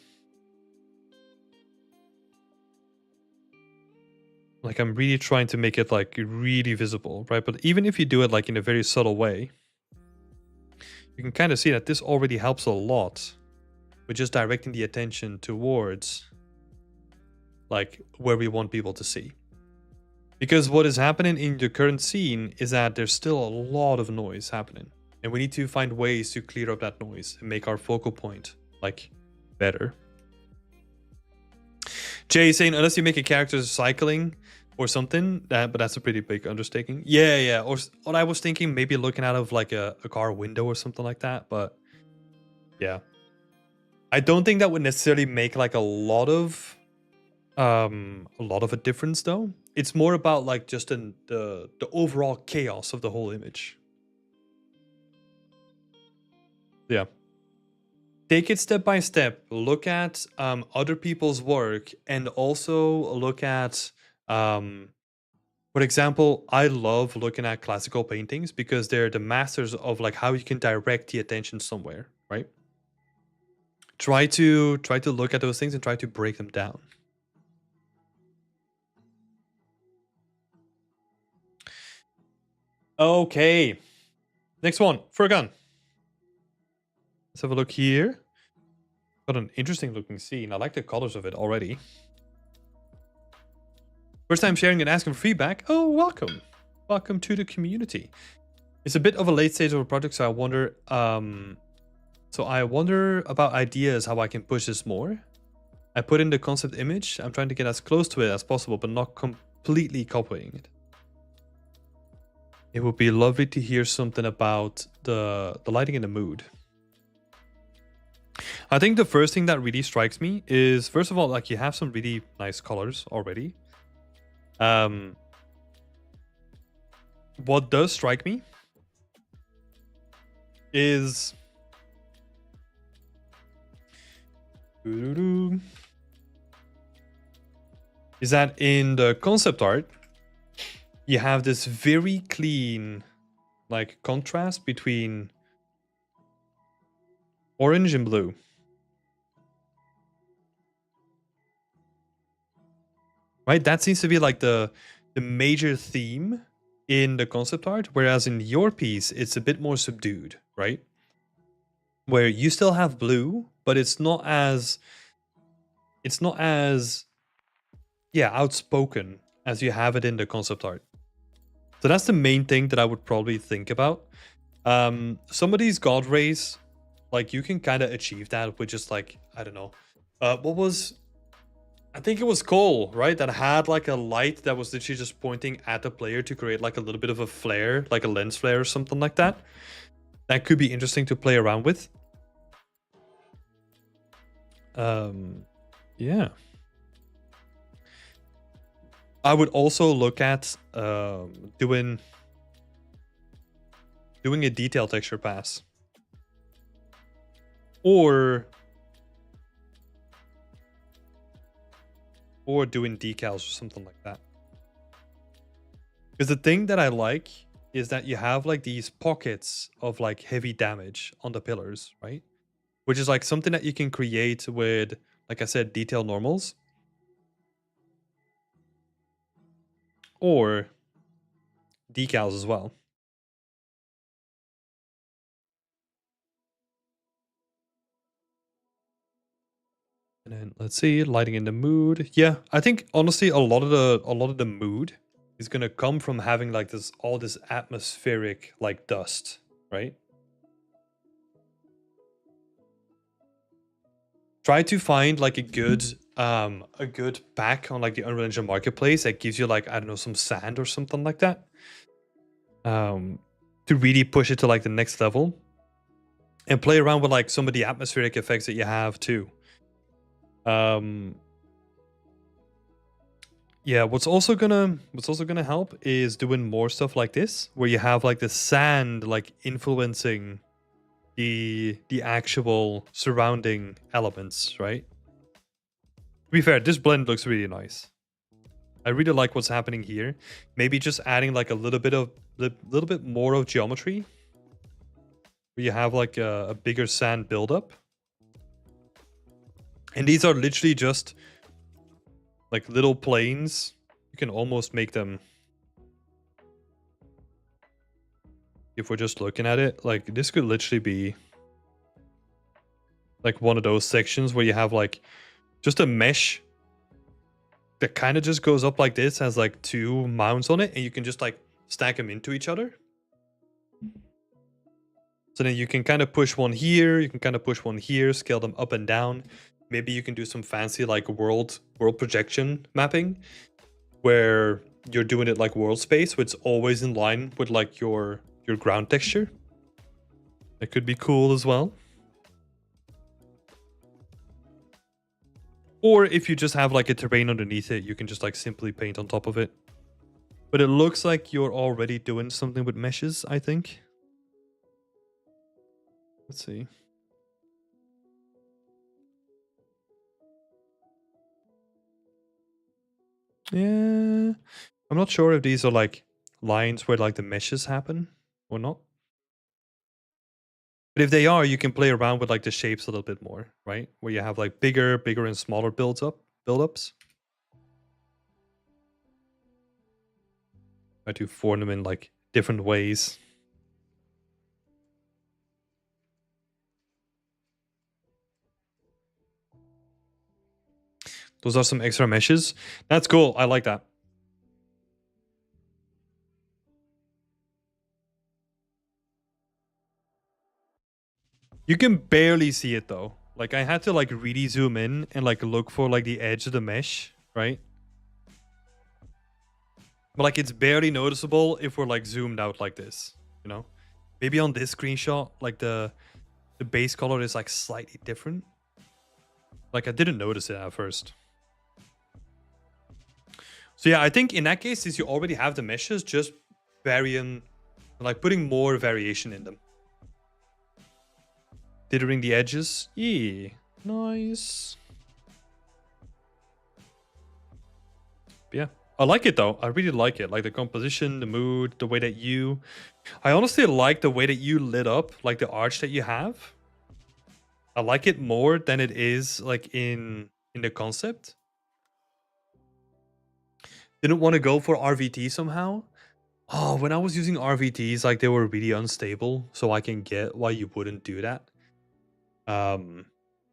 S1: Like I'm really trying to make it like really visible, right? But even if you do it like in a very subtle way, you can kind of see that this already helps a lot with just directing the attention towards like where we want people to see. Because what is happening in the current scene is that there's still a lot of noise happening. And we need to find ways to clear up that noise and make our focal point like better. Jay is saying, unless you make a character cycling or something, but that's a pretty big undertaking. Yeah. Or what I was thinking, maybe looking out of like a car window or something like that. But yeah, I don't think that would necessarily make like a lot of a difference though. It's more about like just the overall chaos of the whole image. Yeah. Take it step by step. Look at other people's work and also look at, for example, I love looking at classical paintings because they're the masters of like how you can direct the attention somewhere, right? Try to look at those things and try to break them down. Okay. Next one, Furkan. Let's have a look here. Got an interesting looking scene. I like the colors of it already. First time sharing and asking for feedback. Oh, welcome. Welcome to the community. It's a bit of a late stage of a project, so I wonder about ideas how I can push this more. I put in the concept image. I'm trying to get as close to it as possible, but not completely copying it. It would be lovely to hear something about the lighting and the mood. I think the first thing that really strikes me is, first of all, like you have some really nice colors already. What does strike me is that in the concept art, you have this very clean like contrast between orange and blue. Right? That seems to be like the the major theme in the concept art, whereas in your piece it's a bit more subdued, right? Where you still have blue, but it's not as yeah, outspoken as you have it in the concept art. So that's the main thing that I would probably think about. Some of these god rays, like you can kind of achieve that with just like, I don't know. I think it was Cole, right? That had like a light that was literally just pointing at the player to create like a little bit of a flare, like a lens flare or something like that. That could be interesting to play around with. Yeah. I would also look at doing a detail texture pass. Or doing decals or something like that. Because the thing that I like is that you have like these pockets of like heavy damage on the pillars, right? Which is like something that you can create with, like I said, detail normals. Or decals as well. And then let's see, lighting in the mood. Yeah, I think honestly a lot of the mood is gonna come from having like all this atmospheric like dust, right? Try to find like a good pack on like the Unreal Engine marketplace that gives you like, I don't know, some sand or something like that. To really push it to like the next level. And play around with like some of the atmospheric effects that you have too. Yeah, what's also gonna help is doing more stuff like this, where you have like the sand like influencing the actual surrounding elements, right? To be fair, this blend looks really nice. I really like what's happening here. Maybe just adding like a little bit more of geometry, where you have like a bigger sand buildup. And these are literally just like little planes. You can almost make them, if we're just looking at it, like this could literally be like one of those sections where you have like just a mesh that kind of just goes up like this, has like two mounts on it, and you can just like stack them into each other. So then you can kind of push one here, you can kind of push one here, scale them up and down. Maybe you can do some fancy like world projection mapping where you're doing it like world space, which is always in line with like your ground texture. That could be cool as well. Or if you just have like a terrain underneath it, you can just like simply paint on top of it. But it looks like you're already doing something with meshes, I think. Let's see. Yeah, I'm not sure if these are like lines where like the meshes happen or not. But if they are, you can play around with like the shapes a little bit more, right? Where you have like bigger and smaller build-ups. Try to form them in like different ways. Those are some extra meshes. That's cool. I like that. You can barely see it though. Like I had to like really zoom in and like look for like the edge of the mesh, right? But like it's barely noticeable if we're like zoomed out like this, you know? Maybe on this screenshot, like the base color is like slightly different. Like I didn't notice it at first. So yeah, I think in that case, since you already have the meshes, just varying, like putting more variation in them. Dithering the edges. Yeah, nice. But yeah, I like it though. I really like it. Like the composition, the mood, the way that you... I honestly like the way that you lit up, like the arch that you have. I like it more than it is like in the concept. didn't want to go for RVT somehow. Oh, when I was using RVTs, like they were really unstable, so I can get why you wouldn't do that. Um,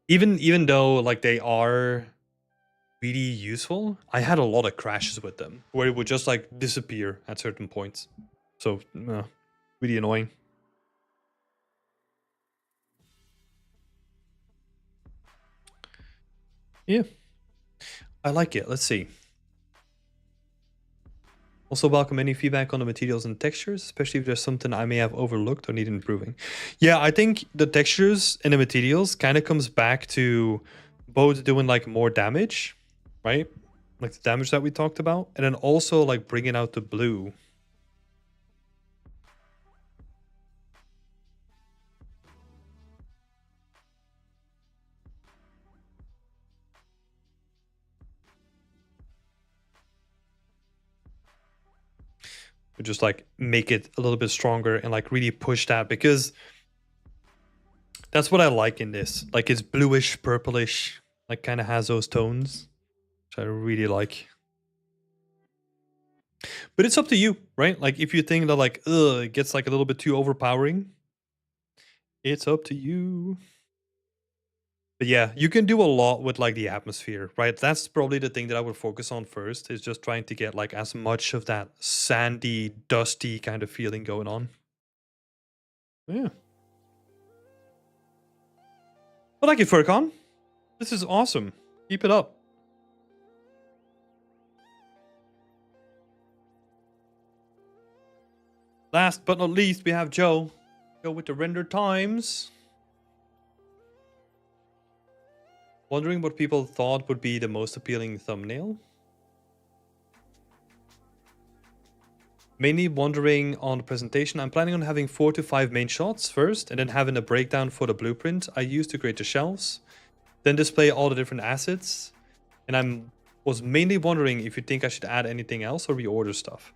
S1: even though like they are really useful, I had a lot of crashes with them where it would just like disappear at certain points. So really annoying. Yeah, I like it. Let's see. Also welcome any feedback on the materials and textures, especially if there's something I may have overlooked or need improving. Yeah, I think the textures and the materials kind of comes back to both doing like more damage, right? Like the damage that we talked about, and then also like bringing out the blue. Just like make it a little bit stronger and like really push that, because that's what I like in this. Like it's bluish, purplish, like kind of has those tones, which I really like. But it's up to you, right? Like if you think that like it gets like a little bit too overpowering, it's up to you. But yeah, you can do a lot with like the atmosphere, right? That's probably the thing that I would focus on first, is just trying to get like as much of that sandy, dusty kind of feeling going on. Yeah. I like it, Furcon. This is awesome. Keep it up. Last but not least, we have Joe. Go with the render times. Wondering what people thought would be the most appealing thumbnail. Mainly wondering on the presentation. I'm planning on having 4 to 5 main shots first, and then having a breakdown for the blueprint I used to create the shelves. Then display all the different assets. And I was mainly wondering if you think I should add anything else or reorder stuff.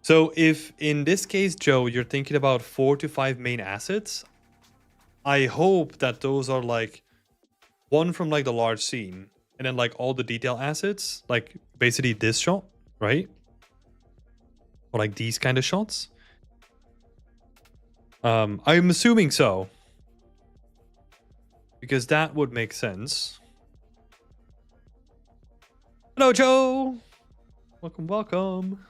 S1: So if in this case, Joe, you're thinking about 4 to 5 main assets, I hope that those are like one from like the large scene, and then like all the detail assets, like basically this shot, right? Or like these kind of shots. I'm assuming so, because that would make sense. Hello, Joe. Welcome.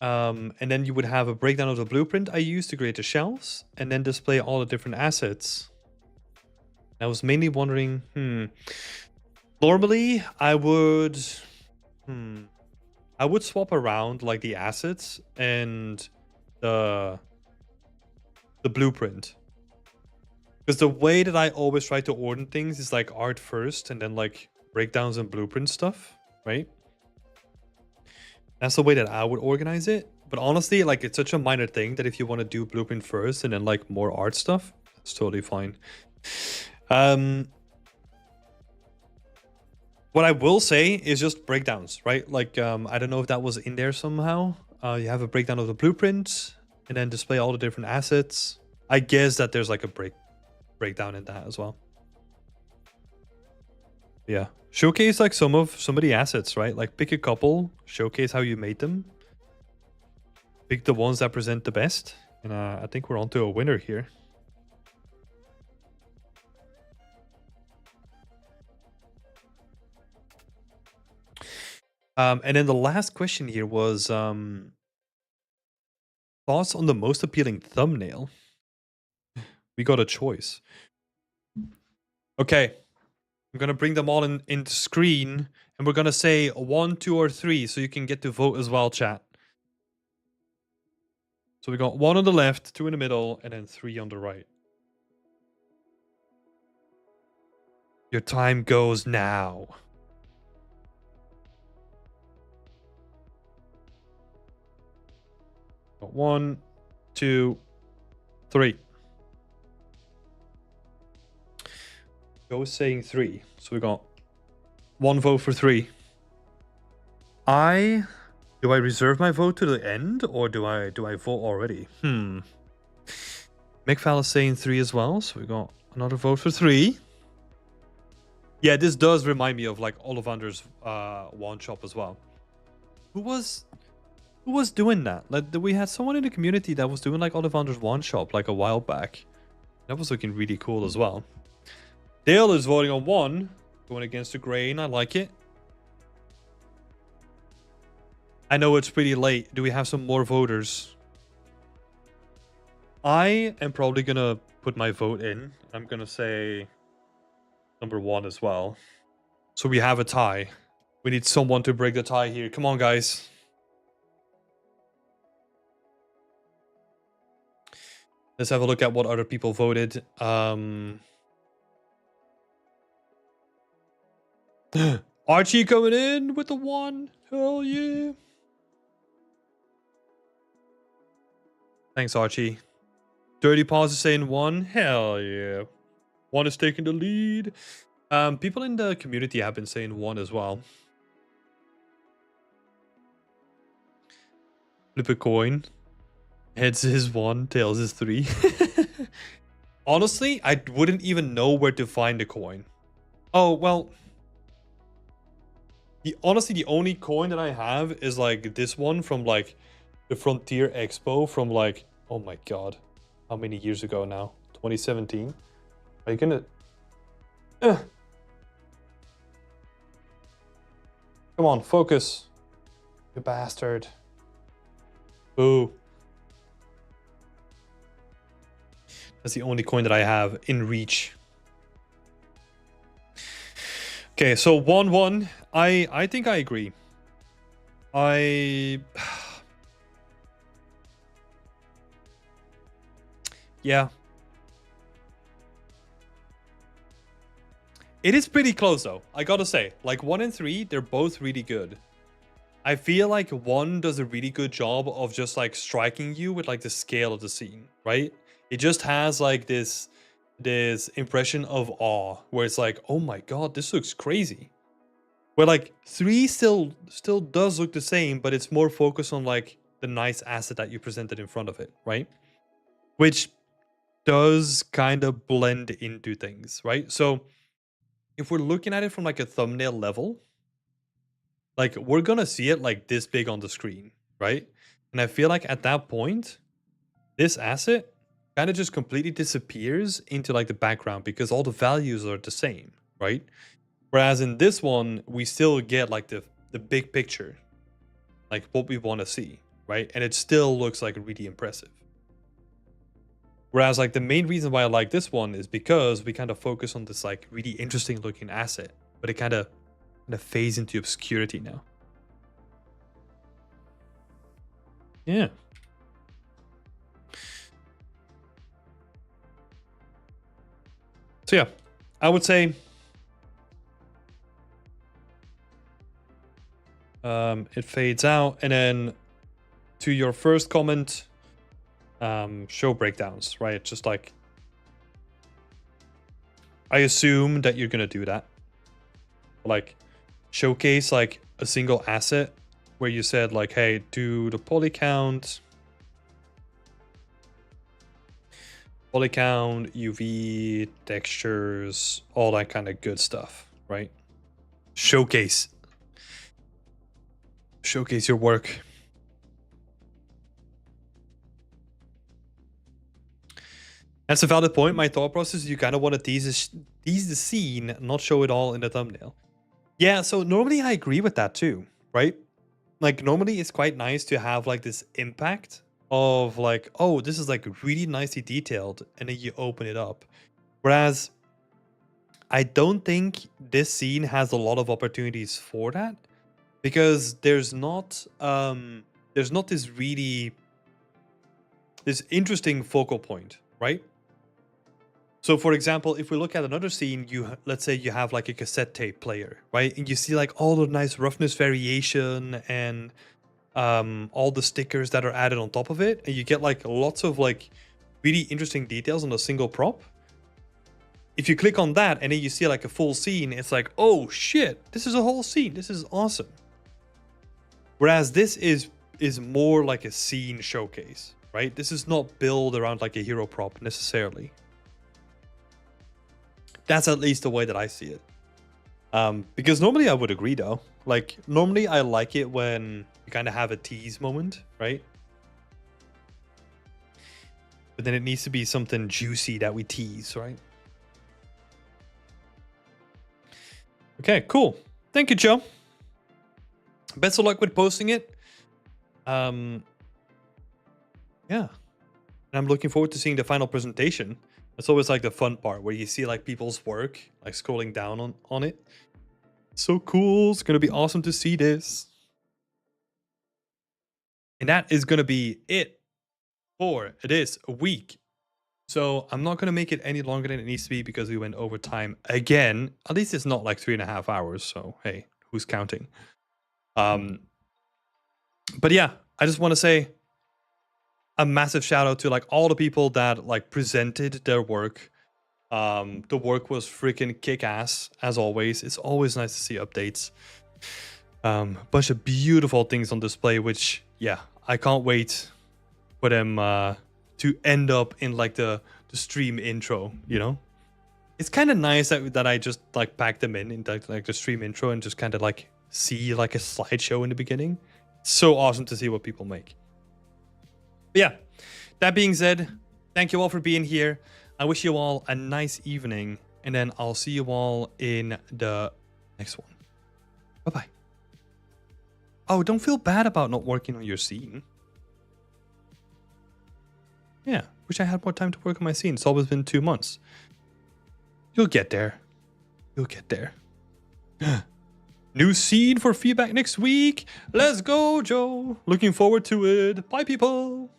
S1: And then you would have a breakdown of the blueprint I used to create the shelves, and then display all the different assets. I was mainly wondering, normally I would swap around like the assets and the blueprint. Because the way that I always try to order things is like art first and then like breakdowns and blueprint stuff, right? That's the way that I would organize it. But honestly, like it's such a minor thing that if you want to do blueprint first and then like more art stuff, it's totally fine. What I will say is just breakdowns, right? Like I don't know if that was in there somehow. You have a breakdown of the blueprint and then display all the different assets. I guess that there's like a breakdown in that as well. Yeah, showcase like some of the assets, right? Like pick a couple, showcase how you made them, pick the ones that present the best, and I think we're onto a winner here. And then the last question here was thoughts on the most appealing thumbnail. We got a choice. Okay, I'm gonna bring them all into screen, and we're gonna say 1, 2, or 3, so you can get to vote as well, chat. So we got 1 on the left, 2 in the middle, and then 3 on the right. Your time goes now. Got 1, 2, 3. Go saying 3. So we got 1 vote for 3. Do I reserve my vote to the end, or do I vote already? McFall is saying 3 as well, so we got another vote for 3. Yeah, this does remind me of like Ollivander's one shop as well. Who was doing that? Like we had someone in the community that was doing like Ollivander's one shop like a while back. That was looking really cool as well. Dale is voting on 1, going against the grain. I like it. I know it's pretty late. Do we have some more voters? I am probably gonna put my vote in. I'm gonna say number 1 as well. So we have a tie. We need someone to break the tie here. Come on, guys. Let's have a look at what other people voted. Archie coming in with the 1. Hell yeah. Thanks, Archie. Dirty Paws is saying 1. Hell yeah. 1 is taking the lead. People in the community have been saying 1 as well. Flip a coin. Heads is 1, tails is 3. Honestly, I wouldn't even know where to find a coin. Oh, well. Honestly, the only coin that I have is like this one from like the Frontier Expo from like, oh my god. How many years ago now? 2017? Are you gonna... Come on, focus. You bastard. Boo. That's the only coin that I have in reach. Okay, so 1-1. I think I agree. Yeah. It is pretty close though, I gotta say. Like 1 and 3, they're both really good. I feel like 1 does a really good job of just like striking you with like the scale of the scene, right? It just has like this impression of awe where it's like, oh my god, this looks crazy. Where like 3 still does look the same, but it's more focused on like the nice asset that you presented in front of it, right? Which does kind of blend into things, right? So if we're looking at it from like a thumbnail level, like we're gonna see it like this big on the screen, right? And I feel like at that point, this asset kind of just completely disappears into like the background because all the values are the same, right? Whereas in this one, we still get like the big picture, like what we want to see, right? And it still looks like really impressive. Whereas like the main reason why I like this one is because we kind of focus on this like really interesting looking asset, but it kind of fades into obscurity now. Yeah. So yeah, I would say it fades out, and then to your first comment, show breakdowns, right? Just like I assume that you're gonna do that, like showcase like a single asset where you said like, hey, do the poly count, UV, textures, all that kind of good stuff, right? Showcase your work. That's a valid point. My thought process is you kind of want to tease the scene, not show it all in the thumbnail. Yeah, so normally I agree with that too, right? Like normally it's quite nice to have like this impact of like, oh, this is like really nicely detailed, and then you open it up. Whereas I don't think this scene has a lot of opportunities for that because there's not this interesting focal point, right? So for example, if we look at another scene, let's say you have like a cassette tape player, right? And you see like all the nice roughness variation and all the stickers that are added on top of it, and you get like lots of like really interesting details on a single prop. If you click on that and then you see like a full scene, it's like, oh shit, this is a whole scene. This is awesome. Whereas this is more like a scene showcase, right? This is not built around like a hero prop necessarily. That's at least the way that I see it. Because normally I would agree though. Like normally I like it when you kind of have a tease moment, right? But then it needs to be something juicy that we tease, right? Okay, cool. Thank you, Joe. Best of luck with posting it. Yeah. And I'm looking forward to seeing the final presentation. It's always like the fun part where you see like people's work, like scrolling down on it. So cool. It's going to be awesome to see this. And that is going to be it for this week. So I'm not going to make it any longer than it needs to be because we went over time again. At least it's not like 3.5 hours. So, hey, who's counting? But yeah, I just want to say a massive shout out to like all the people that like presented their work. The work was freaking kick-ass as always. It's always nice to see updates. Bunch of beautiful things on display, which yeah, I can't wait for them to end up in like the stream intro, you know? It's kind of nice that I just like packed them in like the stream intro and just kind of like see like a slideshow in the beginning. It's so awesome to see what people make. But yeah, that being said, thank you all for being here. I wish you all a nice evening, and then I'll see you all in the next one. Bye-bye. Oh, don't feel bad about not working on your scene. Yeah, wish I had more time to work on my scene. It's always been 2 months. You'll get there. You'll get there. New scene for feedback next week. Let's go, Joe. Looking forward to it. Bye, people.